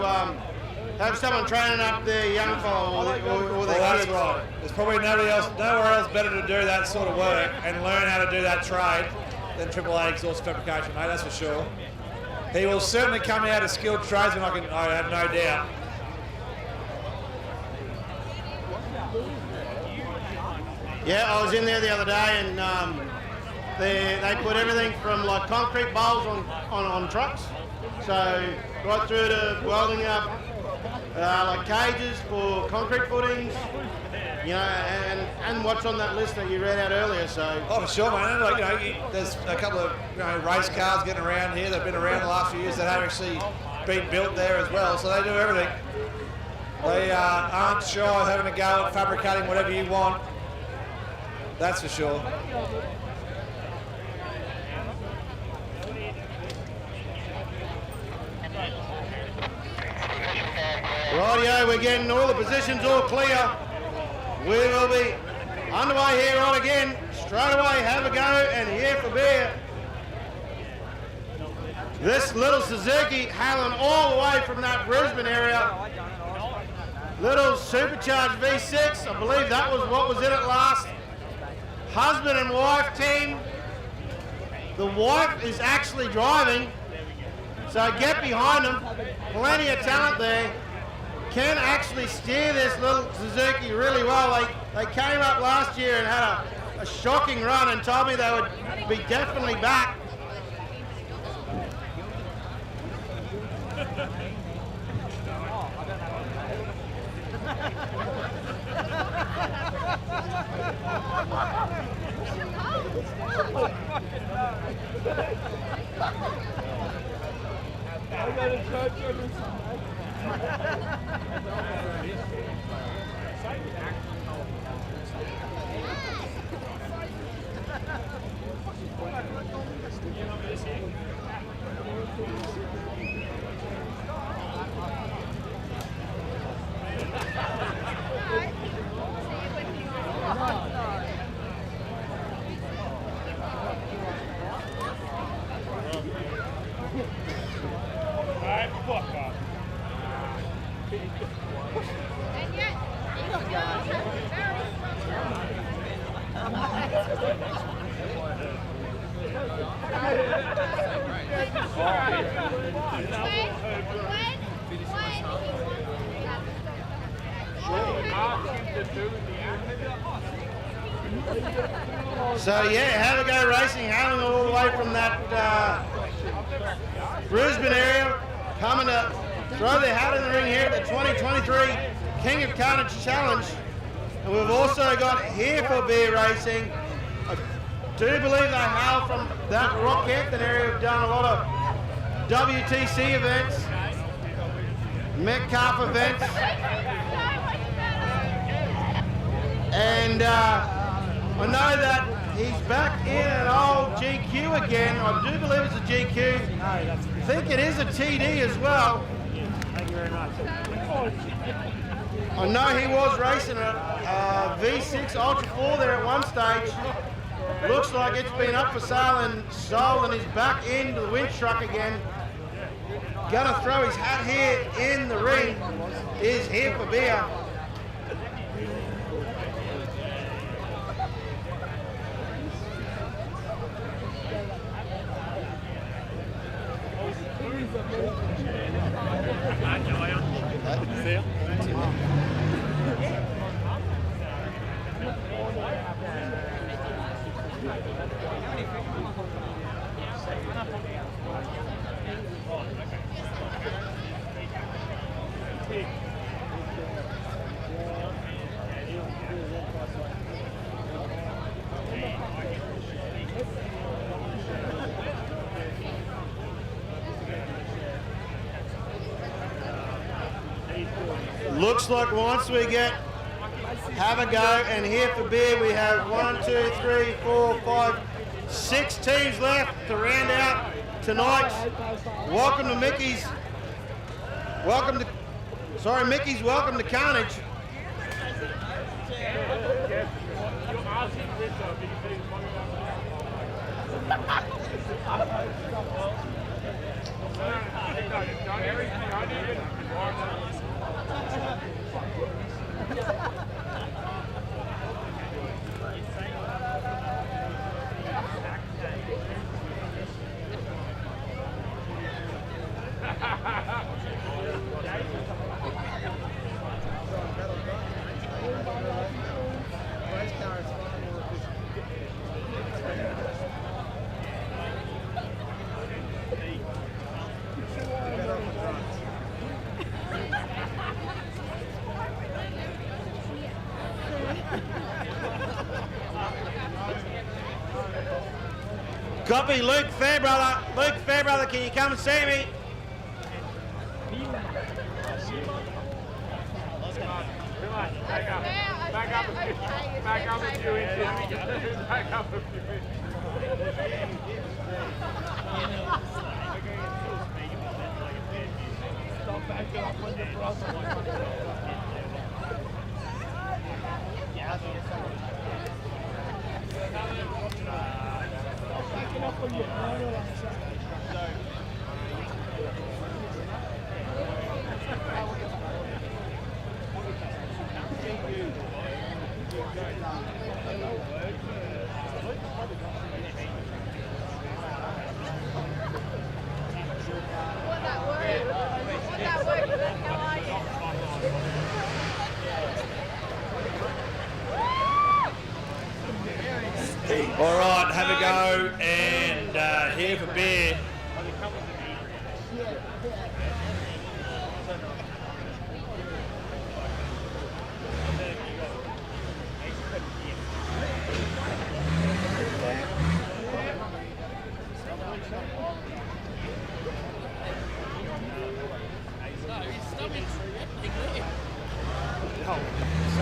have someone training up their young fellow or their that's kids. right. There's probably nowhere else better to do that sort of work and learn how to do that trade than AAA Exhaust Fabrication, mate, that's for sure. He will certainly come out a skilled tradesman, I have no doubt. Yeah, I was in there the other day and they put everything from like concrete bowls on trucks, so right through to welding up like cages for concrete footings, you know, and what's on that list that you read out earlier. So oh, for sure, man. Like, you know, there's a couple of race cars getting around here. They've been around the last few years that have actually been built there as well. So they do everything. They aren't shy of having a go at fabricating whatever you want. That's for sure. Rightio, we're getting all the positions all clear. We will be underway here on again. Straight away, have a go and here for beer. This little Suzuki hailing all the way from that Brisbane area. Little supercharged V6, I believe that was what was in it last. Husband and wife team. The wife is actually driving, so get behind them. Plenty of talent there. Can actually steer this little Suzuki really well. They came up last year and had a shocking run and told me they would be definitely back. I got a touch on this. So yeah, have a go racing, hailing all the way from that Brisbane area, coming to throw their hat in the ring here at the 2023 King of Carnage Challenge. And we've also got here for beer racing. I do believe they hail from that Rockhampton area. We've done a lot of WTC events, Metcalf events, and I know that he's back in an old GQ again. I do believe it's a GQ. I think it is a TD as well. Thank you very much. I know he was racing a V6 Ultra 4 there at one stage. Looks like it's been up for sale and sold, and he's back into the winch truck again. Gonna throw his hat here in the ring. Is here for beer. Looks like once we get have a go and here for beer, we have 1, 2, 3, 4, 5, 6 teams left to round out tonight's. Welcome to Mickies. Mickies, welcome to Carnage. Copy, Luke Fairbrother. Luke Fairbrother, can you come and see me? Back up a few inches. Back up a few inches. Stop backing up on your brother. All right, have a go and here for beer.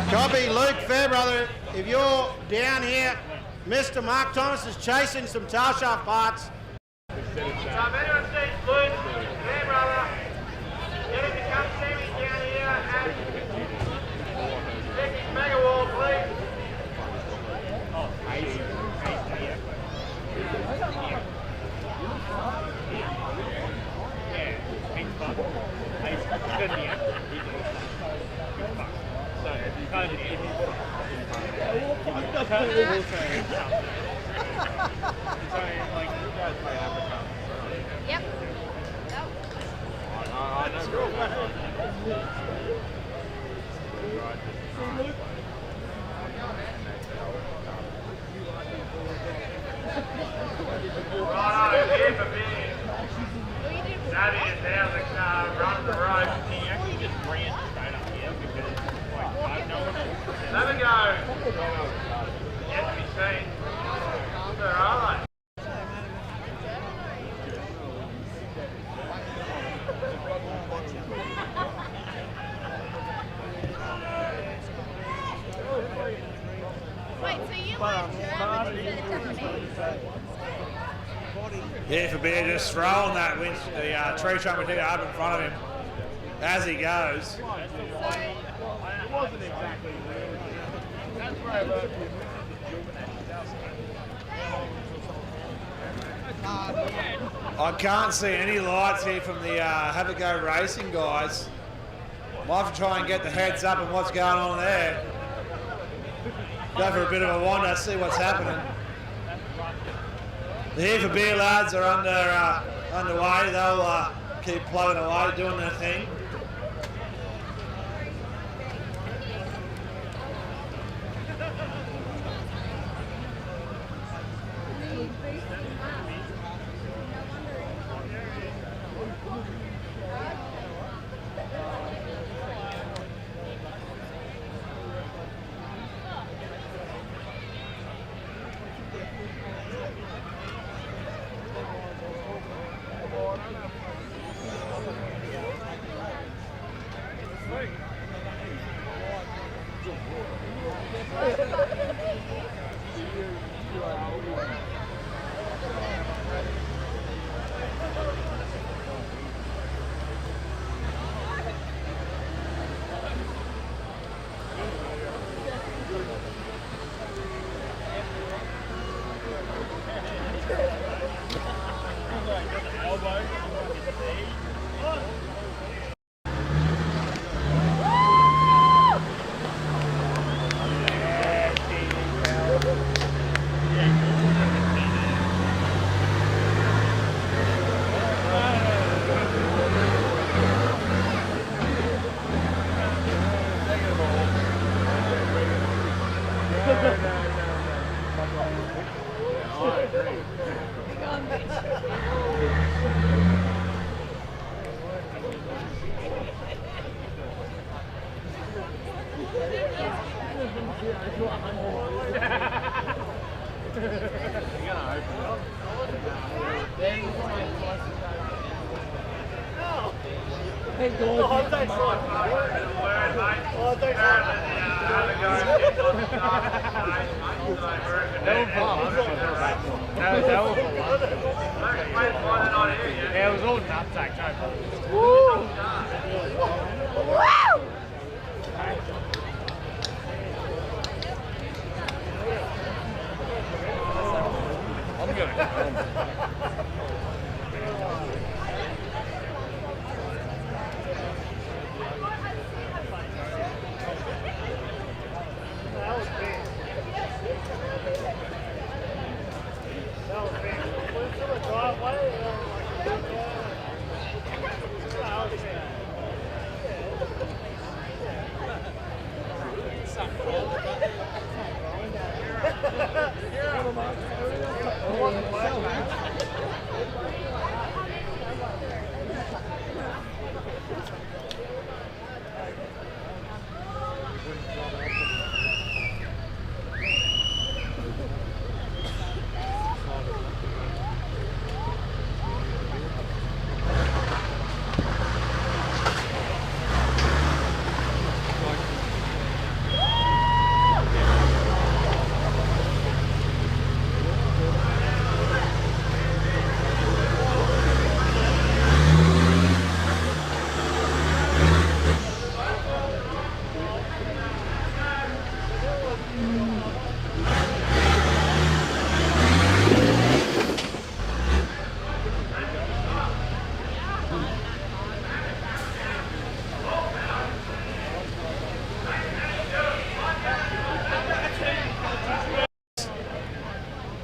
Copy, Luke Fairbrother. If you're down here, Mr. Mark Thomas is chasing some tail shaft parts. So if anyone sees Luke Fairbrother, get him to come see me down here at Mickies Mega Wall, please. Yep. Righto, here for beer. That is now the run the road. He actually just ran straight up here because like, no one else. Have a go. Yet to be seen. Where are they? Wait, so you like German instead of Japanese? Here for beer, just throwing that winch, the tree trunk material up in front of him as he goes. It wasn't exactly. That's where I learned. I can't see any lights here from the Have a Go Racing guys. Might have to try and get the heads up on what's going on there. Go for a bit of a wander, see what's happening. The Here for Beer lads are underway. They'll keep plugging away, doing their thing. Yeah, it was all nutsack. I'm gonna go.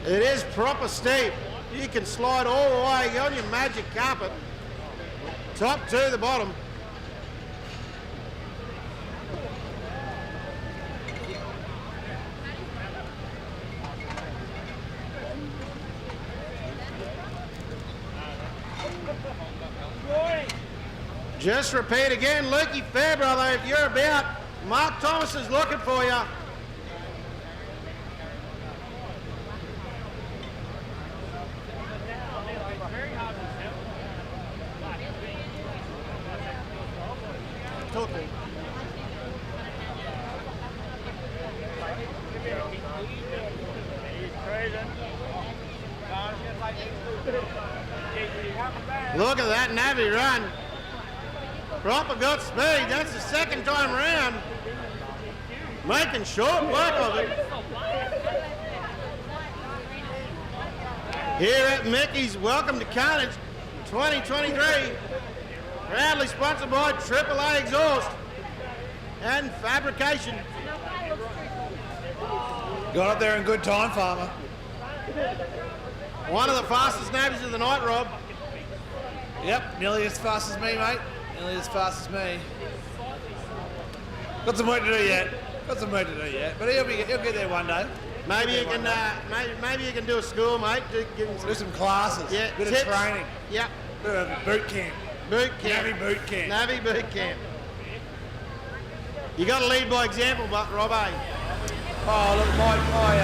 It is proper steep. You can slide all the way on your magic carpet, top to the bottom. Just repeat again, Lukey Fairbrother, if you're about, Mark Thomas is looking for you. Look at that navvy run. Proper good speed. That's the second time around. Making short work of it. Here at Mickies, welcome to Carnage 2023. Proudly sponsored by AAA Exhaust and Fabrication. Got up there in good time, Farmer. One of the fastest navvies of the night, Rob. Yep, nearly as fast as me, mate. Nearly as fast as me. Got some work to do yet. But he'll get there one day. Maybe you can maybe you can do a school, mate. Do some classes. Yeah, bit tips. of training. Yeah. Bit of boot camp. Boot camp. Navy boot camp. Navy boot camp. You got to lead by example, but Rob, eh? Oh, look, my prime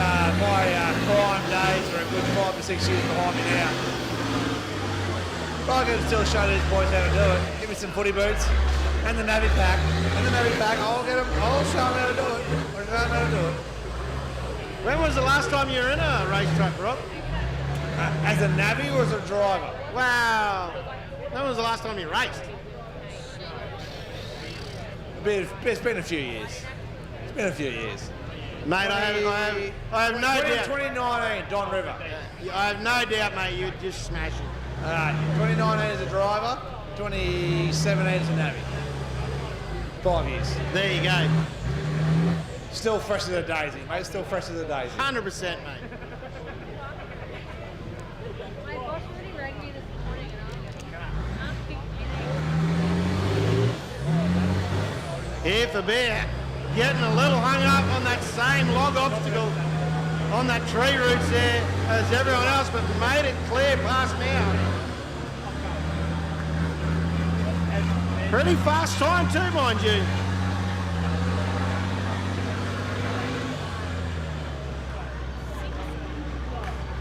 days are a good 5 to 6 years behind me now. But I can still show these boys how to do it. Give me some footy boots and the Navy pack. I'll show them how to do it. I'll show them how to do it. When was the last time you were in a racetrack, Rob? As a Navy or as a driver? Wow. When was the last time you raced? It's been a few years. Mate, I have no doubt. 2019, Don River. I have no doubt, mate, you'd just smash it. All right, 2019 as a driver, 2017 as a Navy. 5 years. There you go. Still fresh as a daisy, mate. Still fresh as a daisy. 100%, mate. My boss already rang me this morning and Here for beer. Getting a little hung up on that same log obstacle on that tree roots there as everyone else, but made it clear past now. Pretty fast time too, mind you.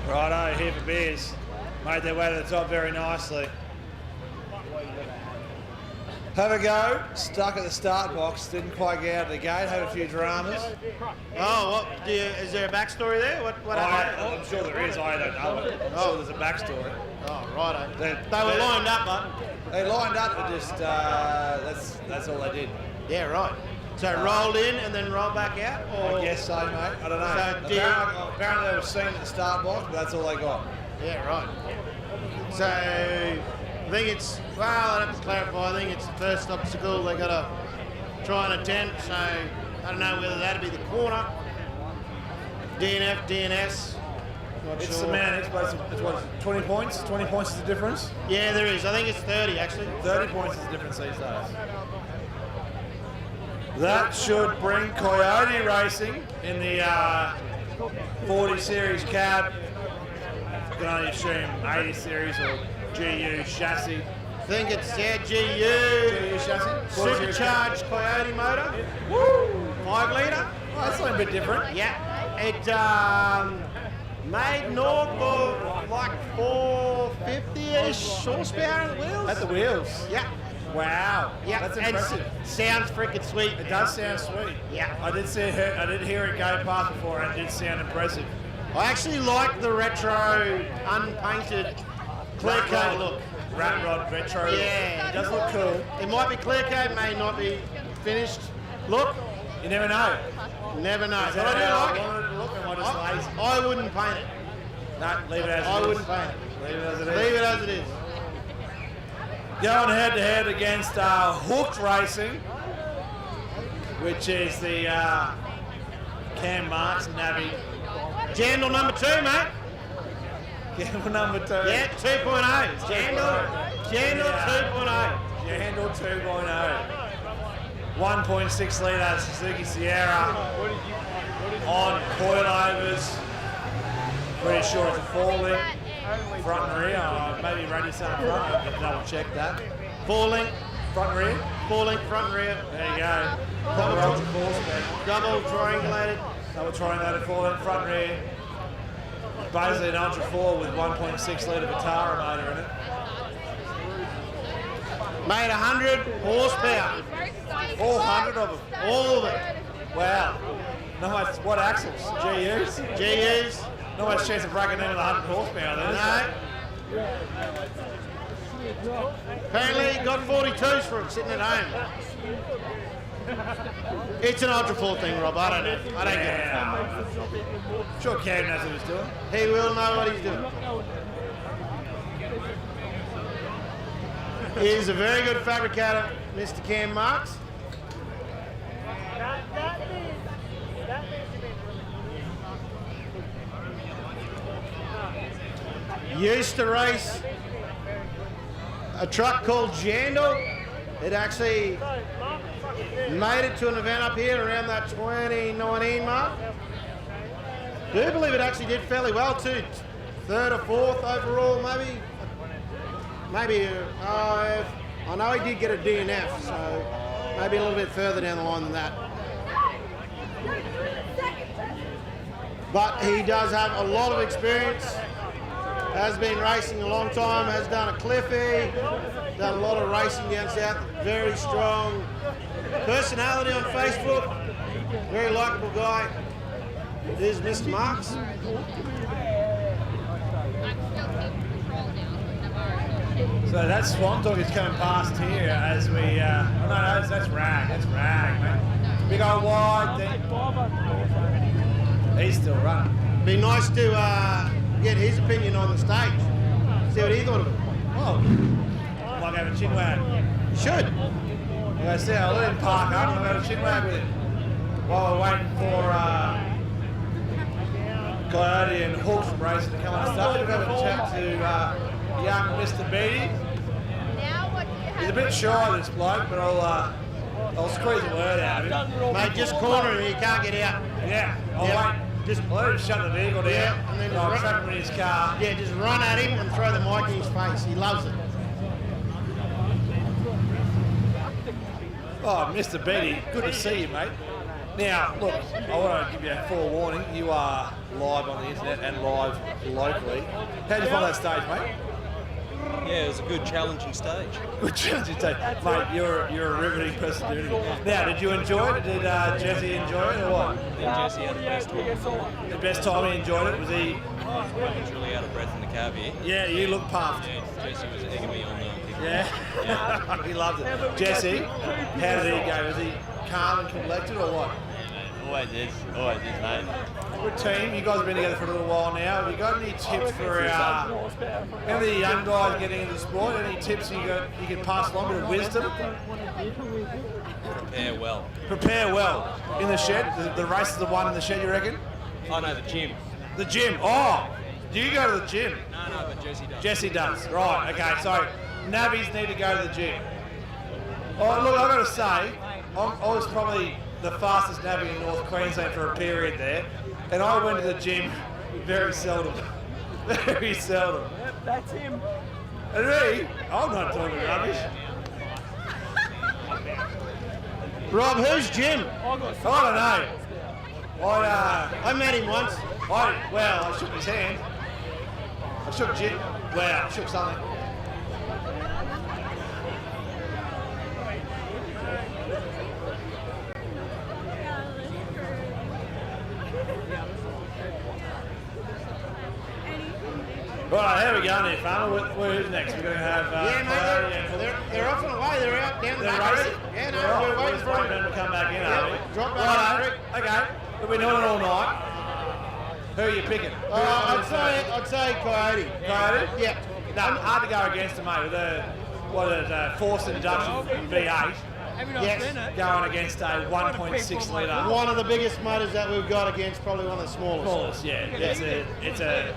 Righto, here for beers. Made their way to the top very nicely. Have a go, stuck at the start box, didn't quite get out of the gate, had a few dramas. Oh, is there a backstory there? What happened? I'm sure there is, I don't know. I'm sure there's a backstory. Oh, righto. They were lined up, but they lined up, but just, that's all they did. Yeah, right. So rolled in and then rolled back out? Or? I guess so, mate. I don't know. So apparently they were seen at the start box, but that's all they got. Yeah, right. So I think it's, well, I have to clarify, I think it's the first obstacle they got to try and attempt, so I don't know whether that'd be the corner, DNF, DNS, not It's sure. semantics, but it's what, 20 points? 20 points is the difference? Yeah, there is. I think it's 30, actually. 30 points is the difference these days. That should bring Coyote Racing in the 40 Series cab. You can only assume 80 Series or GU chassis. I think it's GU chassis. supercharged Coyote motor. Woo! 5 litre. Oh, that's something a bit different. Yeah. It made north of like 450-ish horsepower at the wheels. At the wheels? Yeah. Wow. Yeah. That's and impressive. Sounds freaking sweet. It does sound sweet. Yeah. I did hear it go past before and it did sound impressive. I actually like the retro, unpainted, clear coat look. Rat rod retro. Yeah. It does look cool. It might be clear coat, may not be finished. Look. You never know. Never know. Is But that I do how like I wanted it to look and I just lazy? it. I wouldn't paint it. No, leave it as it is. I wouldn't paint it. Leave it as it is. Leave it as it is. Going head to head against Hooked Racing, which is the Cam Marks Navy. Jandal number 2, mate. Gamble number 2. Yeah, 2.0. Jandal 2.0. Jandal 2.0. 1.6 litre Suzuki Sierra on coilovers. Pretty sure it's a 4-link. Front and rear, maybe radio center front, I'll double check that. 4-link. Front and rear? 4-link front and rear. There you go. Double triangulated. Double triangulated 4-link front and rear. Basically an Ultra 4 with 1.6 litre Vitara motor in it. Made 100 horsepower. 400 of them. All of it. Wow. No much, what axles? GUs? GUs. Not much chance of breaking in with 100 horsepower then. No. Apparently he got 42s for him sitting at home. It's an Ultra 4 thing, Rob. I don't know. I don't get it. I'm sure Cam knows what he's doing. He will know what he's doing. He's a very good fabricator, Mr. Cam Marks. Used to race a truck called Jandal. It actually made it to an event up here around that 2019 mark. Do believe it actually did fairly well too. 3rd or 4th overall, maybe. I know he did get a DNF, so maybe a little bit further down the line than that. But he does have a lot of experience, has been racing a long time, has done a Cliffy, done a lot of racing down south, very strong personality on Facebook, very likeable guy. It is Mr. Marks. So that Swamp Dog is coming past here as we, oh no, that's Rag, mate. Big old wide thing. He's still running. Be nice to get his opinion on the stage. See what he thought of it. Oh, might have a chin wag. You should. Like I said, I'll let him park up and I'll have a chin wag with him. While we're waiting for Coyote and Hawks from racing to come on stuff. We'll have a chat to young Mr. Beatty. He's a bit shy, this bloke, but I'll squeeze a word out of him. Mate, just corner him, he can't get out. Yeah, I'll wait. Just let him shut the vehicle down, and then I'll trap him in his car. Yeah, just run at him and throw the mic in his face. He loves it. Oh, Mr. Beatty, good to see you, mate. Now, look, I want to give you a forewarning. You are live on the internet and live locally. How did you find that stage, mate? Yeah, it was a good challenging stage. Good challenging stage. Mate, you're a riveting person to do. Now, did you enjoy it? Did Jesse enjoy it or what? I think Jesse had the best time. The best time he enjoyed it was he... He was really out of breath in the cab here. Yeah, you look puffed. Yeah, Jesse was egging me on the kick. Yeah, he loved it. Jesse, how did he go? Was he calm and collected or what? Always is, mate. Good team. You guys have been together for a little while now. Have you got any tips for any of the young guys getting into the sport? Any tips you can pass along, a bit of wisdom? Prepare well. Prepare well. In the shed? The race is the one in the shed, you reckon? Oh no, the gym. The gym. Oh, do you go to the gym? No, but Jesse does. Jesse does. Right, okay. So, navvies need to go to the gym. Oh, look, I've got to say, I was probably the fastest navvy in North Queensland for a period there, and I went to the gym very seldom. Very seldom. Yep, that's him. And me, I'm not talking rubbish. Rob, who's Jim? I don't know. I met him once. I shook his hand. I shook Jim. Well, I shook something. Right, how are we going here, farmer? Who's next? We're going to have... they're off and away. They're out down the back. Racing? Yeah, no, we're waiting for them to come back in, are we? Drop back in the creek. Okay, we've been doing it all night. Who are you picking? I'd say Coyote. Coyote? Yeah. No, hard to go against them, mate. With a forced induction V8. Yes. Going against a 1.6 litre. One of the biggest motors that we've got against probably one of the smallest. Smallest, yeah. It's a.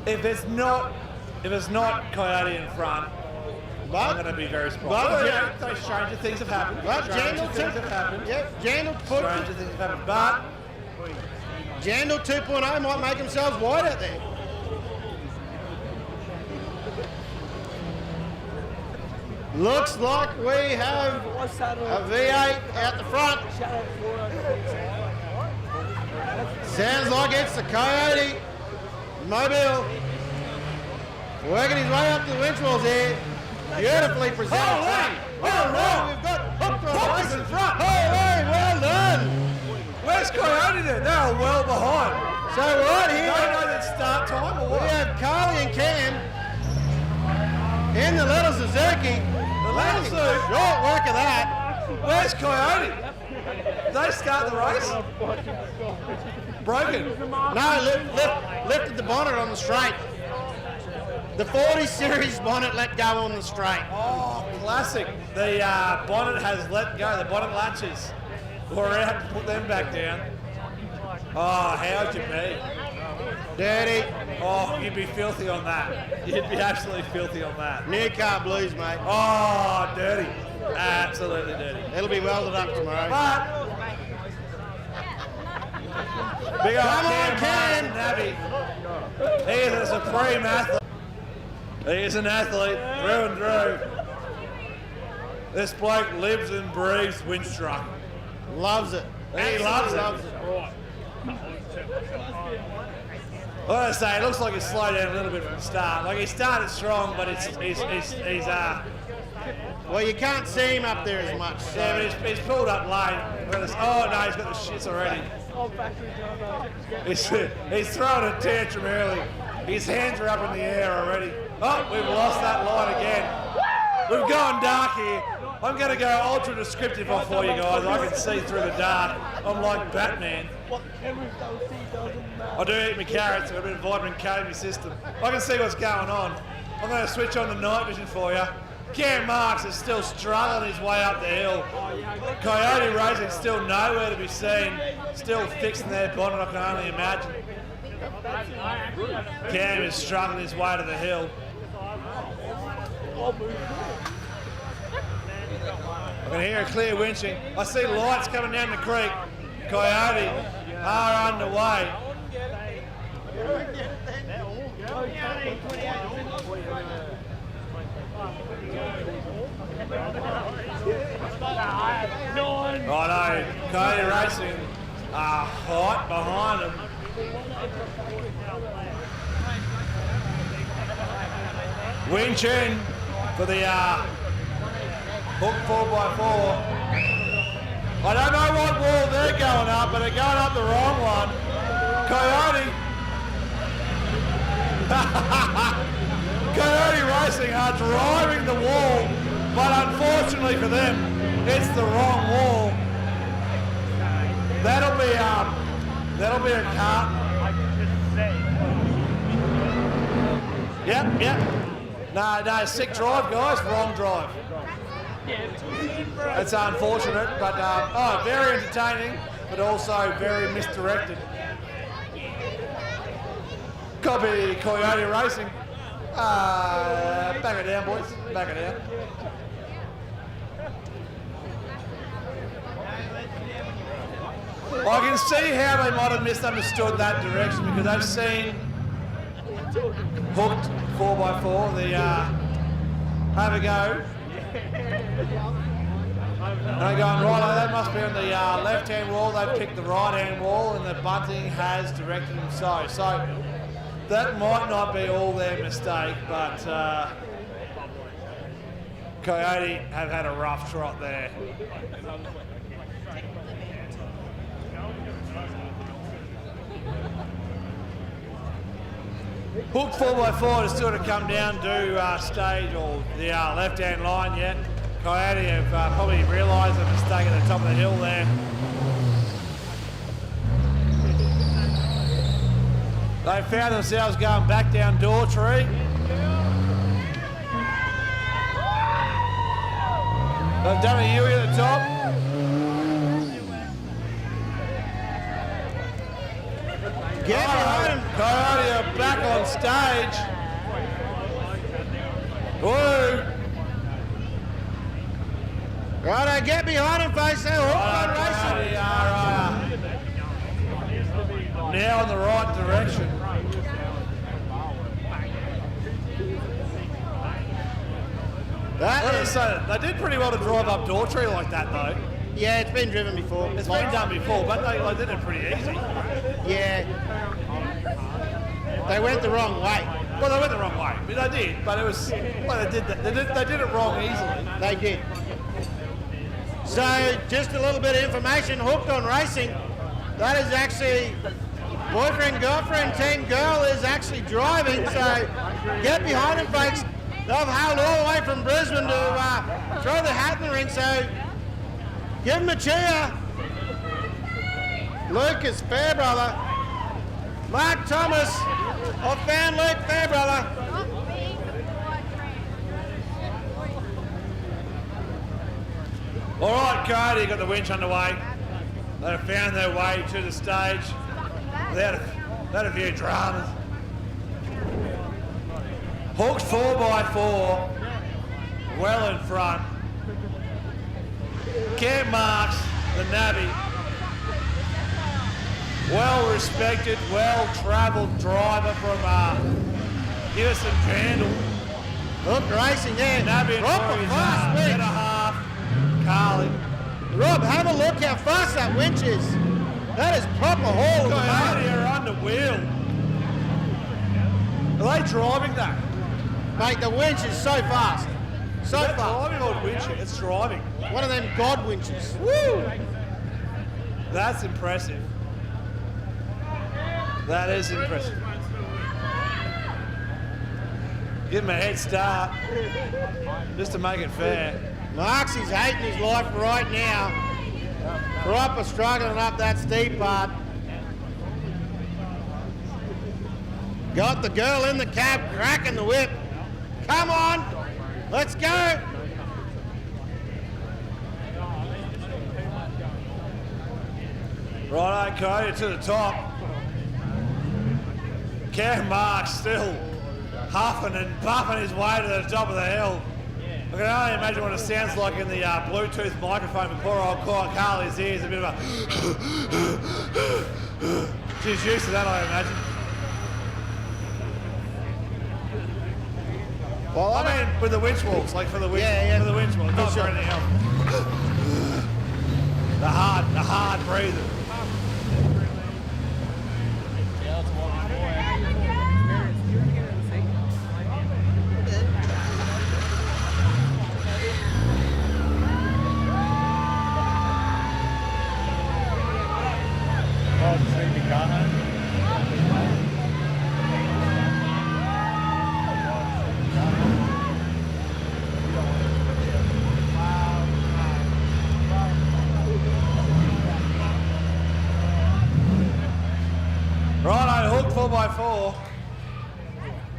If it's not Coyote in front, I'm going to be very surprised. But stranger things have happened. Stranger things have happened. Yep, Jandal stranger things have happened. But Jandal 2.0 might make themselves wide out there. Looks like we have a V8 out the front. Sounds like it's the Coyote Mobile. Working his way up to the winch walls here. Beautifully presented. We've got hooked in front. Well done. Where's Coyote then? They're well behind. So right here, don't know that start time or what? We have Carly and Cam in the little Suzuki. The little Suzuki. Short work of that. Where's Coyote? Did they start the race? Broken. No, lifted the bonnet on the straight. The 40 series bonnet let go on the straight. Oh, classic. The bonnet has let go. The bonnet latches were out. Put them back down. Oh, how'd you be? Dirty. Oh, you'd be filthy on that. You'd be absolutely filthy on that. New car blues, mate. Oh, dirty. Absolutely dirty. It'll be welded up tomorrow. But big old Come on, Cam Cam. Nabby. He is a supreme athlete. He is an athlete through and through. This bloke lives and breathes winch truck. Loves it. He loves it. Well, I say, it looks like he's slowed down a little bit from the start. Like he started strong, but he's Well, you can't see him up there as much. So. yeah, but he's pulled up late. Oh no, he's got the shits already. He's throwing a tantrum early. His hands are up in the air already. Oh, we've lost that line again. We've gone dark here. I'm going to go ultra descriptive for you guys. I can see through the dark. I'm like Batman. I do eat my carrots. I've got a bit of vitamin K in my system. I can see what's going on. I'm going to switch on the night vision for you. Cam Marks is still struggling his way up the hill. Coyote Racing still nowhere to be seen. Still fixing their bonnet, I can only imagine. Cam is struggling his way to the hill. I can hear a clear winching. I see lights coming down the creek. Coyote are underway. Righto, Coyote Racing are hot behind them. Winching for the hook 4x4. I don't know what wall they're going up, but they're going up the wrong one. Coyote. Coyote Racing are driving the wall, but unfortunately for them, it's the wrong wall. That'll be a car. Yep. No, sick drive, guys. Wrong drive. It's unfortunate, but very entertaining, but also very misdirected. Copy Coyote Racing. Back it down, boys. Back it down. I can see how they might have misunderstood that direction because I've seen hooked 4x4, the have a go. And they're going, right, that must be on the left-hand wall. They've picked the right-hand wall and the bunting has directed them so. So that might not be all their mistake, but Coyote have had a rough trot there. Hook 4x4 is still to come down to stage or the left-hand line yet. Coyote have probably realised the mistake at the top of the hill there. They found themselves going back down Daughtry. They've done a Huey at the top. Get behind him. Coyote are back on stage. Woo! Righto, get behind him, folks. They're hooked on racing. Now in the right direction. They did pretty well to drive up Daughtry like that, though. Yeah, it's been driven before. It's been done before, but they did it pretty easy. Yeah. They went the wrong way. Well, they went the wrong way. I mean, they did, but it was well, they did it wrong easily. They did. So, just a little bit of information. Hooked on Racing. That is actually boyfriend, girlfriend, team girl is actually driving. So, get behind them, folks. They've held all the way from Brisbane to throw the hat in the ring. So, give them a cheer. Lucas Fairbrother. Mark Thomas of Fan Luke Fairbrother. All right, Coyote got the winch underway. They found their way to the stage. They had a few dramas. Hooked 4x4, well in front. Cam Marks, the navvy. Well respected, well travelled driver from Houston Crandall. Hook racing there. Navvy and Rob, Corey's fast better winch. half, Carly. Rob, have a look how fast that winch is. That is proper haul. of the Coyote boat. are under wheel. Are they driving that? Mate, the winch is so fast. So Is that fast. driving or winching? It's driving. One of them God winches. Woo! That's impressive. That is impressive. Give him a head start, just to make it fair. Marksy's hating his life right now. Proper struggling up that steep part. Got the girl in the cab cracking the whip. Come on, let's go. Right, Coyote to the top. Cam Marks still huffing and puffing his way to the top of the hill. I can only imagine what it sounds like in the Bluetooth microphone for poor old Carly's ears. A bit of a... She's used to that, I imagine. Well, I mean, with the winch walls, like for the winch, Yeah. for the winch walls, not for sure. anything else. The hard breathing. Righto, hooked 4x4.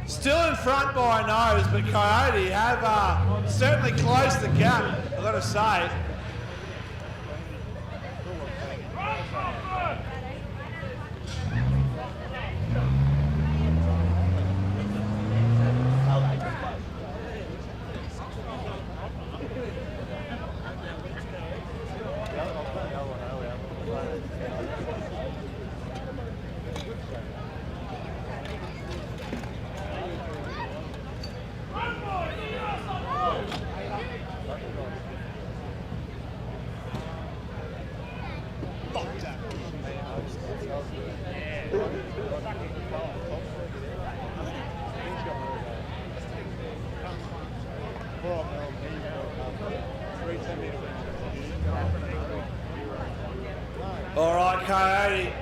Still in front by a nose, but Coyote have certainly closed the gap, I've got to say. All right, Coyote.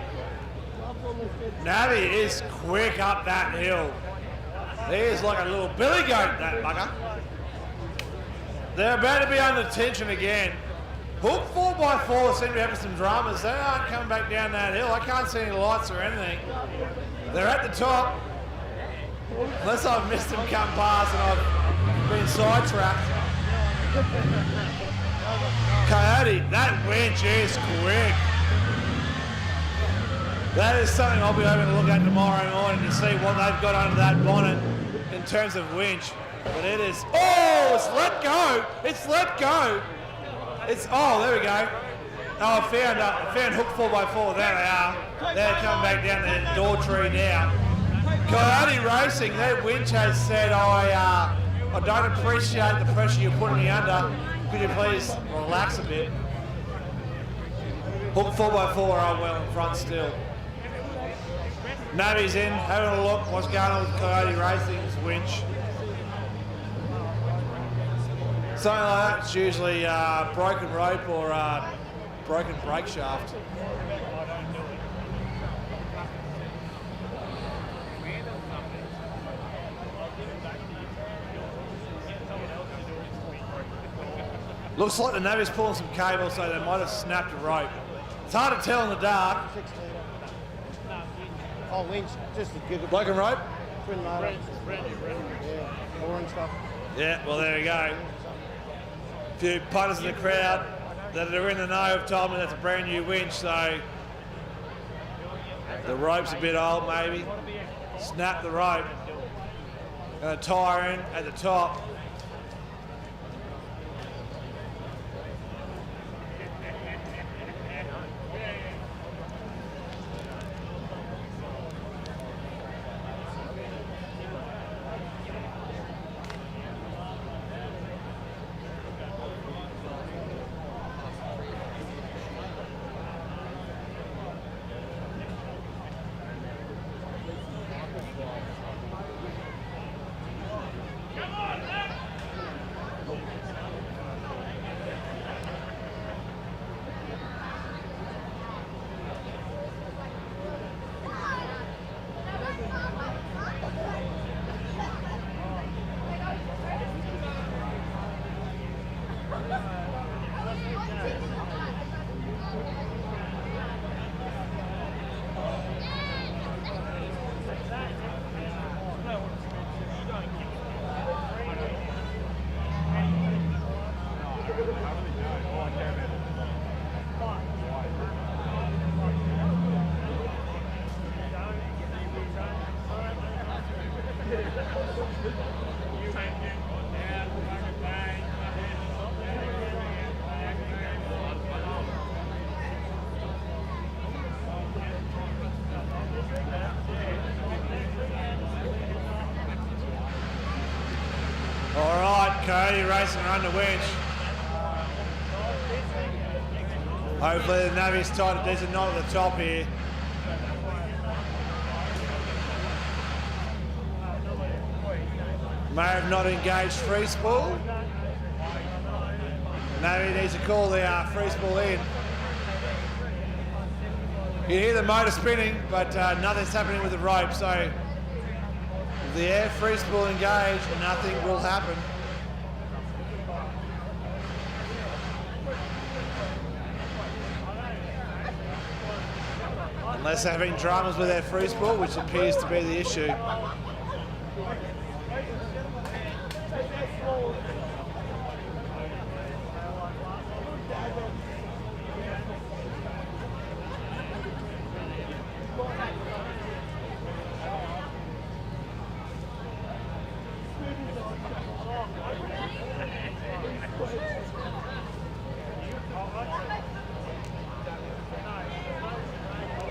Navi is quick up that hill. He is like a little billy goat, that bugger. They're about to be under tension again. Hook 4x4 seem to be having some dramas. They aren't coming back down that hill. I can't see any lights or anything. They're at the top. Unless I've missed them come past and I've been sidetracked. Coyote, that winch is quick. That is something I'll be having a look at tomorrow morning to see what they've got under that bonnet in terms of winch. But it is, oh, it's let go. It's let go. It's, oh, there we go. Oh, I found hook 4x4. There they are. They're coming back down the door tree now. Coyote Racing, their winch has said, I don't appreciate the pressure you're putting me under. Could you please relax a bit? Hook 4x4 are well in front still. Navi's in, having a look what's going on with Coyote Racing's winch. Something like that, it's usually broken rope or broken brake shaft. Looks like the Navy's pulling some cable, so they might have snapped a rope. It's hard to tell in the dark. Oh, winch, just a good Broken rope? twin motor. Yeah, orange stuff. Yeah, well, there you go. A few punters in the crowd that are in the know have told me that's a brand new winch, so the rope's a bit old, maybe. Snap the rope. Going to tire in at the top. All right, Cody racing around the winch. Hopefully the Navy's tied a decent knot at the top here. May have not engaged free spool. Navy needs to call the free spool in. You hear the motor spinning, but nothing's happening with the rope, so if the air free spool engaged, nothing will happen. Unless they're having dramas with their free spool, which appears to be the issue.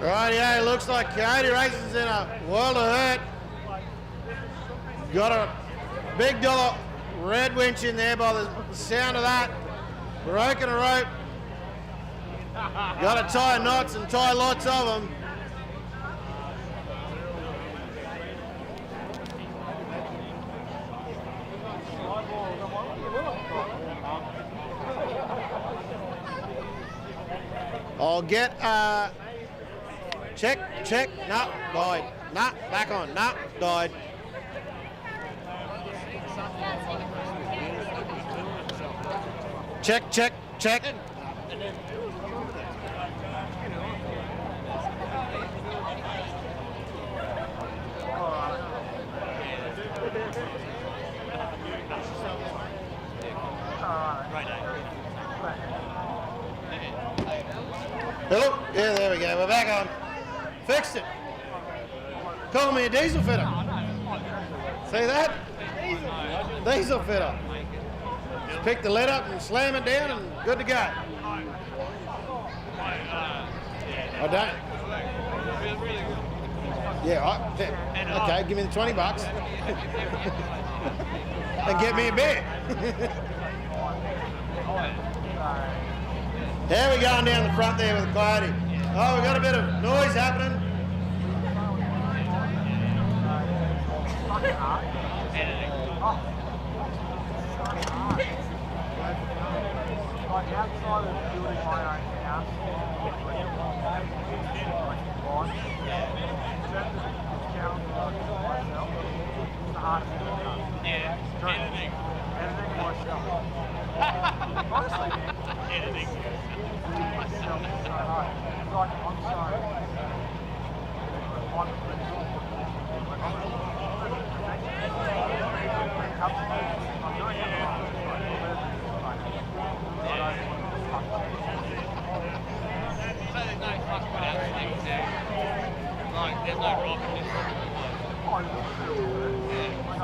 Rightio, looks like Coyote Racing's in a world of hurt. Got a big dollar red winch in there by the sound of that. Broken a rope. Got to tie knots and tie lots of them. I'll get check, no, died, no, back on, no, died. Check. Hello? Yeah, there we go. We're back on. Fixed it. Call me a diesel fitter. See that? Diesel fitter. Just pick the lid up and slam it down and good to go. I don't. Yeah, okay, give me the $20 and get me a beer. How are we going down the front there with the Coyote? Oh, we've got a bit of noise happening.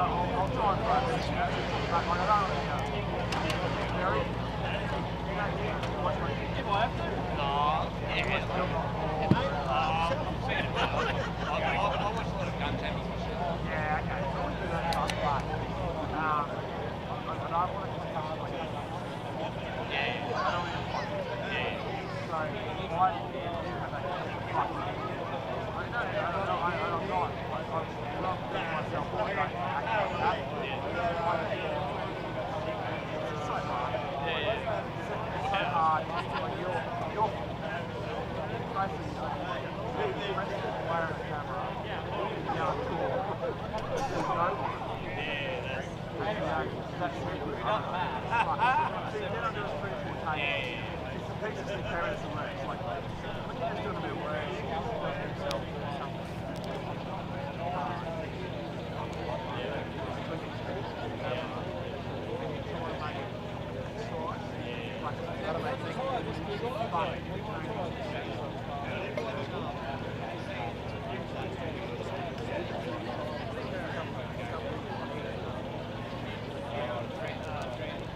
I'll try and find it. I don't really watch my kids. If I have to? No. Yeah. I watch a lot of gun championships. Yeah, okay. So I do that stuff, but I don't want to just come up like that. Yeah. I don't really want to. Yeah. So why do you have that? I don't know. I love myself. I don't actually have it. It's so hard. It's so hard. Like you're basically wearing a camera. Yeah, cool. There's no one. That's it. Then I'm doing 3 or 4 takes. It's the pieces that carry us away. It's like, when you're just doing a bit of work, he's doing it himself or something.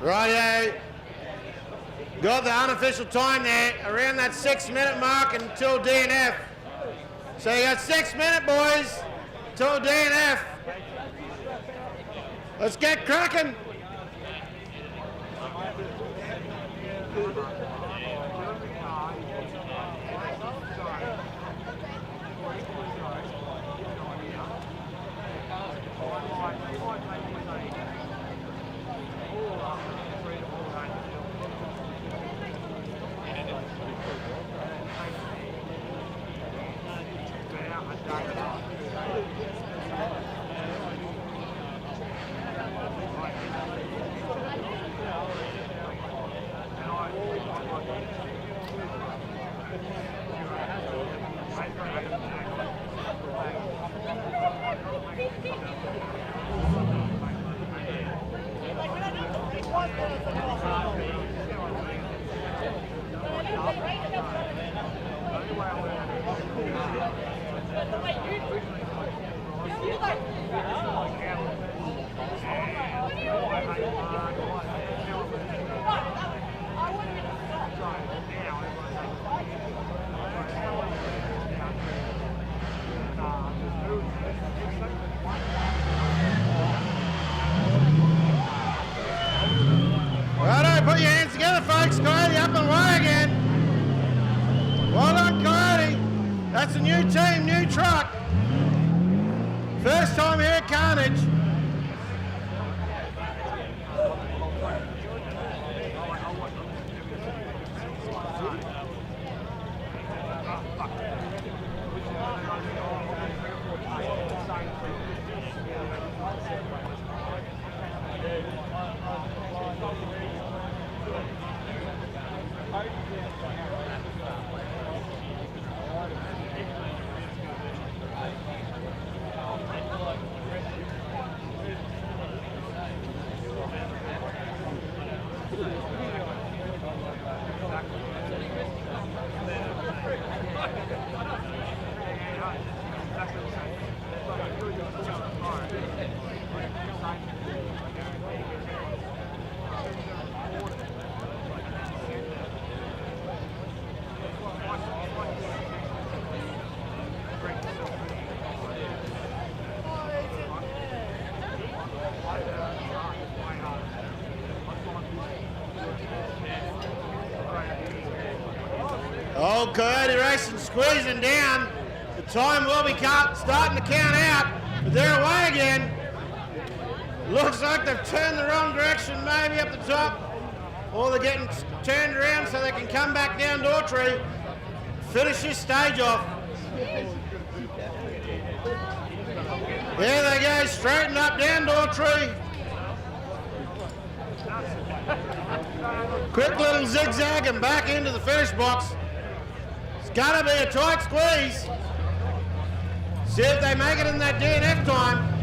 Righto. Got the unofficial time there, around that 6-minute mark until DNF. So you got 6 minutes, boys, till DNF. Let's get cracking. Righto, put your hands together, folks. Coyote up and away again. Well done, Coyote. That's a new team, new truck. First time here at Carnage. Old Coyote Racing squeezing down. The time will be starting to count out, but they're away again. Looks like they've turned the wrong direction, maybe up the top, or they're getting turned around so they can come back down Daughtry, finish this stage off. There they go, straighten up down Daughtry. Quick little zigzag and back into the finish box. It's gotta be a tight squeeze. See if they make it in that DNF time.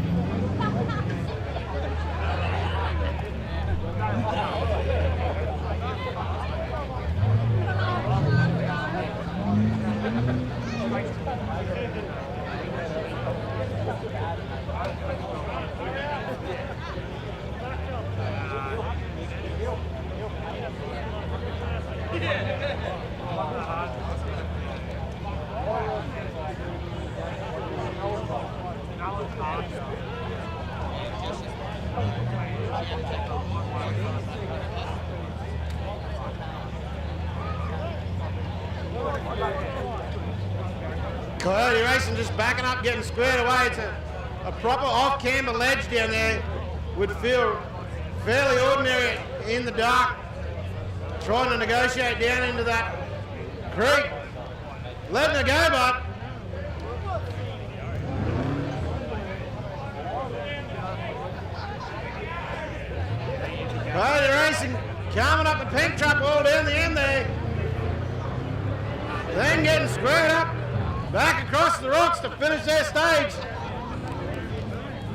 Coyote Racing just backing up, getting squared away. It's a proper off-camber ledge down there. Would feel fairly ordinary in the dark, trying to negotiate down into that creek. Letting it go, but Coyote Racing coming up the pink truck wall down the end there. Then getting squared up back across the rocks to finish their stage.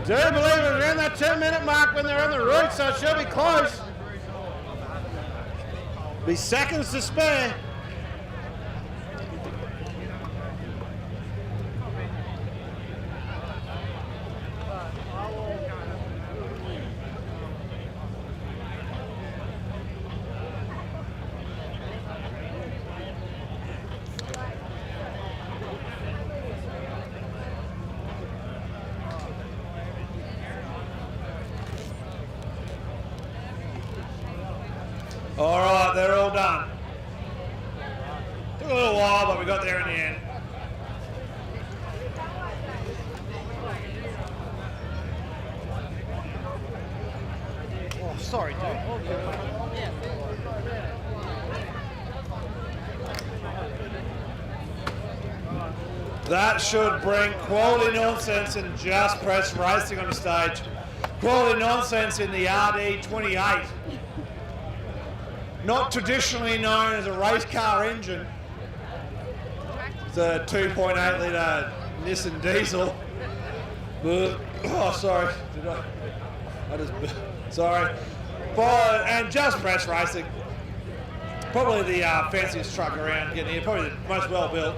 Do believe it was around that 2-minute mark when they're on the route, so it should be close. Be seconds to spare. All right, they're all done. Took a little while, but we got there in the end. Oh, sorry, dude. That should bring Quality Nonsense and Just Press Racing on the stage. Quality Nonsense in the RD28. Not traditionally known as a race car engine. It's a 2.8 litre Nissan diesel. Oh, sorry. Sorry. And Just Press Racing. Probably the fanciest truck around getting here. Probably the most well built.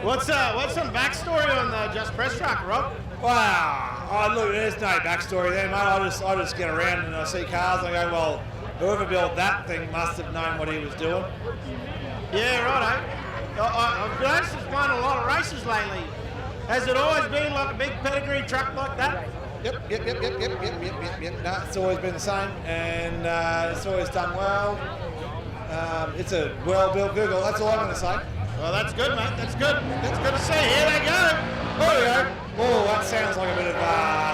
What's some backstory on the Just Press truck, Rob? Wow. Oh, look, there's no backstory there, mate. I just get around and I see cars and I go, well, whoever built that thing must have known what he was doing. Yeah, righto. I've noticed it's won a lot of races lately. Has it always been like a big pedigree truck like that? Yep. No, it's always been the same, and it's always done well. It's a well-built vehicle. That's all I'm going to say. Well, that's good, mate. That's good. That's good to see. Here they go. There we go. Oh, that sounds like a bit of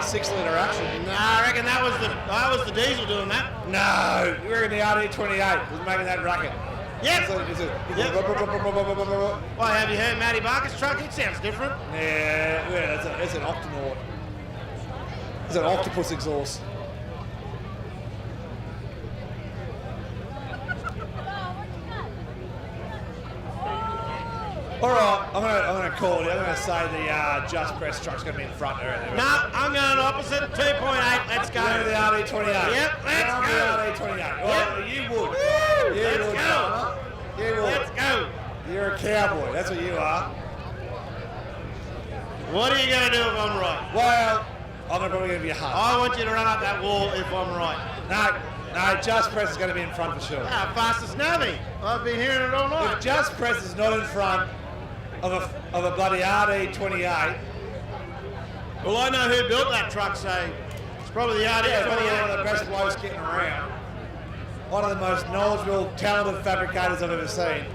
6-litre action. No, I reckon that was the diesel doing that. No, you reckon the RD28 was making that racket? Yep. Yep. Why, have you heard Matty Barker's truck? It sounds different. Yeah, it's an Octonaut. It's an octopus exhaust. All right, I'm gonna call it. I'm gonna say the Just Press truck's gonna be in front there. No, I'm going opposite 2.8. Let's go. Go to the RD28. Yep, let's go. The RD28. Well, Yep. you would. Woo, You let's would. go. You would. Let's go. You're a cowboy. That's what you are. What are you going to do if I'm right? Well, I'm probably gonna give you a hug. I want you to run up that wall if I'm right. No, Just Press is gonna be in front for sure. Ah, fastest Navy. I've been hearing it all night. If Just Press is not in front of a bloody RD28. Well, I know who built that truck, so it's probably the RD28. Probably one of the best blokes getting around. One of the most knowledgeable, talented fabricators I've ever seen.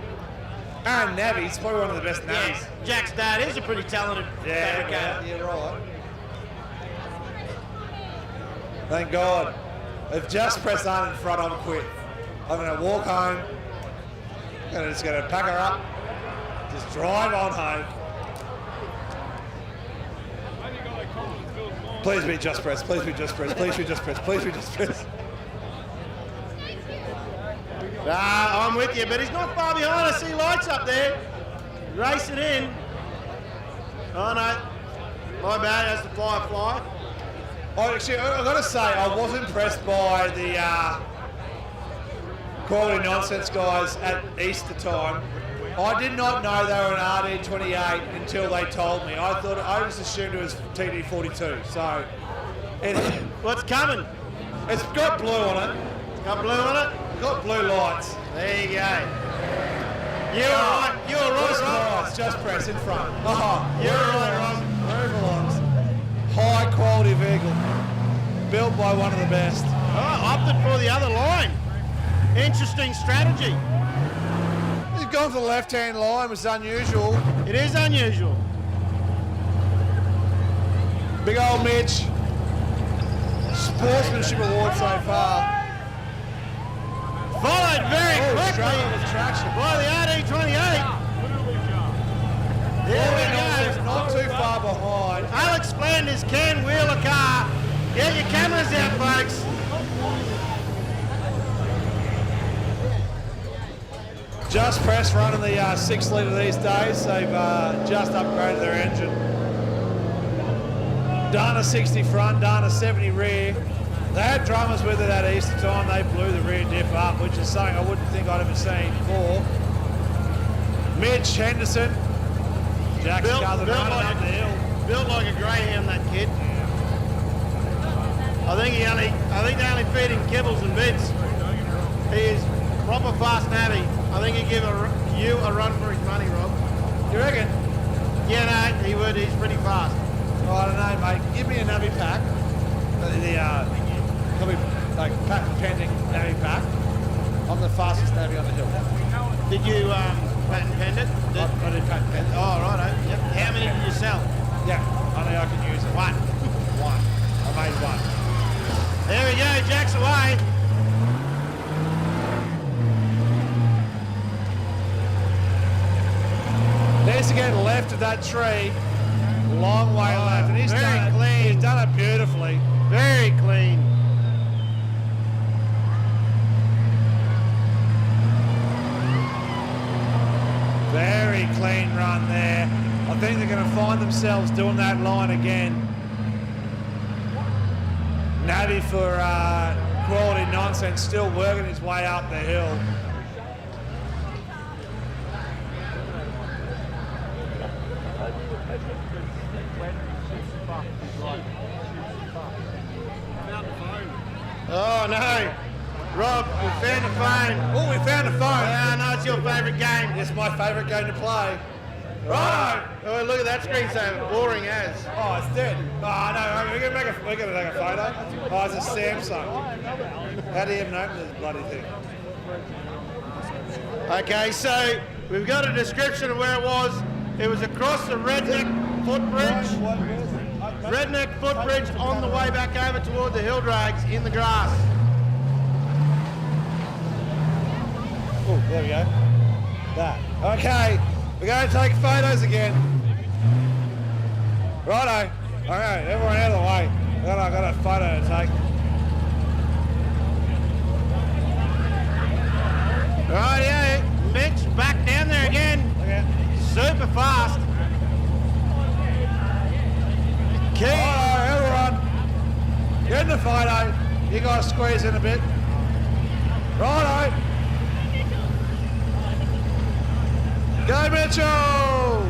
Aaron Navy's probably one of the best navies. Yeah, Jack's dad is a pretty talented fabricator. Yeah, right. Thank God. If Just Press aren't in front, I'm quit. I'm going to walk home. I'm just going to pack her up. Just drive on home. Please be Just Press. Please be Just Press. Please be Just Press. Please be Just Press. I'm with you, but he's not far behind. I see lights up there. Racing in. Oh, no. My bad. That's the Firefly. Actually, I've got to say, I was impressed by the Quality Nonsense guys at Easter time. I did not know they were an RD28 until they told me. I just assumed it was TD42. So, What's coming? it's got blue on it. It's got blue on it? got blue lights. There you go. You were right. You were right, Rob. Just press in front. Oh, You're right, Rob. where it belongs. High quality vehicle. Built by one of the best. Oh, opted for the other line. Interesting strategy. He's gone for the left-hand line, which is unusual. It is unusual. Big old Mitch. Sportsmanship award so far. Followed very quickly Struggling with traction. by the RD28. There we go. Not too far behind. Alex Flanders can wheel a car. Get your cameras out, folks. Just Press running the 6 litre these days. They've just upgraded their engine. Done a 60 front, done a 70 rear. They had drummers with it at Easter time. They blew the rear diff up, which is something I wouldn't think I'd ever seen before. Mitch Henderson. Jack's cousin running up the hill. Built like a greyhound, that kid. I think they only feed him kibbles and bits. He is proper fast navvy. I think he'd give you a run for his money, Rob. You reckon? Yeah, no, he would. He's pretty fast. Oh, I don't know, mate. Give me a navvy pack. Could be like patent pending navvy pack. I'm the fastest navvy on the hill. Did you patent pen it? I did patent pen. Oh, righto. Yep. How many did you sell? Yeah, only I can use it. One. One. I made one. There we go. Jack's away. Needs to get left of that tree. Long way left. And he's done it. He's done it beautifully. Very clean. Very clean run there. I think they're going to find themselves doing that line again. Navy for quality nonsense, still working his way up the hill. Oh no, Rob, we found a phone. Oh, we found a phone. I know it's your favourite game. It's my favourite game to play. Right. Oh, look at that screensaver, boring as. Oh, it's dead. Oh no, we're gonna take a photo. Oh, it's a Samsung. How do you even open this bloody thing? Okay, so we've got a description of where it was. It was across the Redneck footbridge. Redneck footbridge on the way back over toward the hill drags in the grass. Oh, there we go. That. Okay, we're going to take photos again. Righto. Okay, everyone out of the way. I got a photo to take. Right, yeah. Mitch back down there again. Okay. Super fast. Key. Righto, everyone. Get in the photo. You guys squeeze in a bit. Righto. Go Mitchell!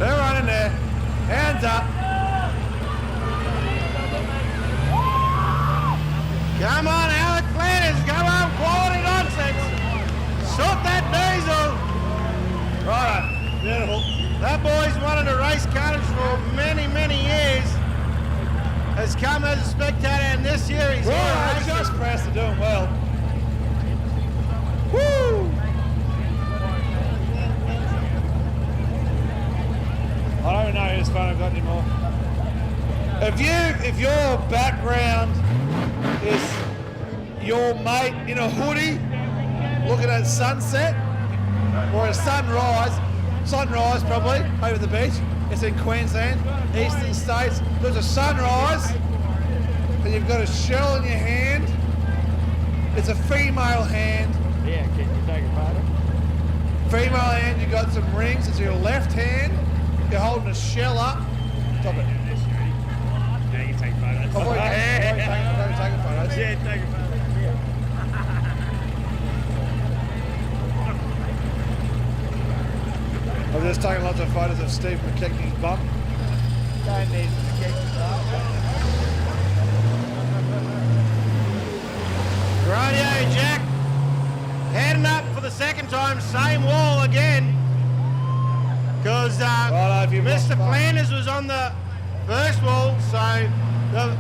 Everyone in there. Hands up. Come on, Alex Flanders. Go on, quality nonsense. Sort that diesel. Righto. Beautiful. That boy's wanted to race Carnage for many, many years. Has come as a spectator, and this year he's here Righto, racing. just pressed to doing well. Woo! I don't even know whose phone I've got anymore. If your background is your mate in a hoodie looking at sunset or a sunrise probably over the beach, it's in Queensland, eastern states, there's a sunrise and you've got a shell in your hand. It's a female hand. Yeah, can you take a photo? Female hand, you got some rings. It's your left hand. You're holding a shell up. Stop it. Yeah, you can take photos. I've already taken photos. Yeah, take a photo. I've just taken lots of photos of Steve McKechnie's bum. Don't need to keep it up. second time, same wall again. Because Mr. Flanders was on the first wall, so they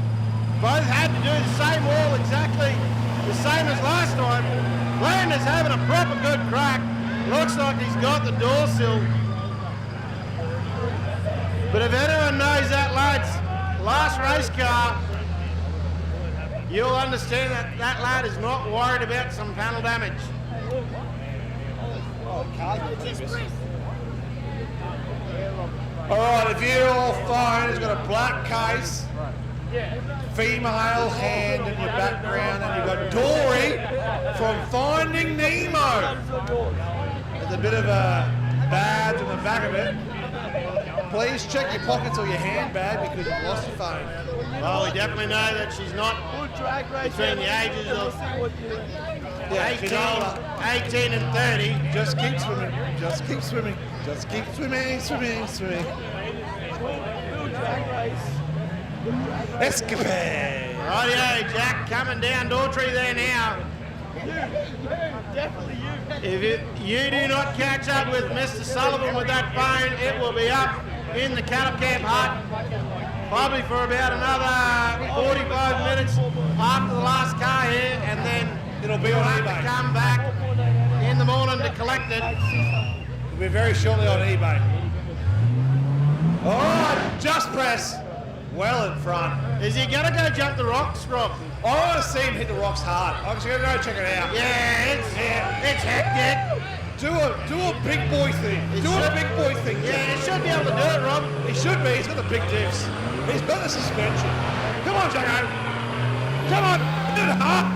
both had to do the same wall exactly the same as last time. Flanders having a proper good crack. Looks like he's got the door sill. But if anyone knows that lad's last race car, you'll understand that that lad is not worried about some panel damage. All right, if you're all fine, he's got a black case, female hand in your background, and you've got Dory from Finding Nemo. There's a bit of a badge on the back of it. Please check your pockets or your handbag because you've lost your phone. Well, we definitely know that she's not between the ages of 18 and 30. Just keep swimming. Just keep swimming. Just keep swimming, swimming, swimming. Escapade. Rightio, Jack, coming down Daughtry there now. Definitely you. If you do not catch up with Mr. Sullivan with that phone, it will be up in the cattle camp hut, probably for about another 45 minutes after the last car here, and then it'll be on eBay. To come back in the morning to collect it. It'll be very shortly on eBay. All right, just press. Well in front. Is he going to go jump the rocks, Rob? I want to see him hit the rocks hard. I'm just going to go check it out. Yeah, it's hectic. Do a big boy thing. Do a big boy thing. Yeah, he should be able to do it, Rob. He should be. He's got the big diffs. He's got the suspension. Come on, Jacko. Come on. Do it hard.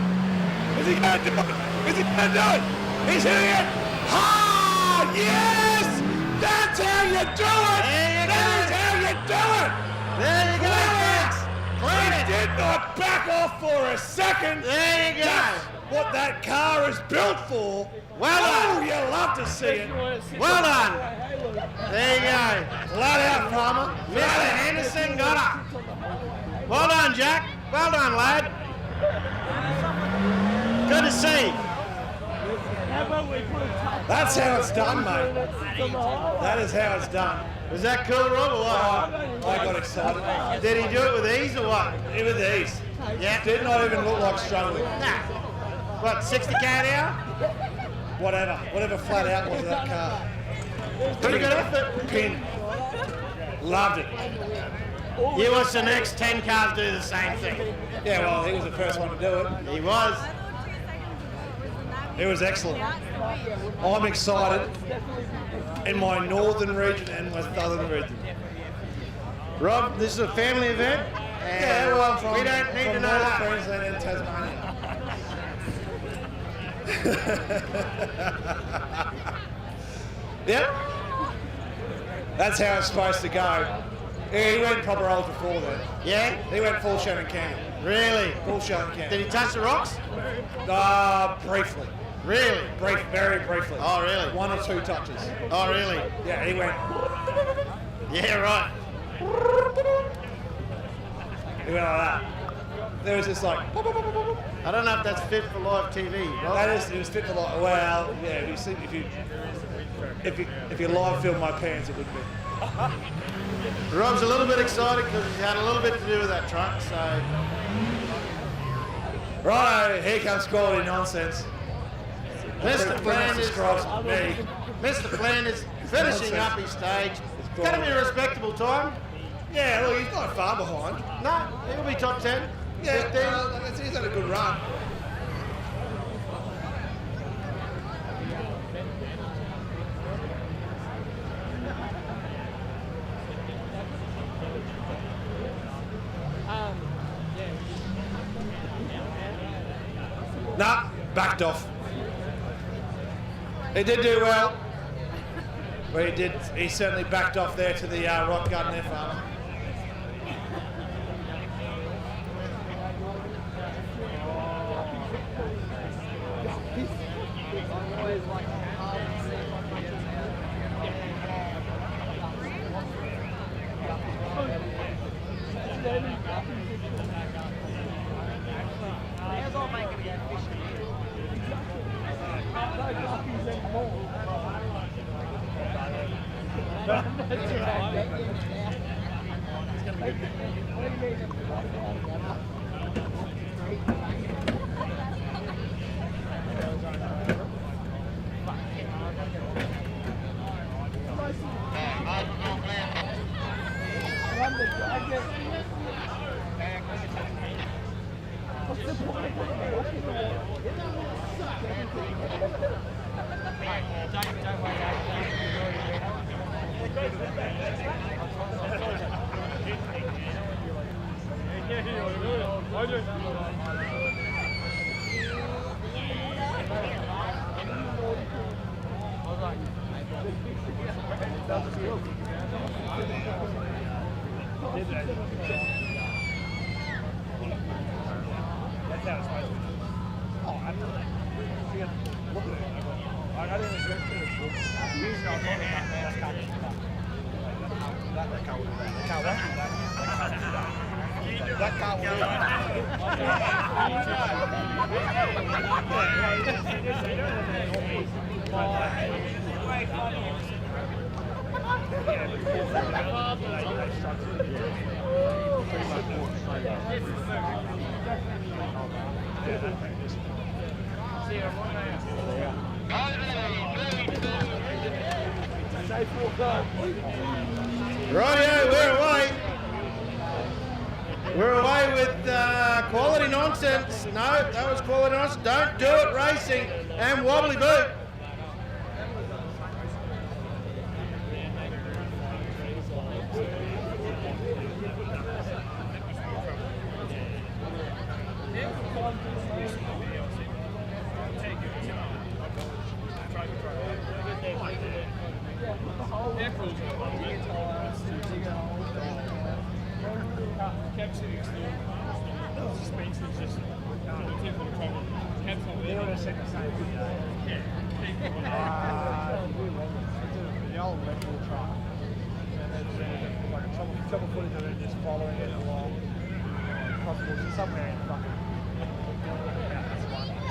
Is he going to do it? Is he going to do it? He's hitting it hard. Yes! That's how you do it. That is how you do it. There you go, Max. He did not back off for a second. There you go. That's what that car is built for. Well done. Oh, you love to see it. Well done. There you go. Flat out, Farmer. Mr. Henderson got her. Well done, Jack. Well done, lad. Good to see. That's how it's done, mate. That is how it's done. Was that cool, Rob, or what? I got excited. Did he do it with ease or what? With ease. Yeah. Did not even look like struggling. Nah. What, 60k an hour? Whatever flat out was of that car. Pretty good effort. Pin. Loved it. You watch the next 10 cars do the same thing. Yeah, well, he was the first one to do it. He was. It was excellent. I'm excited in my northern region and my southern region. Rob, this is a family event. And yeah, well, I'm from, we don't need to know North that. Queensland and Tasmania. Yep. That's how it's supposed to go. Yeah, he went proper Ultra 4 then. Yeah? He went full Shannon Canyon. Really? Full Shannon Canyon. Did he touch the rocks? Briefly. Really? Very briefly. Oh, really? 1 or 2 touches. Oh, really? Yeah, he went. Yeah, right. He went like that. There was this like. I don't know if that's fit for live TV, Rob. That is, it was fit for live. Well, yeah. If you live film my pants, it would be. Rob's a little bit excited because he's had a little bit to do with that truck, so. Righto, here comes quality nonsense. Mr. Flanders, me. Mr. Flanders finishing up his stage. It's going to be a respectable time. Yeah, look, he's not far behind. No, he'll be top 10. Yeah, 15. he's had a good run. Nah, backed off. He did do well. But he certainly backed off there to the rock garden there, Farmer. Rightio, we're away. We're away with quality nonsense. No, that was quality nonsense. Don't do it racing and wobbly boot. Trouble footage of it just following it along. Possible somewhere in fucking.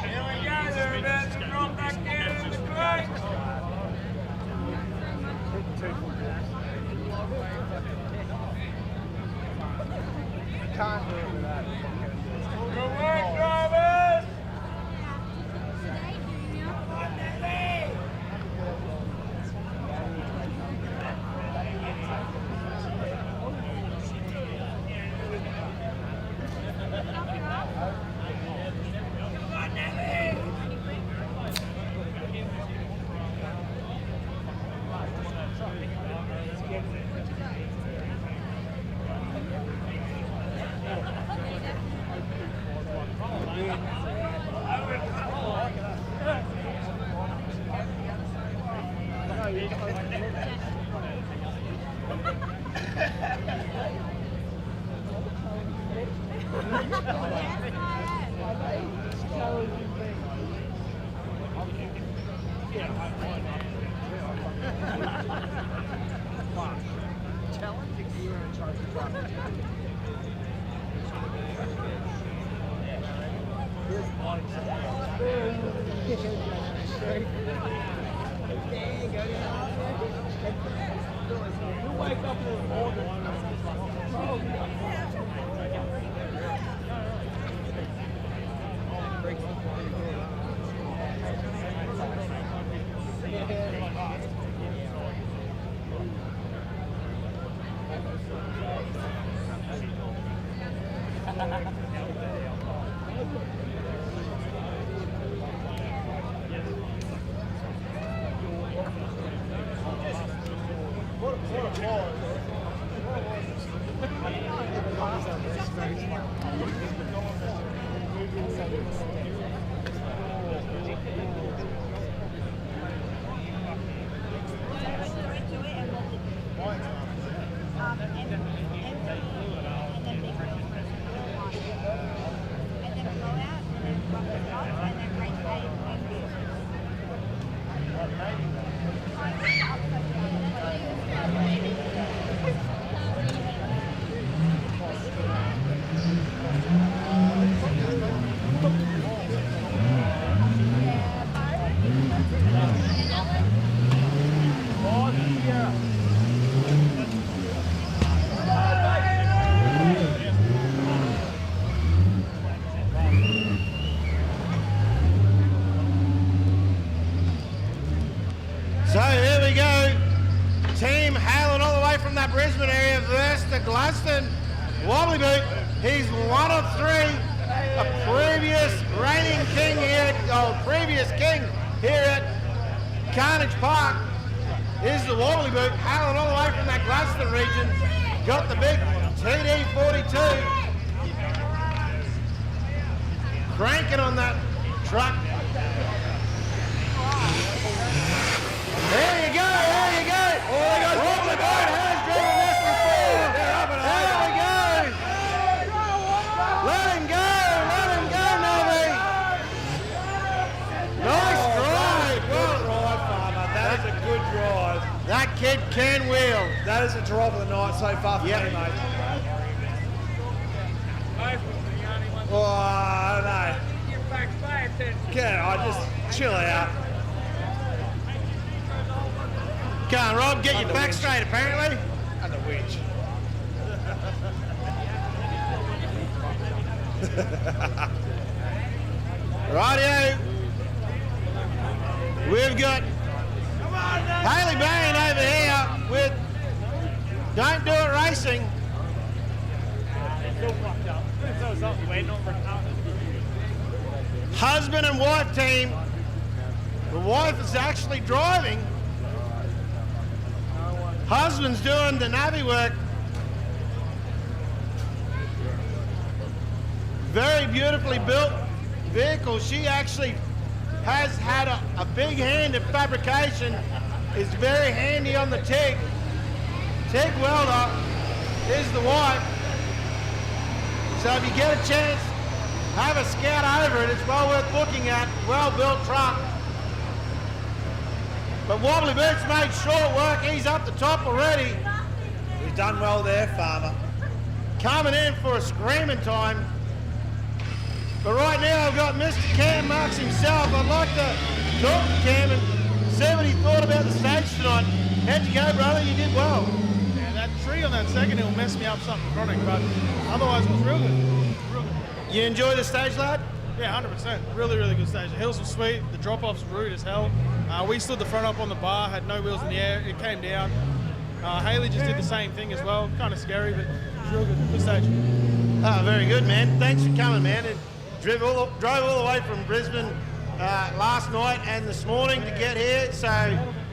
Here we go, they're about to drop back down in the crate. Can't do it without it. Good work, drivers! from that Brisbane area versus the Gladstone Wobbly Boot. He's one of three. A previous reigning king here, previous king here at Carnage Park is the Wobbly Boot, hailing all the way from that Gladstone region. Got the big TD42. Cranking on that truck. There you go, there you go. Oh, there goes Wobbly Boot has driven this before. There we go. Let him go, Nobby. Nice drive. Good drive, Farmer. That is a good drive. That kid can wheel. That is a drive of the night so far for me, mate. Oh, I don't know. I just chill out. Come on, Rob, get your back straight, apparently. And the winch. Rightio. We've got Haley Bain over here with Don't Do It Racing. Husband and wife team. The wife is actually driving. Husband's doing the navvy work. Very beautifully built vehicle. She actually has had a big hand at fabrication. Is very handy on the TIG. TIG welder is the wife. So if you get a chance, have a scout over it. It's well worth looking at. Well-built truck. But Wobbly Boot's made short work. He's up the top already. He's done well there, Farmer. Coming in for a screaming time. But right now I've got Mr. Cam Marks himself. I'd like to talk to Cam and see what he thought about the stage tonight. How'd you go, brother? You did well. Yeah, that tree on that second hill messed me up something chronic, but otherwise it was real good. Real good. You enjoy the stage, lad? Yeah, 100%. Really, really good stage. The hills were sweet. The drop-offs were rude as hell. We stood the front up on the bar, had no wheels in the air. It came down. Haley just did the same thing as well. Kind of scary, but it was real good. Good stage. Oh, very good, man. Thanks for coming, man. It drove all the way from Brisbane last night and this morning to get here. So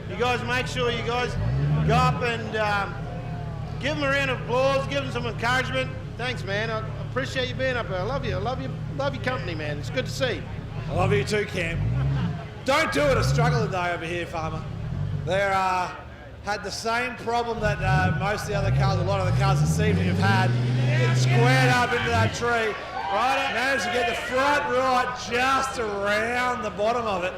you guys make sure you guys go up and give them a round of applause, give them some encouragement. Thanks, man. I appreciate you being up here. I love you. I love your company, man. It's good to see. I love you too, Cam. Don't Do It a struggle today over here, Farmer. They're had the same problem that most of the other cars, a lot of the cars this evening have had. Getting squared up into that tree. Right, managed to get the front right just around the bottom of it.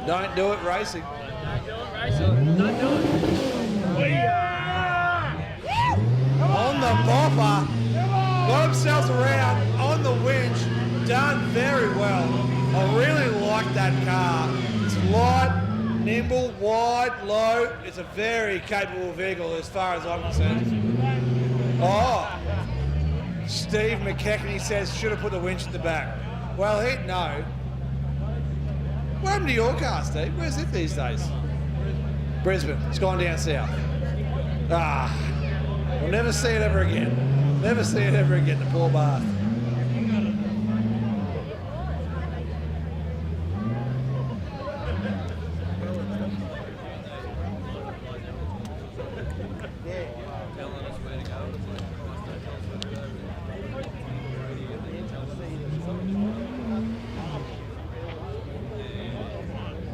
Don't Do It Racing. On the bopper, got themselves around on the winch, done very well. I really like that car. It's light, nimble, wide, low. It's a very capable vehicle as far as I'm concerned. Oh, Steve McKechnie says should have put the winch at the back. Well, he'd know. What happened to your car, Steve? Where's it these days? Brisbane. It's gone down south. Ah, we'll never see it ever again. Never see it ever again, the poor bastard.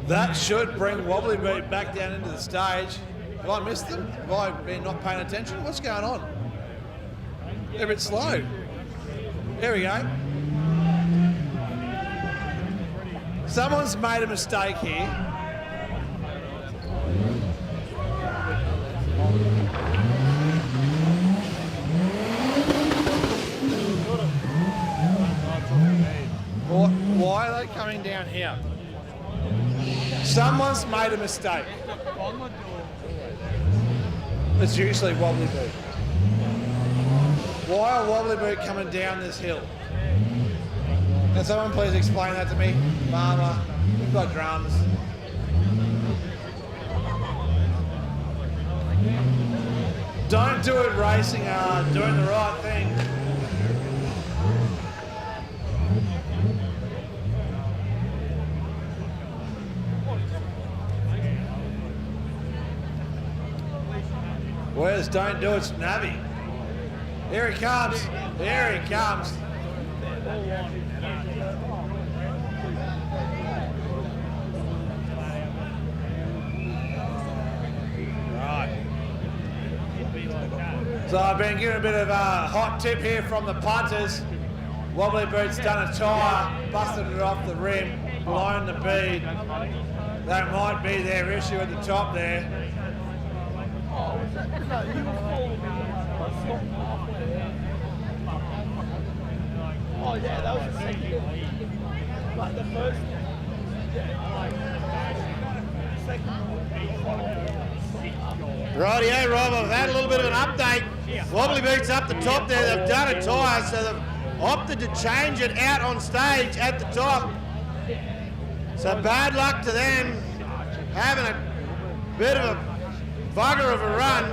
That should bring Wobbly Boot back down into the stage. Have I missed them? Have I been not paying attention? What's going on? They're a bit slow. There we go. Someone's made a mistake here. Why are they coming down here? Someone's made a mistake. It's usually Wobbly Boot. Why are Wobbly Boot coming down this hill? Can someone please explain that to me? Farmer, we've got drums. Don't Do It Racing are doing the right thing. Where's Don't Do It's Navi? Here he comes. Here he comes. Right. So I've been given a bit of a hot tip here from the punters. Wobbly Boot's done a tyre, busted it off the rim, blown the bead. That might be their issue at the top there. Oh yeah, that was the second. Like the first. Rightio, Rob, I've had a little bit of an update. Wobbly Boots up the top there, they've done a tyre, so they've opted to change it out on stage at the top. So bad luck to them, having a bit of a bugger of a run.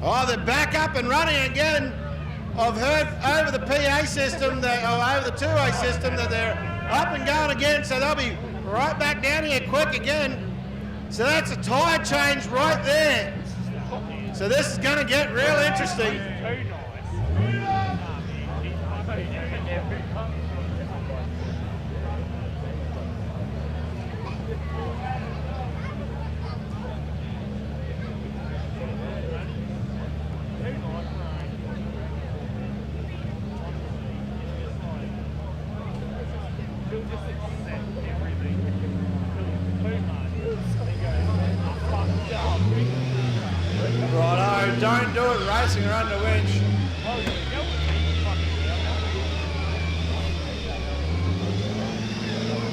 Oh, they're back up and running again. I've heard over the PA system, over the two-way system, that they're up and going again, so they'll be right back down here quick again. So that's a tyre change right there. So this is going to get real interesting. Righto, Don't Do It Racing are under winch.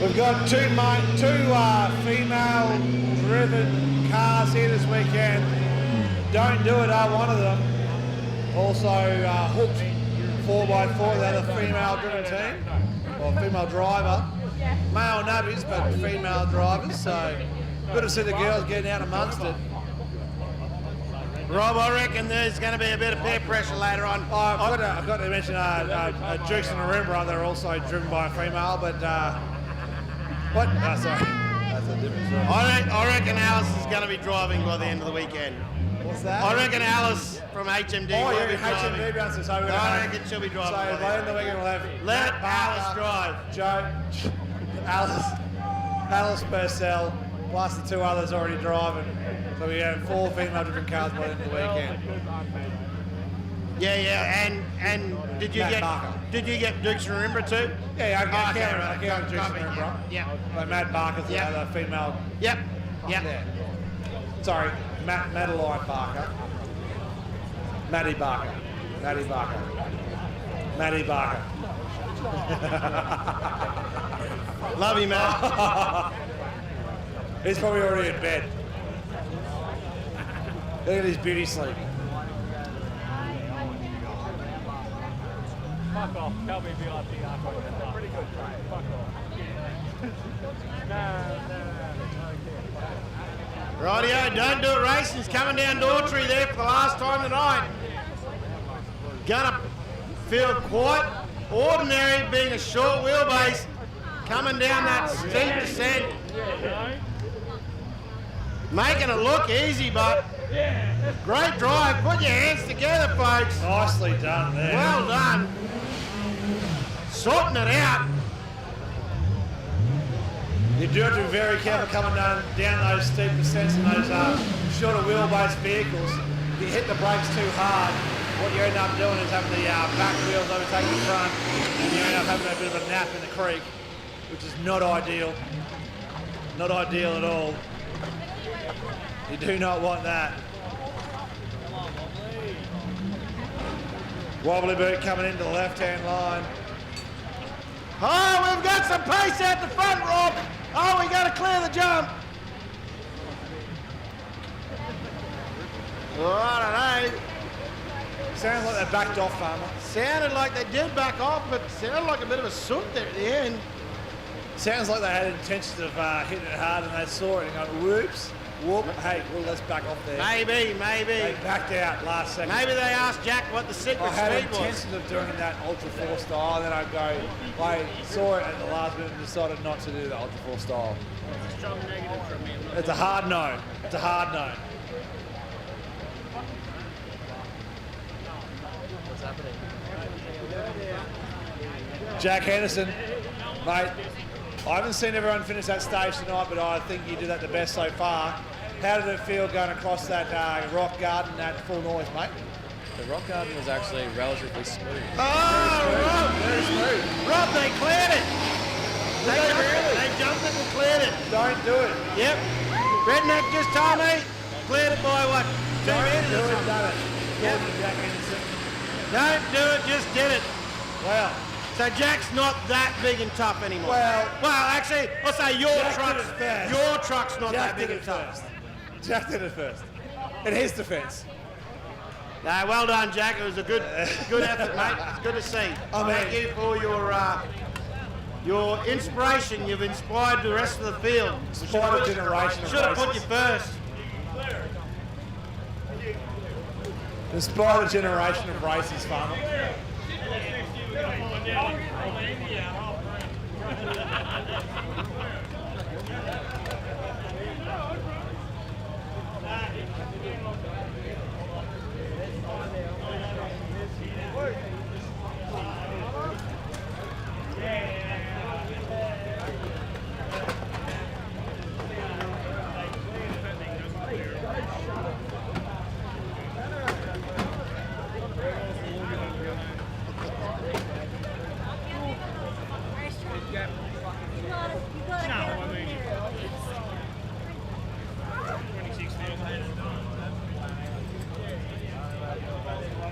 We've got two female-driven cars here this weekend. Don't Do It are one of them. Also Hooked 4x4, the other female-driven team, or female driver. Male nubbies, but female drivers, so good to see the girls getting out amongst it. Rob, I reckon there's going to be a bit of peer pressure later on. Oh, I've got to mention Dukes and Arumbra, they're also driven by a female, but what? Oh, sorry. That's a different story. I reckon Alice is going to be driving by the end of the weekend. What's that? I reckon Alice from HMD will be driving. HMD bounces, so I reckon she'll be driving. So by the end of the weekend we'll have let Alice drive. Joe, Alice Purcell, plus the two others already driving. So we have 4 female-driven cars by the end of the weekend. Yeah, and did you get Dukes and Arumbra too? Yeah, I can't Dukes and Arumbra. Yeah. Like Matt Barker's the other female. Yep. Yeah. Sorry, Madeline Barker. Maddie Barker. Maddie Barker. Maddie Barker. Love you, Matt. He's probably already in bed. Look at his beauty sleep. Fuck off. Tell me VIP That's a pretty good train. Fuck off. Rightio, Don't Do It Racing's coming down Daughtry there for the last time tonight. Gonna feel quite ordinary being a short wheelbase coming down that steep descent. Making it look easy, but great drive. Put your hands together, folks. Nicely done there. Well done. Sorting it out. You do have to be very careful coming down those steep descents in those shorter wheelbase vehicles. If you hit the brakes too hard, what you end up doing is having the back wheels overtake the front, and you end up having a bit of a nap in the creek, which is not ideal. Not ideal at all. You do not want that. Wobbly Boot coming into the left-hand line. Oh, we've got some pace out the front, Rob. Oh, we got to clear the jump. Oh, I don't know. Sounds like they backed off, Farmer. Sounded like they did back off, but sounded like a bit of a soot there at the end. Sounds like they had intentions of hitting it hard and they saw it and going, whoops. Whoop. Hey, well, let's back off there. Maybe. They backed out last second. Maybe they asked Jack what the secret I had speed was. intention of doing that Ultra 4 style, and then I saw it at the last minute and decided not to do the Ultra 4 style. It's a strong negative from me. It's a hard no. It's a hard no. What's happening? Jack Henderson, mate, I haven't seen everyone finish that stage tonight, but I think you did that the best so far. How did it feel going across that rock garden at full noise, mate? The rock garden was actually relatively smooth. Oh, Rob! Very smooth. Rob, they cleared it. They jumped it and cleared it. Don't do it. Yep. Redneck just told me, cleared it by what? 2 Don't minutes do or it, something. done it. Yep. Jack Henderson. Don't do it, just did it. Well, So Jack's not that big and tough anymore. Well, actually, I'll say your Jack truck's did it first. your truck's not Jack that big did and it tough. first. Jack did it first. In his defence. No, well done, Jack. It was a good effort, mate. It's good to see. Thank you for your inspiration. You've inspired the rest of the field. Inspired a generation of Should have put racers. you first. Inspired a generation of racers, farmer.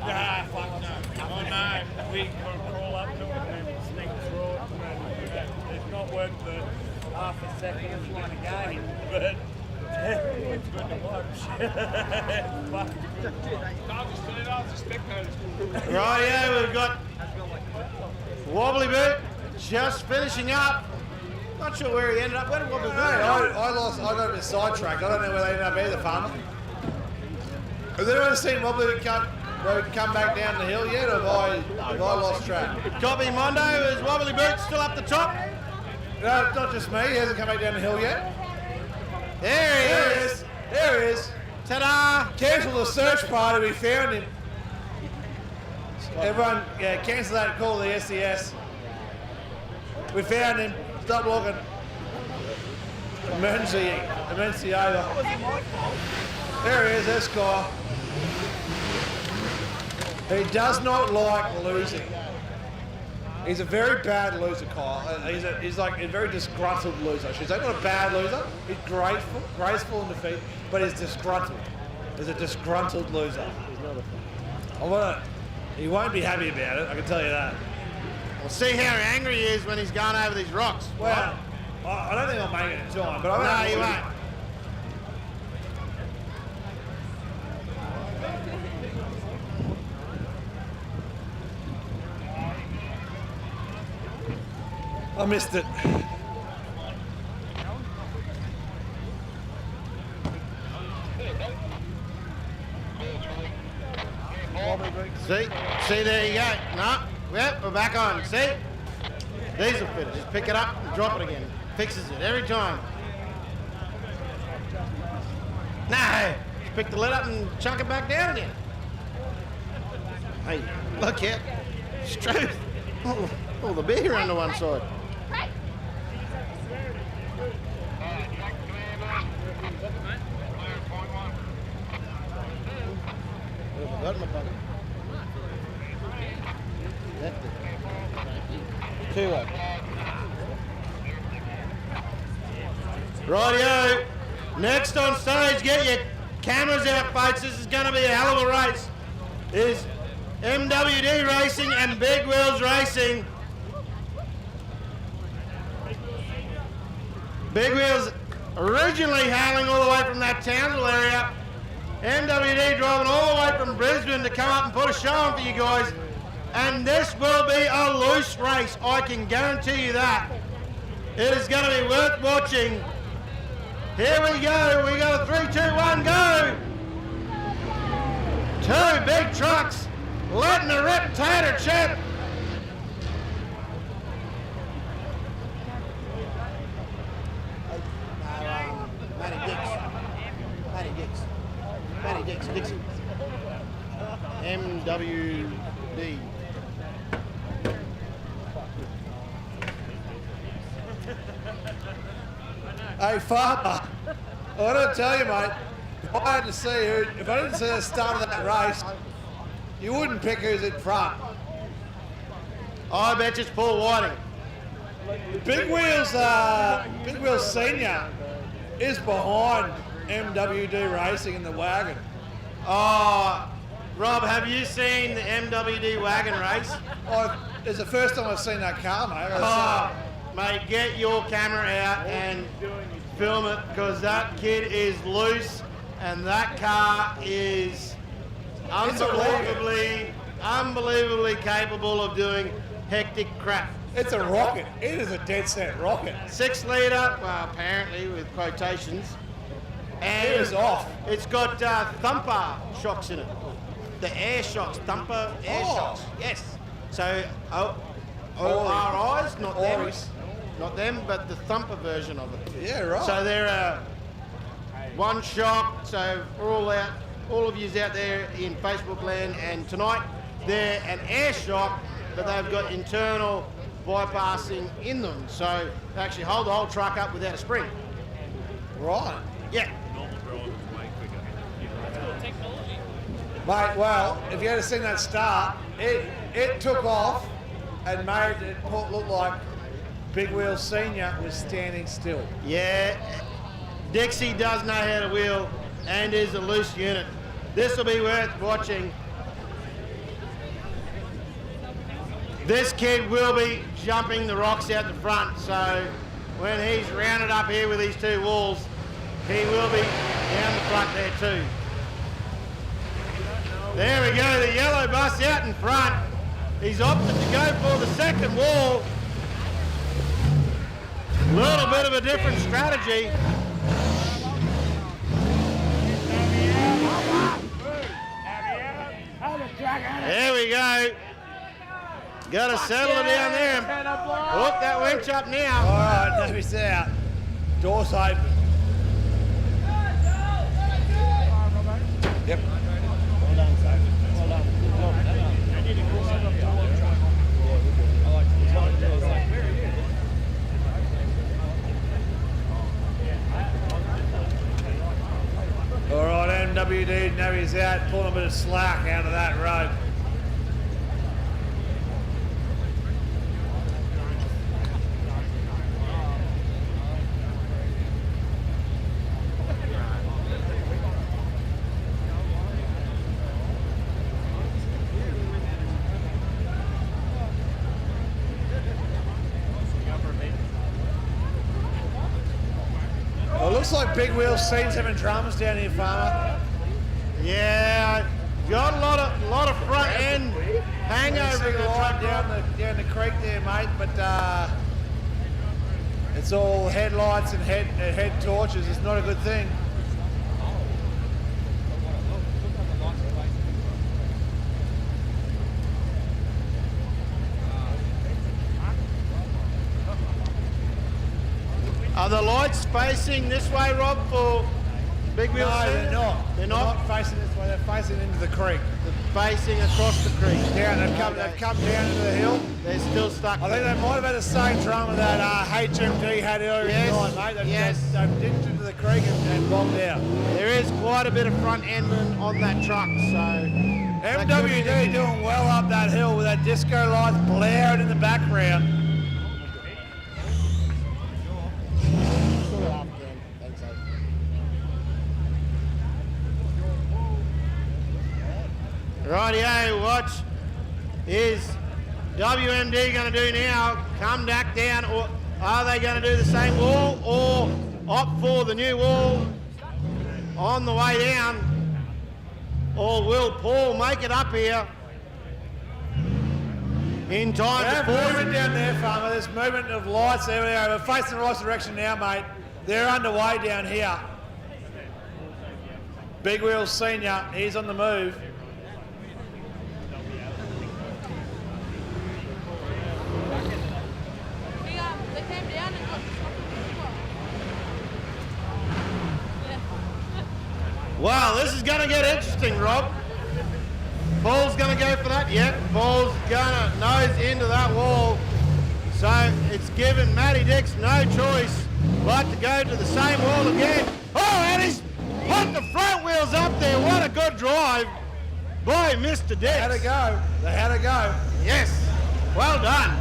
Nah, fuck no. Oh no, we crawl up to it and then sneak through it. And it's not worth the half a second of flying a game, but it's good to watch. Rightio, we've got Wobbly Boot just finishing up. Not sure where he ended up. Where did Wobbly Boot go? I got a bit sidetracked. I don't know where they ended up either, farmer. Has anyone seen Wobbly Boot come back down the hill yet, or have I lost track? Copy Mondo, is Wobbly Boot still up the top? No, it's not just me. He hasn't come back down the hill yet. There he is. There he is. Ta-da! Cancel the search party. We found him. Everyone, cancel that and call the SES. We found him. Stop looking. Emergency over. There he is, Esquire. He does not like losing. He's a very bad loser, Kyle. He's like a very disgruntled loser. She's not a bad loser. He's graceful in defeat, but he's disgruntled. He's a disgruntled loser. He won't be happy about it, I can tell you that. We'll see how angry he is when he's gone over these rocks. Well, I don't think I'll make it in time, but No, you won't. I missed it. See, there you go. No, yep, we're back on. See? These will fit it. Just pick it up and drop it again. Fixes it every time. No, just pick the lid up and chuck it back down again. Hey, look here. Straight. Oh, the beer on the one side. I've got in my pocket. Too low. Rightio. Next on stage, get your cameras out, folks. This is going to be a hell of a race. Is MWD Racing and Big Wheels Racing. Big Wheels originally hailing all the way from that Townsville area. MWD driving all the way from Brisbane to come up and put a show on for you guys. And this will be a loose race, I can guarantee you that. It is going to be worth watching. Here we go. We got a 3, 2, 1, go. 2 big trucks letting the rip tater chip. Matty Dixon. MWD. Hey, Farmer, I got to tell you, mate, if I had to see if I didn't see the start of that race, you wouldn't pick who's in front. I bet it's Paul Whiting. Big Wheels Senior is behind MWD Racing in the wagon. Oh, Rob, have you seen the MWD wagon race? It's the first time I've seen that car, mate. Mate, get your camera out and film it, because that kid is loose and that car is unbelievably capable of doing hectic crap. It's a rocket. It is a dead set rocket. 6 litre, well, apparently with quotations. And it is off. It's got thumper shocks in it. The air shocks, thumper air shocks. Yes. So ORIs, not them. Not them, but the thumper version of it. Yeah, right. So they're one shock. So for all of yous out there in Facebook land, and tonight they're an air shock, but they've got internal bypassing in them. So they actually hold the whole truck up without a spring. Right. Yeah. Mate, well, if you had seen that start, it took off and made it look like Big Wheel Senior was standing still. Yeah, Dixie does know how to wheel and is a loose unit. This will be worth watching. This kid will be jumping the rocks out the front, so when he's rounded up here with these 2 walls, he will be down the front there too. There we go, the yellow bus out in front. He's opted to go for the second wall. Little bit of a different strategy. There we go. Got to settle it down there. Hook that winch up now. All right, now he's out. Doors open. Yep. Well done, Sophie. Well done. All right, MWD, now he's out, pulling a bit of slack out of that rope. Well, it looks like Big Wheels seems having dramas down here, Farmer. Yeah, got a lot of front end hangover in the truck down the creek there, mate. But it's all headlights and head torches. It's not a good thing. Are the lights facing this way, Rob, for Big Wheels? No, they're not. They're not facing this way. They're facing into the creek. They're facing across the creek. Down. They've come down into the hill. They're still stuck. I think they might have had the same drama that HMD had earlier tonight, mate. They've dipped into the creek and bombed out. There is quite a bit of front end on that truck, so MWD doing well up that hill with that disco lights blaring in the background. Rightio, watch is WMD going to do now? Come back down, or are they going to do the same wall, or opt for the new wall on the way down? Or will Paul make it up here in time? There's movement down there, Farmer. There's movement of lights. There we are. We're facing the right direction now, mate. They're underway down here. Big Wheels Senior, he's on the move. They came down and looked. Wow, this is going to get interesting, Rob. Ball's going to go for that. Yep, ball's going to nose into that wall. So it's given Matty Dix no choice but to go to the same wall again. Oh, and he's put the front wheels up there. What a good drive by Mr. Dix. They had to go. They had to go. Yes, well done.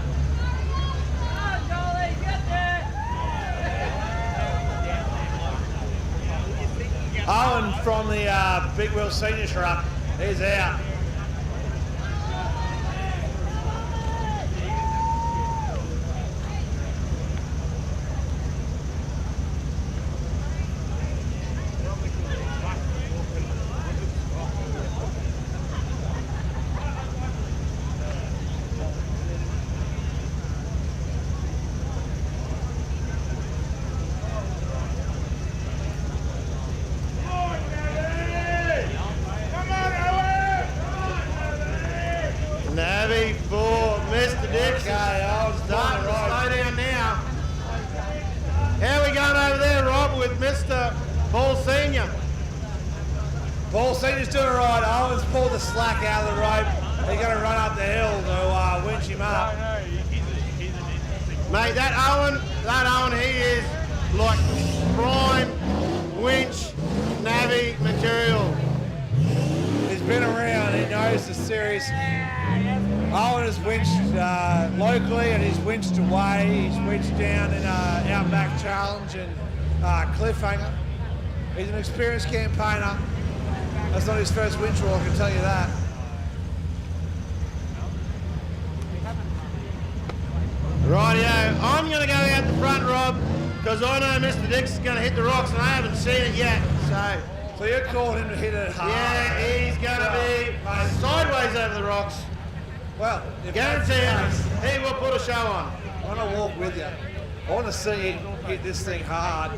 Owen from the Big Wheel Senior truck, he's out. Navy for Mr. Dix. Okay, I was Starting to right. slow down now. How are we going over there, Rob, with Mr. Paul Senior? Paul Senior's doing all right. Owen's pulled the slack out of the rope. He's going to run up the hill to winch him up. Mate, that Owen, he is like prime winch Navi material. He's been around. He knows the series. Owen has winched locally and he's winched away. He's winched down in Outback Challenge and Cliffhanger. He's an experienced campaigner. That's not his first winch roll, I can tell you that. Rightio, I'm going to go out the front, Rob, because I know Mr. Dix is going to hit the rocks and I haven't seen it yet. So you're calling him to hit it hard? Yeah, he's going to be sideways over the rocks. Well, guarantee he will put a show on. I want to walk with you. I want to see you hit this thing hard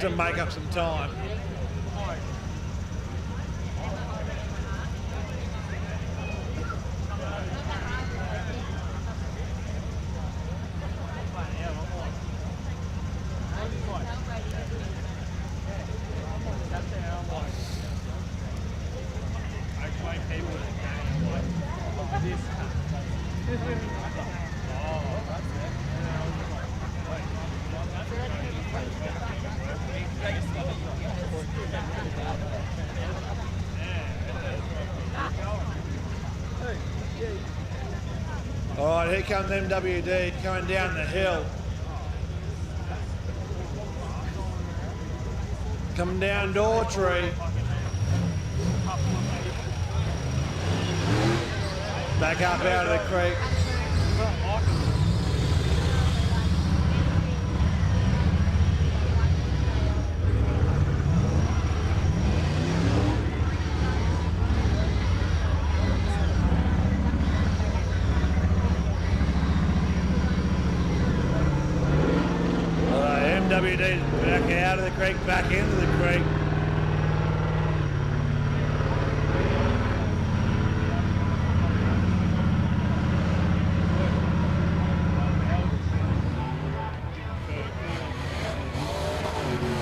to make up some time. All right, here comes MWD coming down the hill. Coming down Daughtry. Back up out of the creek. MWD back out of the creek, back into the creek.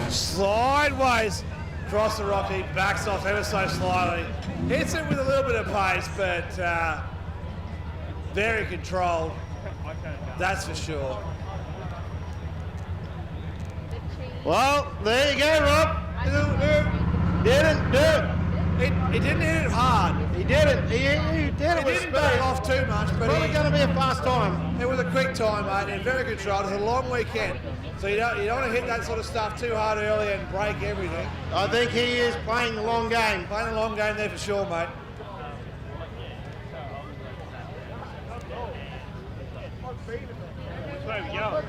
Sideways across the rock, he backs off ever so slightly. Hits it with a little bit of pace, but very controlled. That's for sure. Well, there you go, Rob. Didn't do it. He didn't hit it hard. He didn't. He did it with Didn't back speed. off too much, but Probably going to be a fast time. it was a quick time, mate, and very controlled. It was a long weekend, so you don't want to hit that sort of stuff too hard early and break everything. I think he is playing the long game. Playing a long game there for sure, mate. Where we go?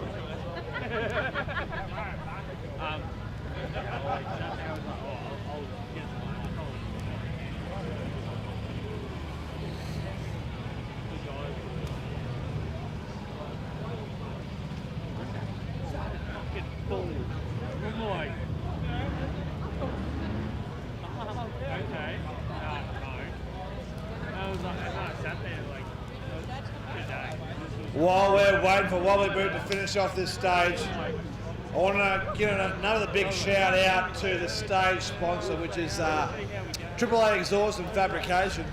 while we're waiting for Wobbly Boot to finish off this stage, I want to give another big shout out to the stage sponsor, which is AAA Exhaust and Fabrication.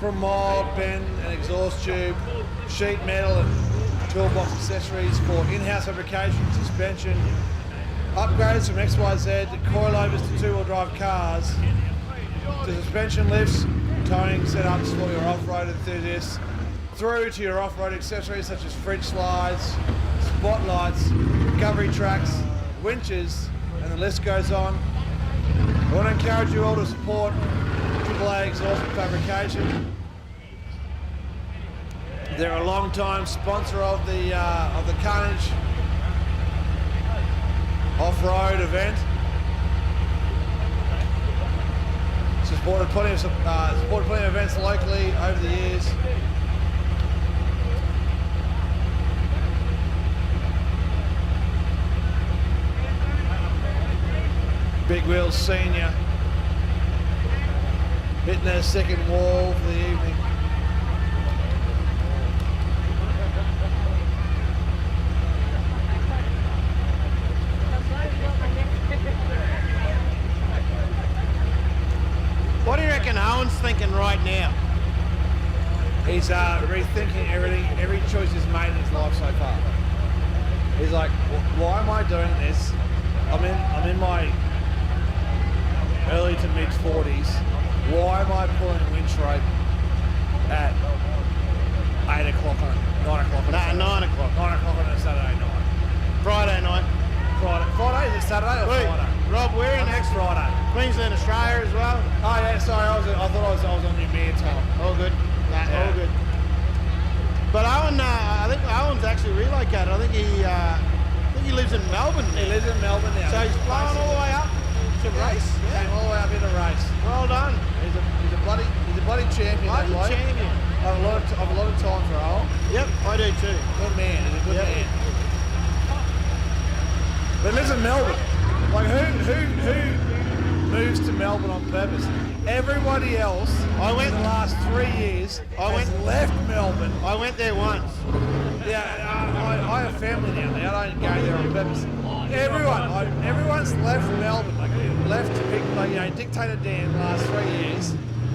From mold, bend and exhaust tube, sheet metal and toolbox accessories for in-house fabrication, suspension, upgrades from XYZ to coilovers to two-wheel drive cars, to suspension lifts, towing setups for your off-road enthusiasts, through to your off-road accessories such as fridge slides, spotlights, recovery tracks, winches, and the list goes on. I want to encourage you all to support AAA Exhaust and Fabrication. They're a long-time sponsor of the Carnage off-road event. Supported plenty of events locally over the years. Big Wheels Senior hitting their second wall for the evening. What do you reckon Owen's thinking right now? He's rethinking every choice he's made in his life so far. He's like, why am I doing this? I'm in my early to mid 40s. Why am I pulling a winch rope at 8 o'clock on 9 o'clock? No, 9 o'clock. 9 o'clock on a Saturday night. Friday night. Friday? Is it Saturday or Friday? Rob, we're in Next Friday. Queensland, Australia as well. Oh yeah, sorry, I thought I was on your mere time. All good. All good. But Owen, I think Owen's actually relocated. I think he lives in Melbourne. He lives in Melbourne now. So he's flying all the way up to race. Yeah. Came all the way up in a race. Well done. He's a bloody champion. Bloody champion. I have a lot of time for Owen. Yep, I do too. Good man. He's a good man. But he lives in Melbourne. Like who moves to Melbourne on purpose? Everybody else in the last 3 years has left Melbourne. I went there once. Yeah, I have family down there. I don't go there on purpose. Everyone's left Melbourne. Like left to pick, Dictator Dan the last 3 years.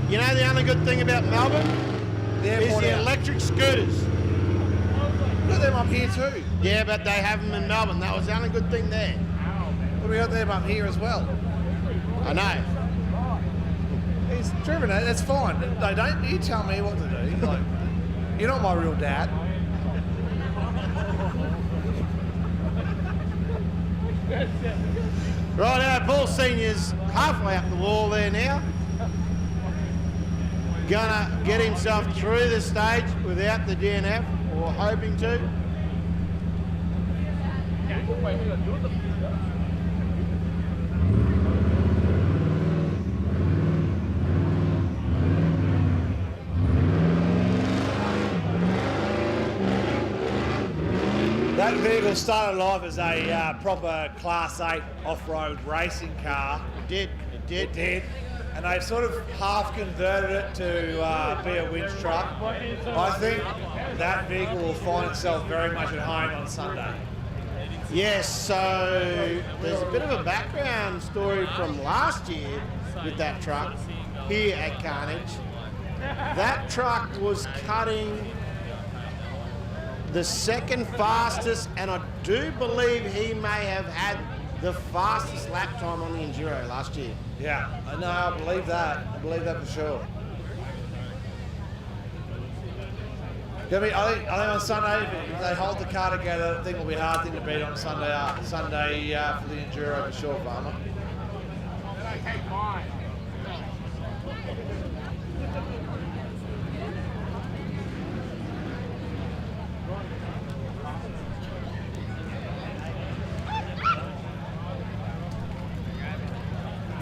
You know the only good thing about Melbourne is the electric scooters. We got them up here too. Yeah, but they have them in Melbourne. That was the only good thing there. But we got them up here as well. I know. He's driven it. That's fine. No, don't you tell me what to do. Like, you're not my real dad. Right, Paul Senior's halfway up the wall there now. Gonna get himself through the stage without the DNF, or hoping to. That vehicle started life as a proper Class 8 off-road racing car. It did. And they've sort of half converted it to be a winch truck. I think that vehicle will find itself very much at home on Sunday. Yes, so there's a bit of a background story from last year with that truck here at Carnage. That truck was cutting the second fastest, and I do believe he may have had the fastest lap time on the Enduro last year. Yeah, I know, I believe that. I believe that for sure. I think on Sunday, if they hold the car together, I think it'll be a hard thing to beat on Sunday for the Enduro for sure, Farmer. Okay, fine.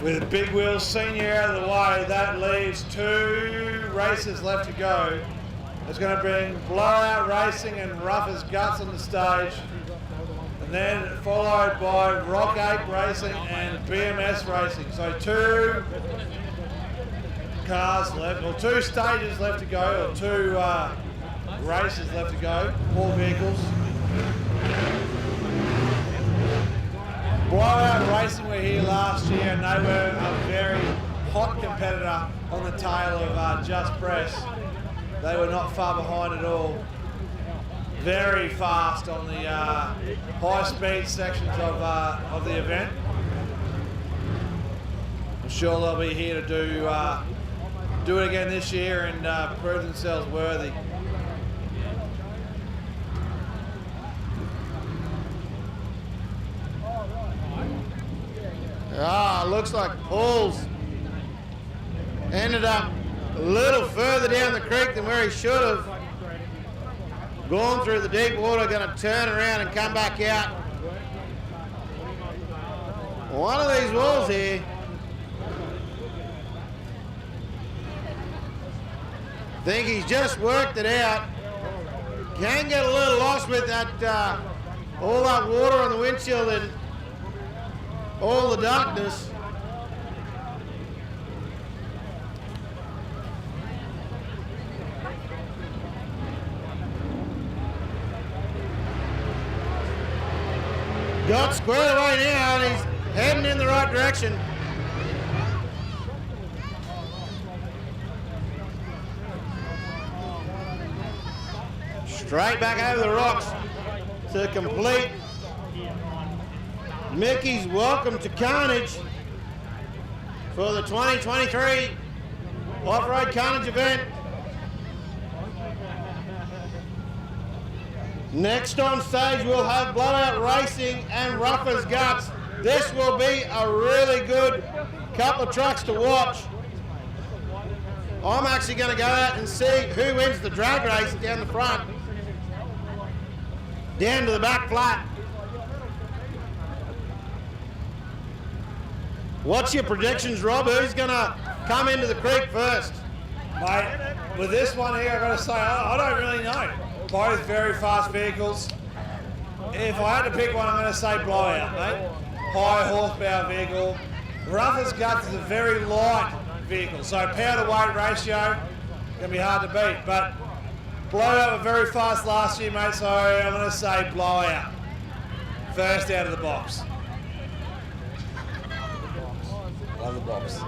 With Big Wheels Senior out of the way, that leaves 2 races left to go. It's going to bring blowout racing and rough as guts on the stage, and then followed by Rock Ape racing and BMS racing. So 2 cars left, or 2 stages left to go, or 2 races left to go, 4 vehicles. Blowout Racing were here last year and they were a very hot competitor on the tail of Just Press. They were not far behind at all. Very fast on the high-speed sections of the event. I'm sure they'll be here to do it again this year and prove themselves worthy. Looks like Paul's ended up a little further down the creek than where he should have. Gone through the deep water, going to turn around and come back out. One of these walls here. I think he's just worked it out. Can get a little lost with that, all that water on the windshield and all the darkness. Got squared away now and he's heading in the right direction. Straight back over the rocks to complete Mickies' Welcome to Carnage for the 2023 Off-Road Carnage event. Next on stage we'll have Blowout Racing and Rougher's Guts. This will be a really good couple of trucks to watch. I'm actually going to go out and see who wins the drag race down the front, down to the back flat. What's your predictions, Rob? Who's going to come into the creek first? Mate, with this one here, I've got to say, I don't really know. Both very fast vehicles. If I had to pick one, I'm going to say Blowout, mate. High horsepower vehicle. Rougher's Guts is a very light vehicle, so power to weight ratio going to be hard to beat. But Blowout were very fast last year, mate, so I'm going to say Blowout. First out of the box. Love the box.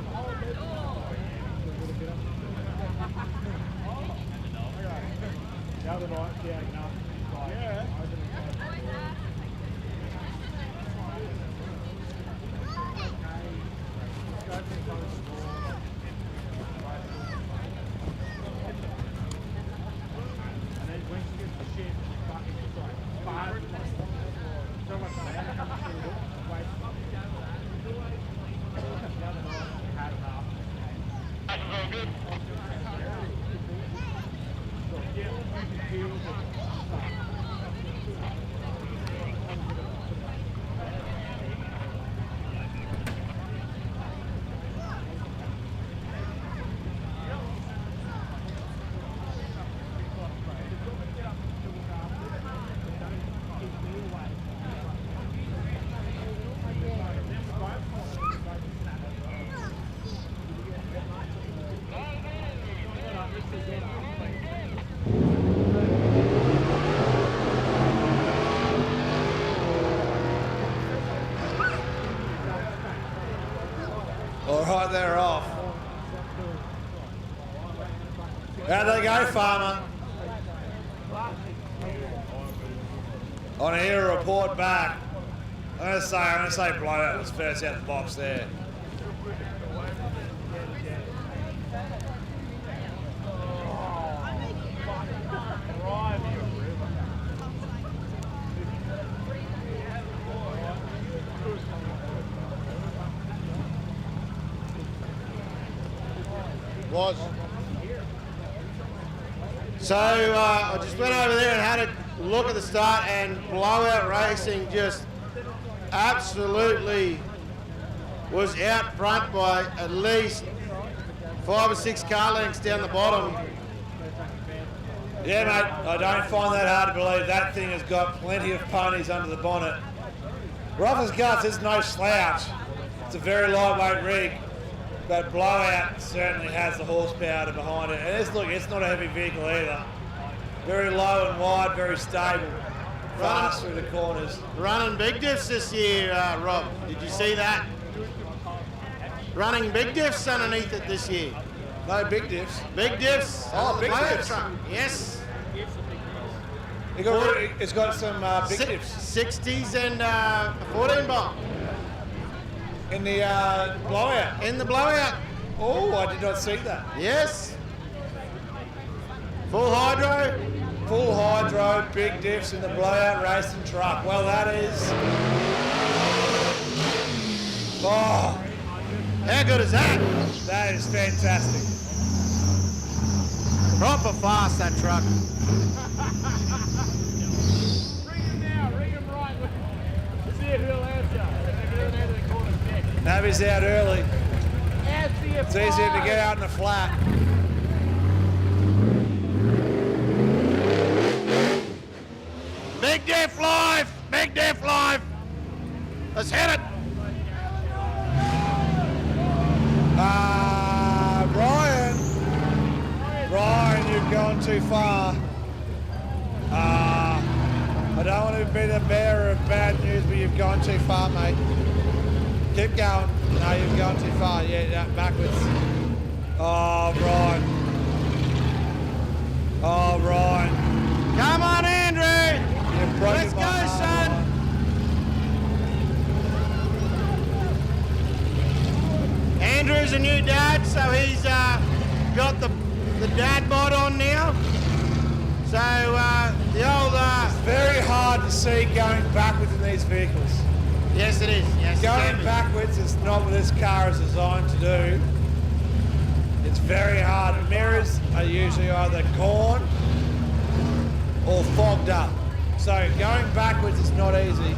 All right, they're off. How'd they go, Farmer? I want to hear a report back. I'm going to say Blowout was first out the box there. Was. So I just went over there and had a look at the start, and Blowout Racing just absolutely was out front by at least 5 or 6 car lengths down the bottom. Yeah, mate, I don't find that hard to believe. That thing has got plenty of ponies under the bonnet. Rougher's Guts is no slouch. It's a very lightweight rig. But Blowout certainly has the horsepower to behind it. And it's not a heavy vehicle either. Very low and wide, very stable. Fast through the corners. Running big diffs this year, Rob. Did you see that? Running big diffs underneath it this year. No big diffs. Big diffs. Oh, big diffs. Truck. Yes. It's got some big diffs. 60s and 14 bar. In the blowout. In the blowout. Oh, I did not see that. Yes. Full hydro. Full hydro, big diffs in the blowout racing truck. Well, that is... Oh, how good is that? That is fantastic. Proper fast, that truck. Ring him now, ring him right. Let's see who'll answer. Nabby's out early. Answer your It's easier to get out in the flat. Big diff live. Big diff live. Let's hit it. Ryan, you've gone too far. I don't want to be the bearer of bad news, but you've gone too far, mate. Keep going. No, you've gone too far. Yeah, backwards. Oh, Ryan. Oh, Ryan. Come on, Andrew. You've broken Let's my go, heart, son. Ryan. Andrew's a new dad, so he's got the dad bod on now. So the old... It's very hard to see going backwards in these vehicles. Yes, it is. Yes, Going backwards is not what this car is designed to do. It's very hard. Mirrors are usually either gone or fogged up. So going backwards is not easy.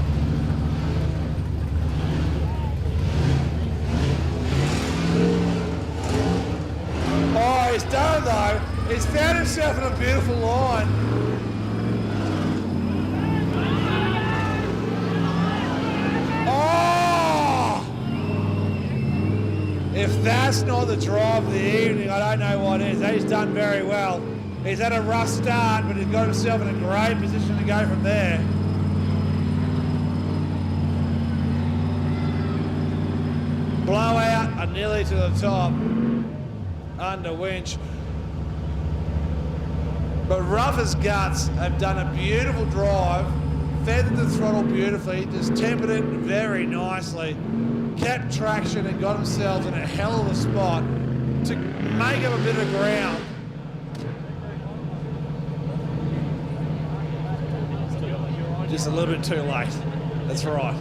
Oh, he's done it though. He's found himself in a beautiful line. Oh! If that's not the drive of the evening, I don't know what is. He's done very well. He's had a rough start, but he's got himself in a great position to go from there. Blowout and nearly to the top. Under winch. But Rough as Guts have done a beautiful drive, feathered the throttle beautifully, just tempered it very nicely, kept traction and got themselves in a hell of a spot to make up a bit of ground. Just a little bit too late. That's right.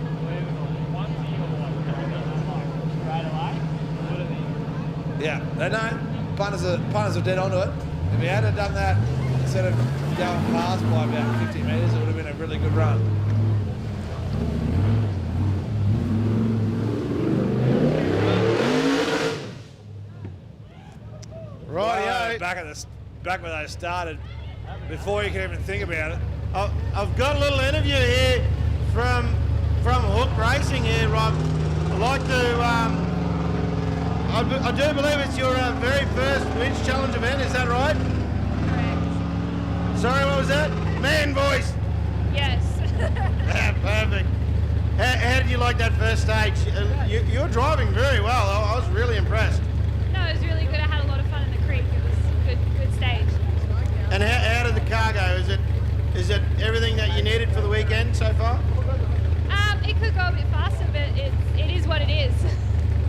Yeah, they know. Punters are dead onto it. If he had done that instead of going past by about 50 metres, it would have been a really good run. Right, back where they started, before you can even think about it. I've got a little interview here from Hook Racing here, Rob. I'd like to, I do believe it's your very first winch challenge event, is that right? Correct. Sorry, what was that? Man voice. Yes. Yeah, perfect. How did you like that first stage? You're driving very well. I was really impressed. No, it was really good. I had a lot of fun in the creek. It was a good stage. And how did the car go? Is it everything that you needed for the weekend so far? It could go a bit faster, but it is what it is.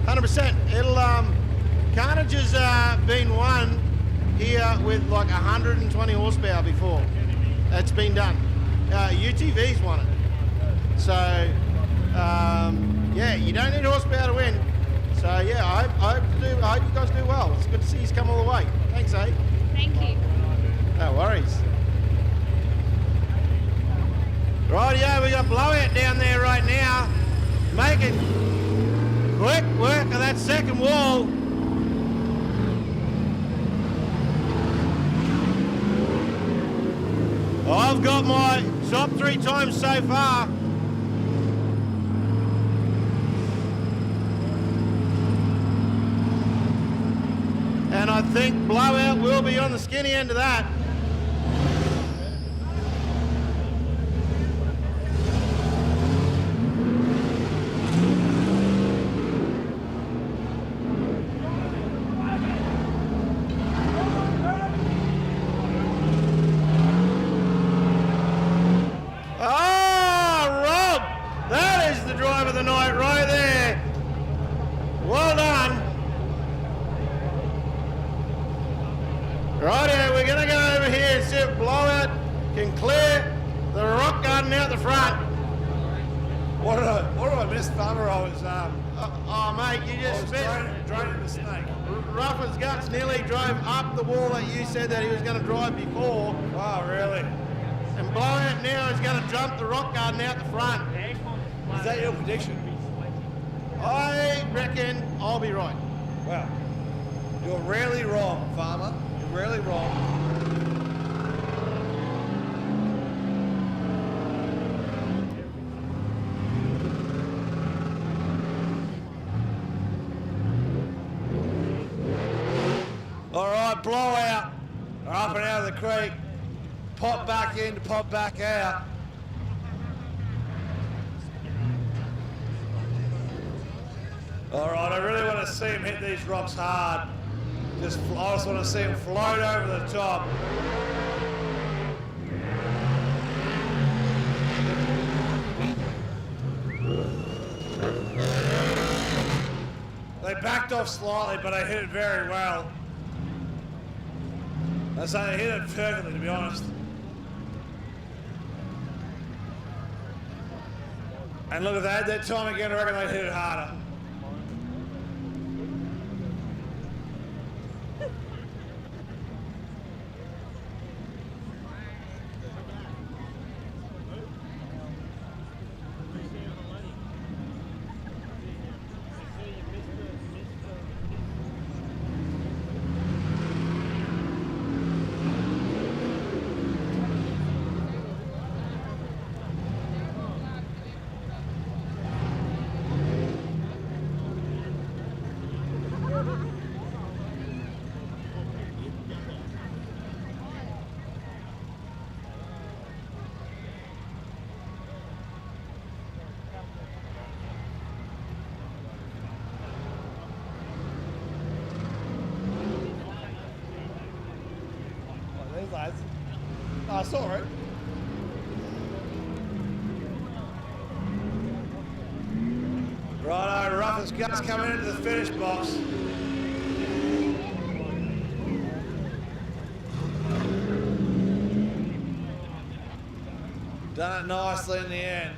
100%. Carnage has been won here with like 120 horsepower before. It's been done. UTV's won it. So, yeah, you don't need horsepower to win. So, yeah, I hope you guys do well. It's good to see you come all the way. Thanks, eh? Thank you. No worries. Rightio, we got Blowout down there right now, making quick work of that second wall. I've got my top 3 times so far. And I think Blowout will be on the skinny end of that. Righto, we're going to go over here and see if Blowout can clear the rock garden out the front. What did I miss, Farmer? I was, Oh, mate, you just missed. draining the snake. Rough as guts nearly drove up the wall that you said that he was going to drive before. Oh, really? And Blowout now is going to jump the rock garden out the front. Is that your prediction? I reckon I'll be right. Well, you're rarely wrong, Farmer. You're rarely wrong. All right, Blowout are up and out of the creek. Pop back in to pop back out. All right, I really want to see him hit these rocks hard. I just want to see him float over the top. They backed off slightly, but they hit it very well. I say they hit it perfectly, to be honest. And look, if they had that time again, I reckon they'd hit it harder. Lads. Oh, I saw it. Righto, Rough as Guts coming into the finish box. Done it nicely in the end.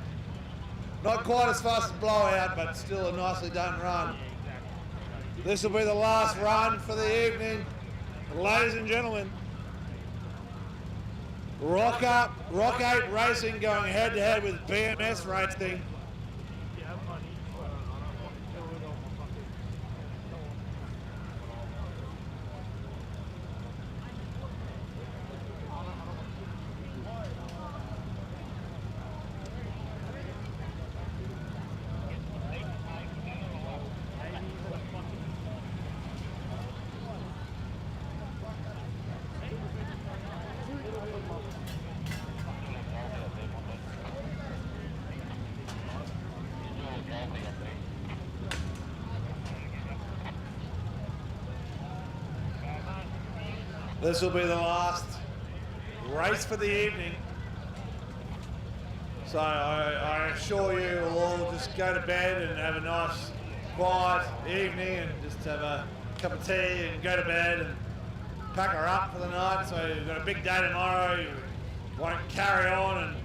Not quite as fast as Blowout, but still a nicely done run. This will be the last run for the evening. Ladies and gentlemen, Rock 8 Racing going head-to-head with BMS Racing. This will be the last race for the evening. So I assure you we'll all just go to bed and have a nice quiet evening and just have a cup of tea and go to bed and pack her up for the night. So you've got a big day tomorrow. You won't carry on and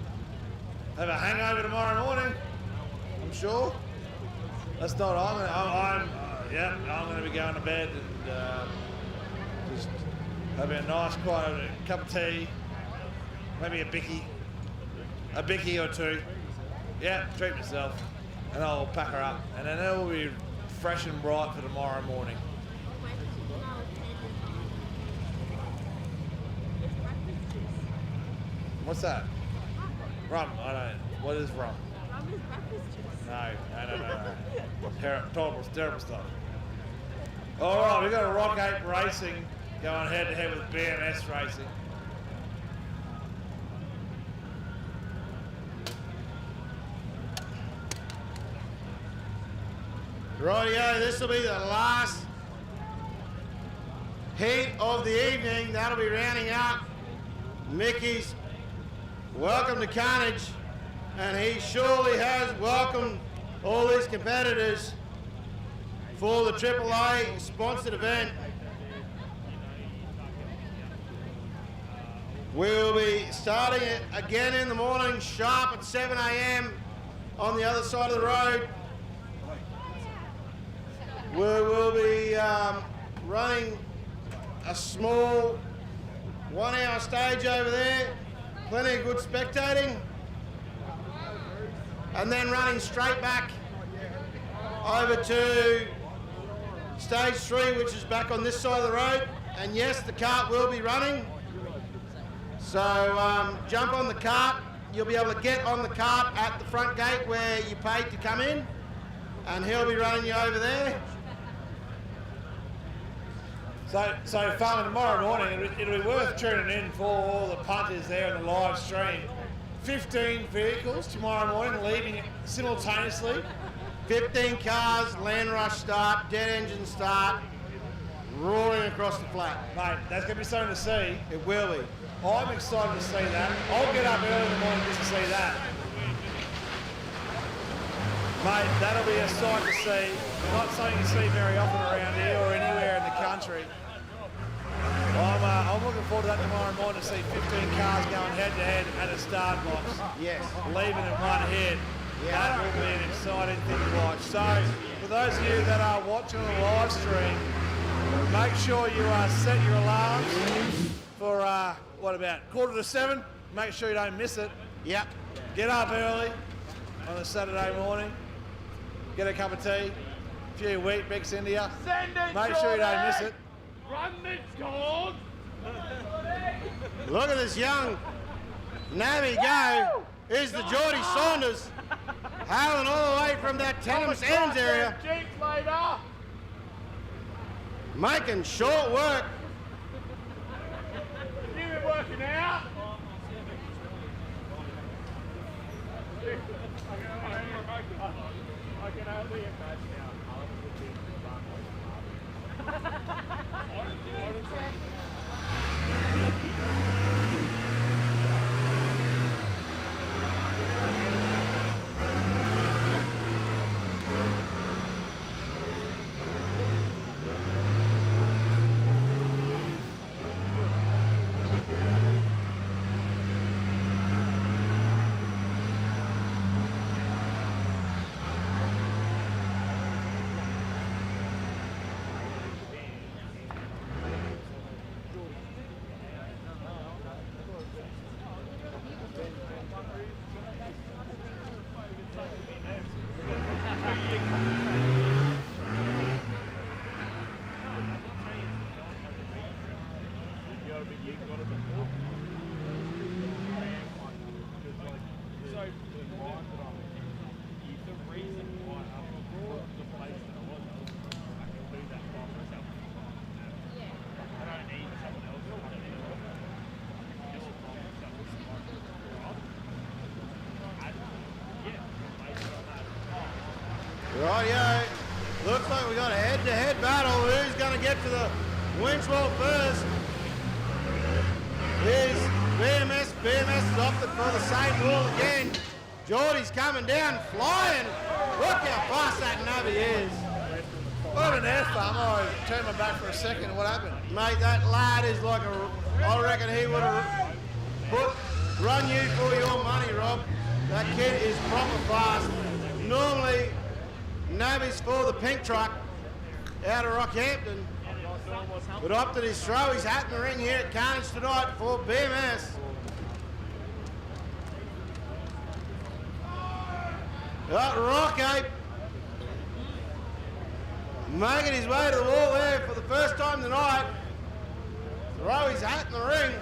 have a hangover tomorrow morning, I'm sure. That's not, I'm going to be going to bed and just having a nice quiet cup of tea, maybe a bicky or two. Yeah, treat myself, and I'll pack her up, and then it will be fresh and bright for tomorrow morning. What's that? Rum. I don't. What is rum? Rum is breakfast juice. No. Terrible stuff. All right, we've got a Rock 8 Racing going head-to-head with BMS Racing. Rightio, this will be the last heat of the evening. That'll be rounding up Mickies. Welcome to Carnage, and he surely has welcomed all these competitors for the AAA sponsored event. We'll be starting it again in the morning, sharp at 7 a.m. on the other side of the road. We will be running a small 1 hour stage over there, plenty of good spectating, and then running straight back over to stage 3, which is back on this side of the road. And yes, the cart will be running. So jump on the cart. You'll be able to get on the cart at the front gate where you paid to come in, and he'll be running you over there. So farming tomorrow morning, it'll be worth tuning in for all the punters there in the live stream. 15 vehicles tomorrow morning leaving simultaneously. 15 cars, land rush start, dead engine start, roaring across the flat. Mate, that's going to be something to see. It will be. I'm excited to see that. I'll get up early in the morning just to see that. Mate, that'll be a sight to see. Not something you see very often around here or anywhere in the country. I'm looking forward to that tomorrow morning to see 15 cars going head-to-head at a start box. Yes. Leaving in one hit. Yeah. That will be an exciting thing to watch. So, for those of you that are watching on the live stream, make sure you set your alarms for, what about 6:45? Make sure you don't miss it. Yep. Get up early on a Saturday morning. Get a cup of tea, a few wheat bix into you. Make sure you don't miss it. Run the dog! Look at this young navvy go. Here's the Geordie Saunders, howling all the way from that Tenements Ends area. Jeeps later! Making short work. You been working out? I can only imagine how hard it would be to run. Rightio. Looks like we got a head-to-head battle. Who's going to get to the winch wall first? Here's BMS. BMS is opted for the same wall again. Geordie's coming down, flying. Look how fast that nubby is. What an air thumb. I turned my back for a second. What happened? Mate, that lad is like I reckon he would have run you for your money, Rob. That kid is proper fast. Normally, nubbies for the pink truck out of Rockhampton. But opted his throw his hat in the ring here at Carnage tonight for BMS. Rocky making his way to the wall there for the first time tonight. Throw his hat in the ring.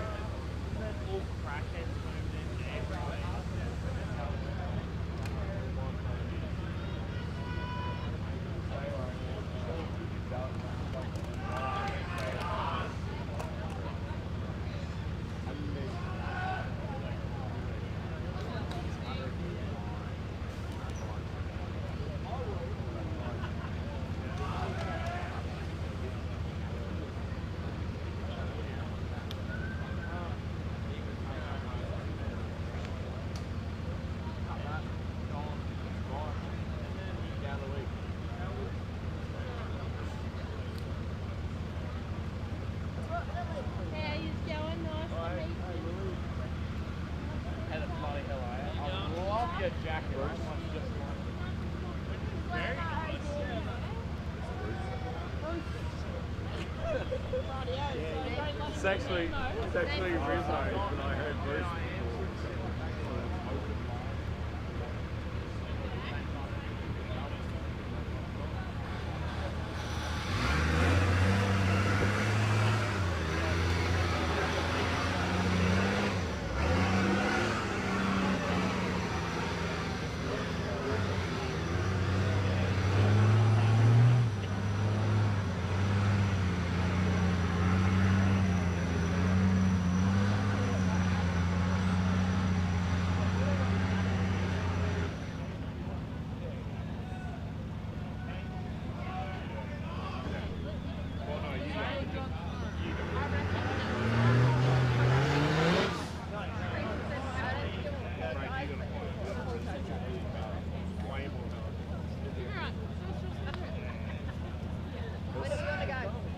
get jacked. It's actually Rizzo, but I heard Bruce.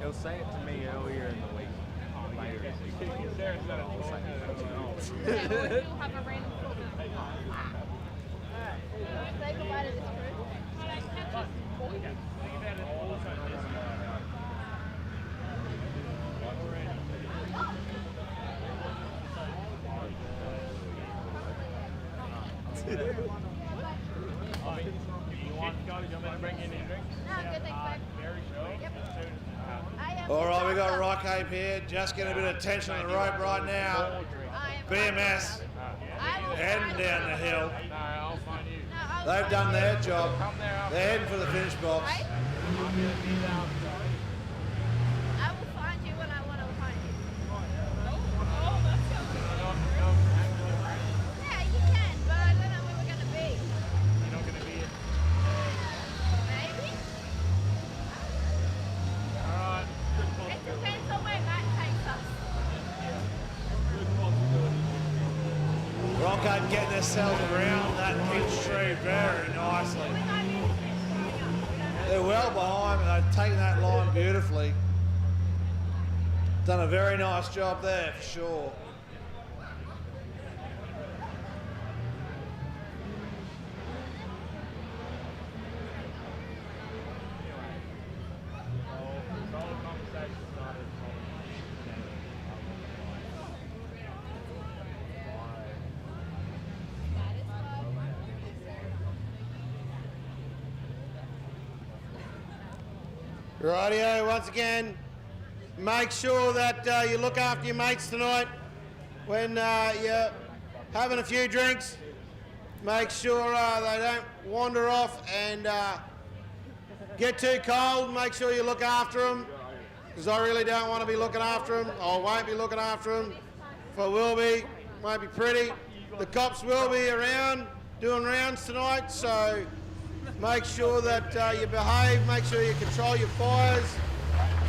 He'll say it to me earlier in the week. Later. Yeah, we'll have a random call. Say goodbye to this group. All right, we got Rock Ape here, just getting a bit of tension on the rope right now. BMS heading down the hill. They've done their job. They're heading for the finish box. I will find you when I want to find you. Yeah, you can, but I don't know where we're going to be. You're not going to be it. Maybe? Alright. It depends on where Matt takes us. Rock Ape getting themselves around that pitch tree very nicely. They're well behind, and they've taken that line beautifully. Done a very nice job there for sure. Rightio, once again, make sure that you look after your mates tonight when you're having a few drinks. Make sure they don't wander off and get too cold. Make sure you look after them, because I really don't want to be looking after them. I won't be looking after them. If I will be, won't be pretty. The cops will be around doing rounds tonight, so make sure that you behave, make sure you control your fires,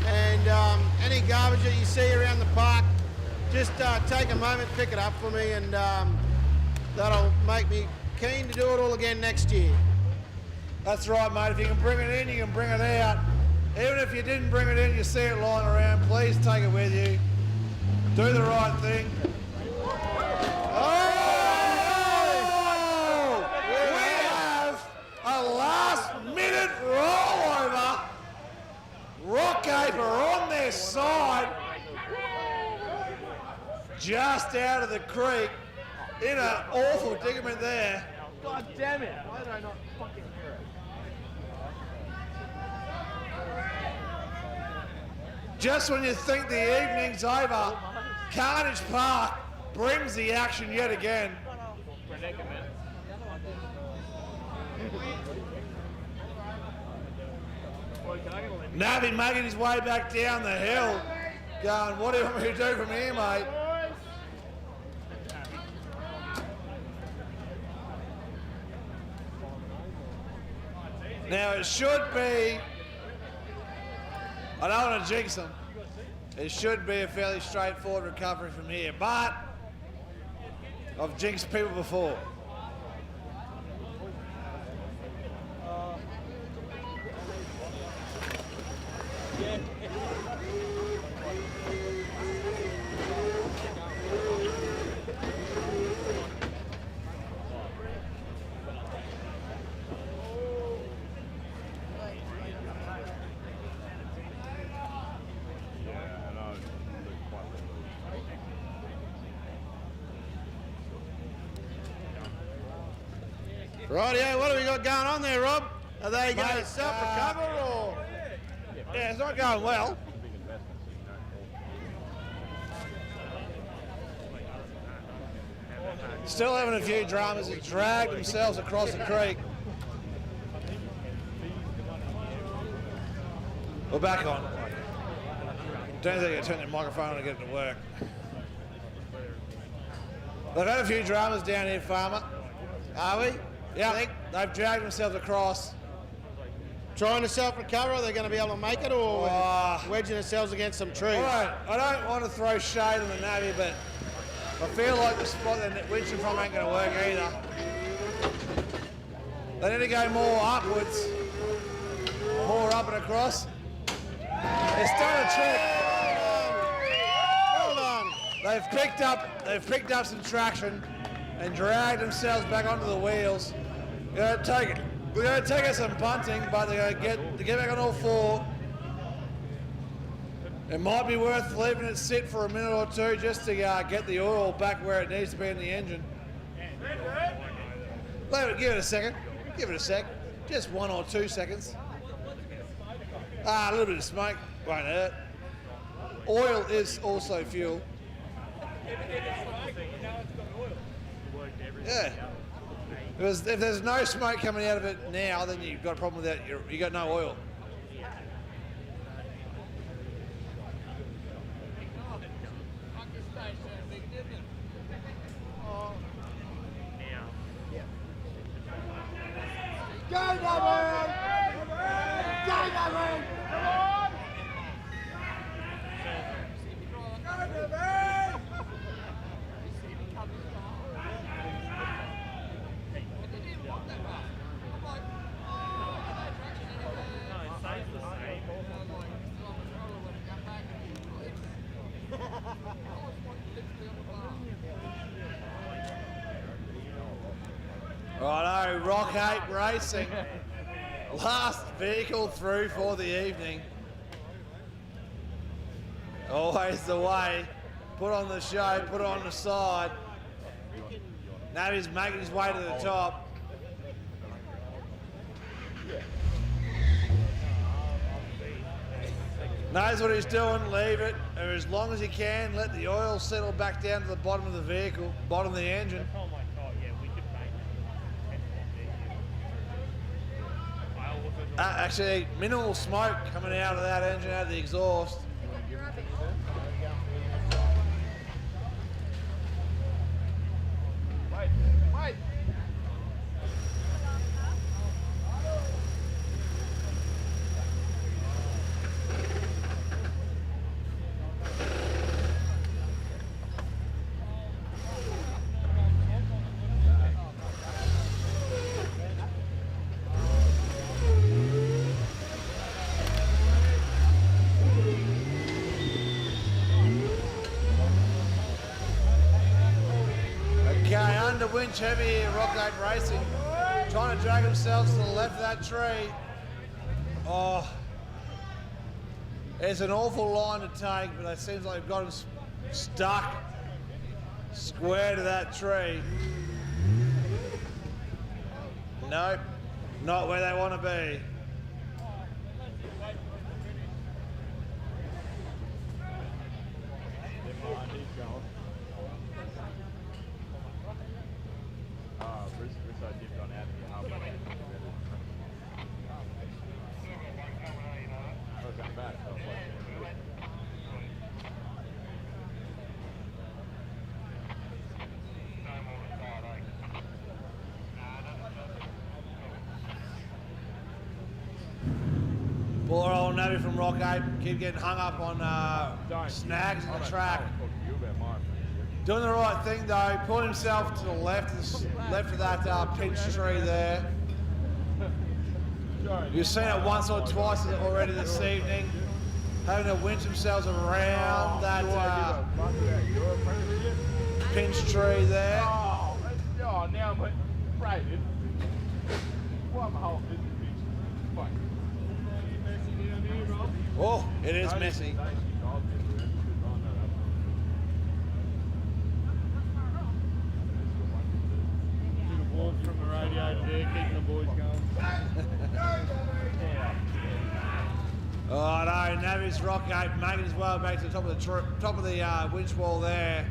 and any garbage that you see around the park, just take a moment, pick it up for me, and that'll make me keen to do it all again next year. That's right, mate. If you can bring it in, you can bring it out. Even if you didn't bring it in, you see it lying around, please take it with you. Do the right thing. A last-minute rollover. Rock Ape are on their side. Just out of the creek. In an awful predicament there. God damn it! Why did I not fucking hear it? Just when you think the evening's over, Carnage Park brings the action yet again. Navi making his way back down the hill, going, what do you want me to do from here, mate? Now it should be, I don't want to jinx them, it should be a fairly straightforward recovery from here, but I've jinxed people before. Rightio, what have we got going on there, Rob? Are they going to self-recover or? Yeah, it's not going well. Still having a few dramas that drag themselves across the creek. We're back on. Don't think I can turn the microphone on to get it to work. They've had a few dramas down here, Farmer. Are we? Yeah, they've dragged themselves across. Trying to self-recover, are they going to be able to make it, or wedging themselves against some trees? I don't want to throw shade on the Navy, but I feel like the spot they're winching from ain't going to work either. They need to go more upwards, more up and across. They're starting to trick. Well done. They've picked up some traction and dragged themselves back onto the wheels. We're going to take us some punting, but they're going to get back on all four. It might be worth leaving it sit for a minute or two just to get the oil back where it needs to be in the engine. Give it a second. Give it a sec. Just 1 or 2 seconds. A little bit of smoke won't hurt. Oil is also fuel. Yeah. Because if there's no smoke coming out of it now, then you've got a problem with that. You got no oil. Go, David! Go, David! Come on! Go, David! Righto, Rock 8 Racing. Last vehicle through for the evening. Always the way. Put on the show, put it on the side. Now he's making his way to the top. Knows what he's doing, leave it. And as long as he can, let the oil settle back down to the bottom of the vehicle, bottom of the engine. Actually, minimal smoke coming out of that engine, out of the exhaust. Wait! Winch heavy here, Rock 8 Racing. Trying to drag themselves to the left of that tree. Oh, it's an awful line to take, but it seems like they've got them stuck square to that tree. Nope, not where they want to be. Poor old Navy from Rock 8 keep getting hung up on snags in the track. Doing the right thing though, pulling himself to the left of that pinch tree there. You've seen it once or twice already this evening, having to winch themselves around that pinch tree there. Oh, now I'm frustrated. Why am I holding this bitch? Oh, it is messy. From the radio keeping the boys going. Oh no, Navy's Rockgate making his way back to the top of the winch wall there.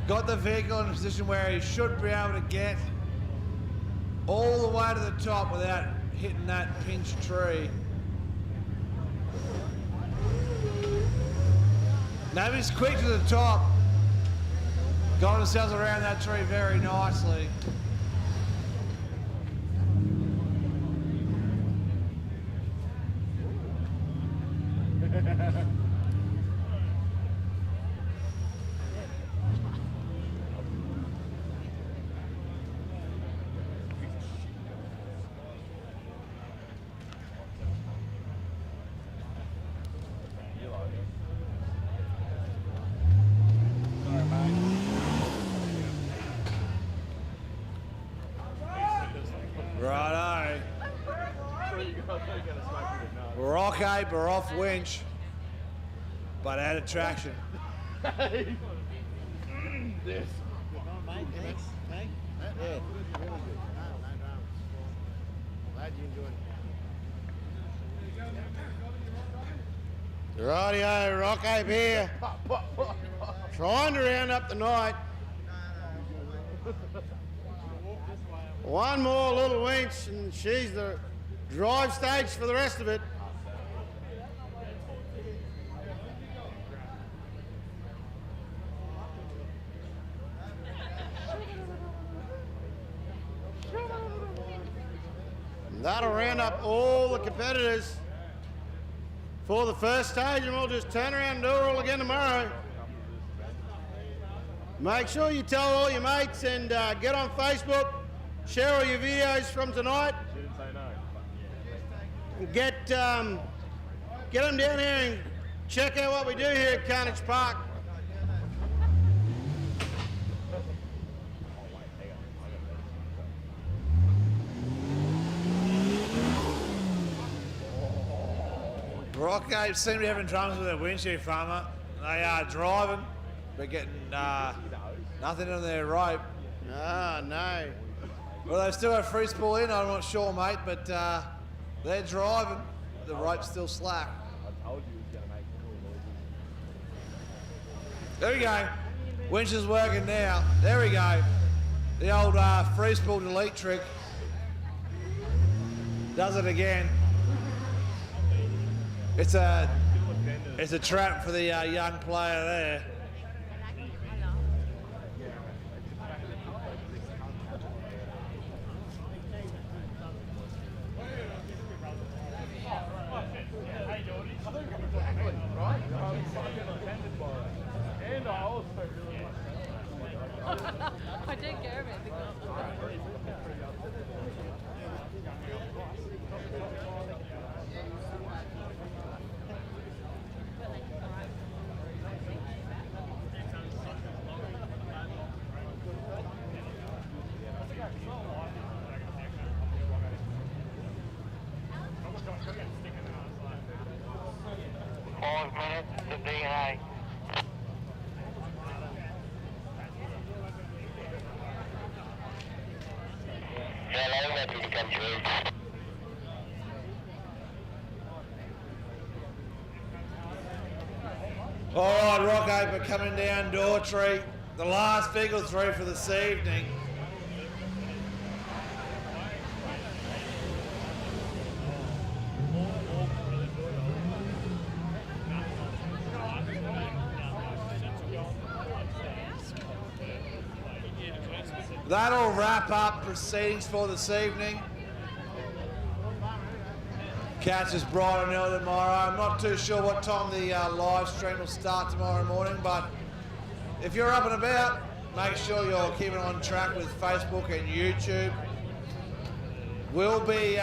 Got the vehicle in a position where he should be able to get all the way to the top without hitting that pinch tree. Navy's quick to the top. Got themselves around that tree very nicely. Righto. Rockgate are off winch, but out of traction. This. Glad you enjoyed it. Rightio, Rockgate here. Trying to round up the night. One more little winch and she's the drive stage for the rest of it. And that'll round up all the competitors for the first stage, and we'll just turn around and do it all again tomorrow. Make sure you tell all your mates and get on Facebook, share all your videos from tonight. And get them down here and check out what we do here at Carnage Park. Rockgate seem to be having troubles with their windshield, farmer. They are driving, but getting nothing on their rope. Ah, no. Well, they've still got free spool in, I'm not sure, mate, but they're driving. The rope's still slack. I told you he was going to make There we go. Winch is working now. There we go. The old free spool delete trick. Does it again. It's a trap for the young player there. I didn't care about it. All right, Rockgate coming down Daughtry. The last vehicle through for this evening. That'll wrap up proceedings for this evening. Catch us bright and early tomorrow. I'm not too sure what time the live stream will start tomorrow morning, but if you're up and about, make sure you're keeping on track with Facebook and YouTube. We will be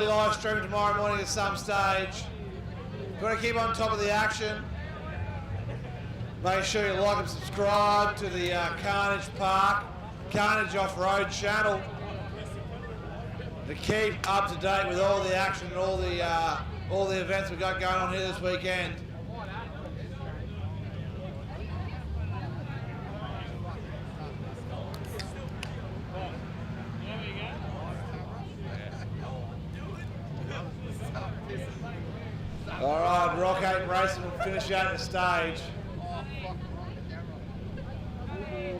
live streaming tomorrow morning at some stage. If you want to keep on top of the action, make sure you like and subscribe to the Carnage Park, Carnage Off-Road channel to keep up to date with all the action and all the events we've got going on here this weekend. All right, Rock 8 Racing will finish out the stage.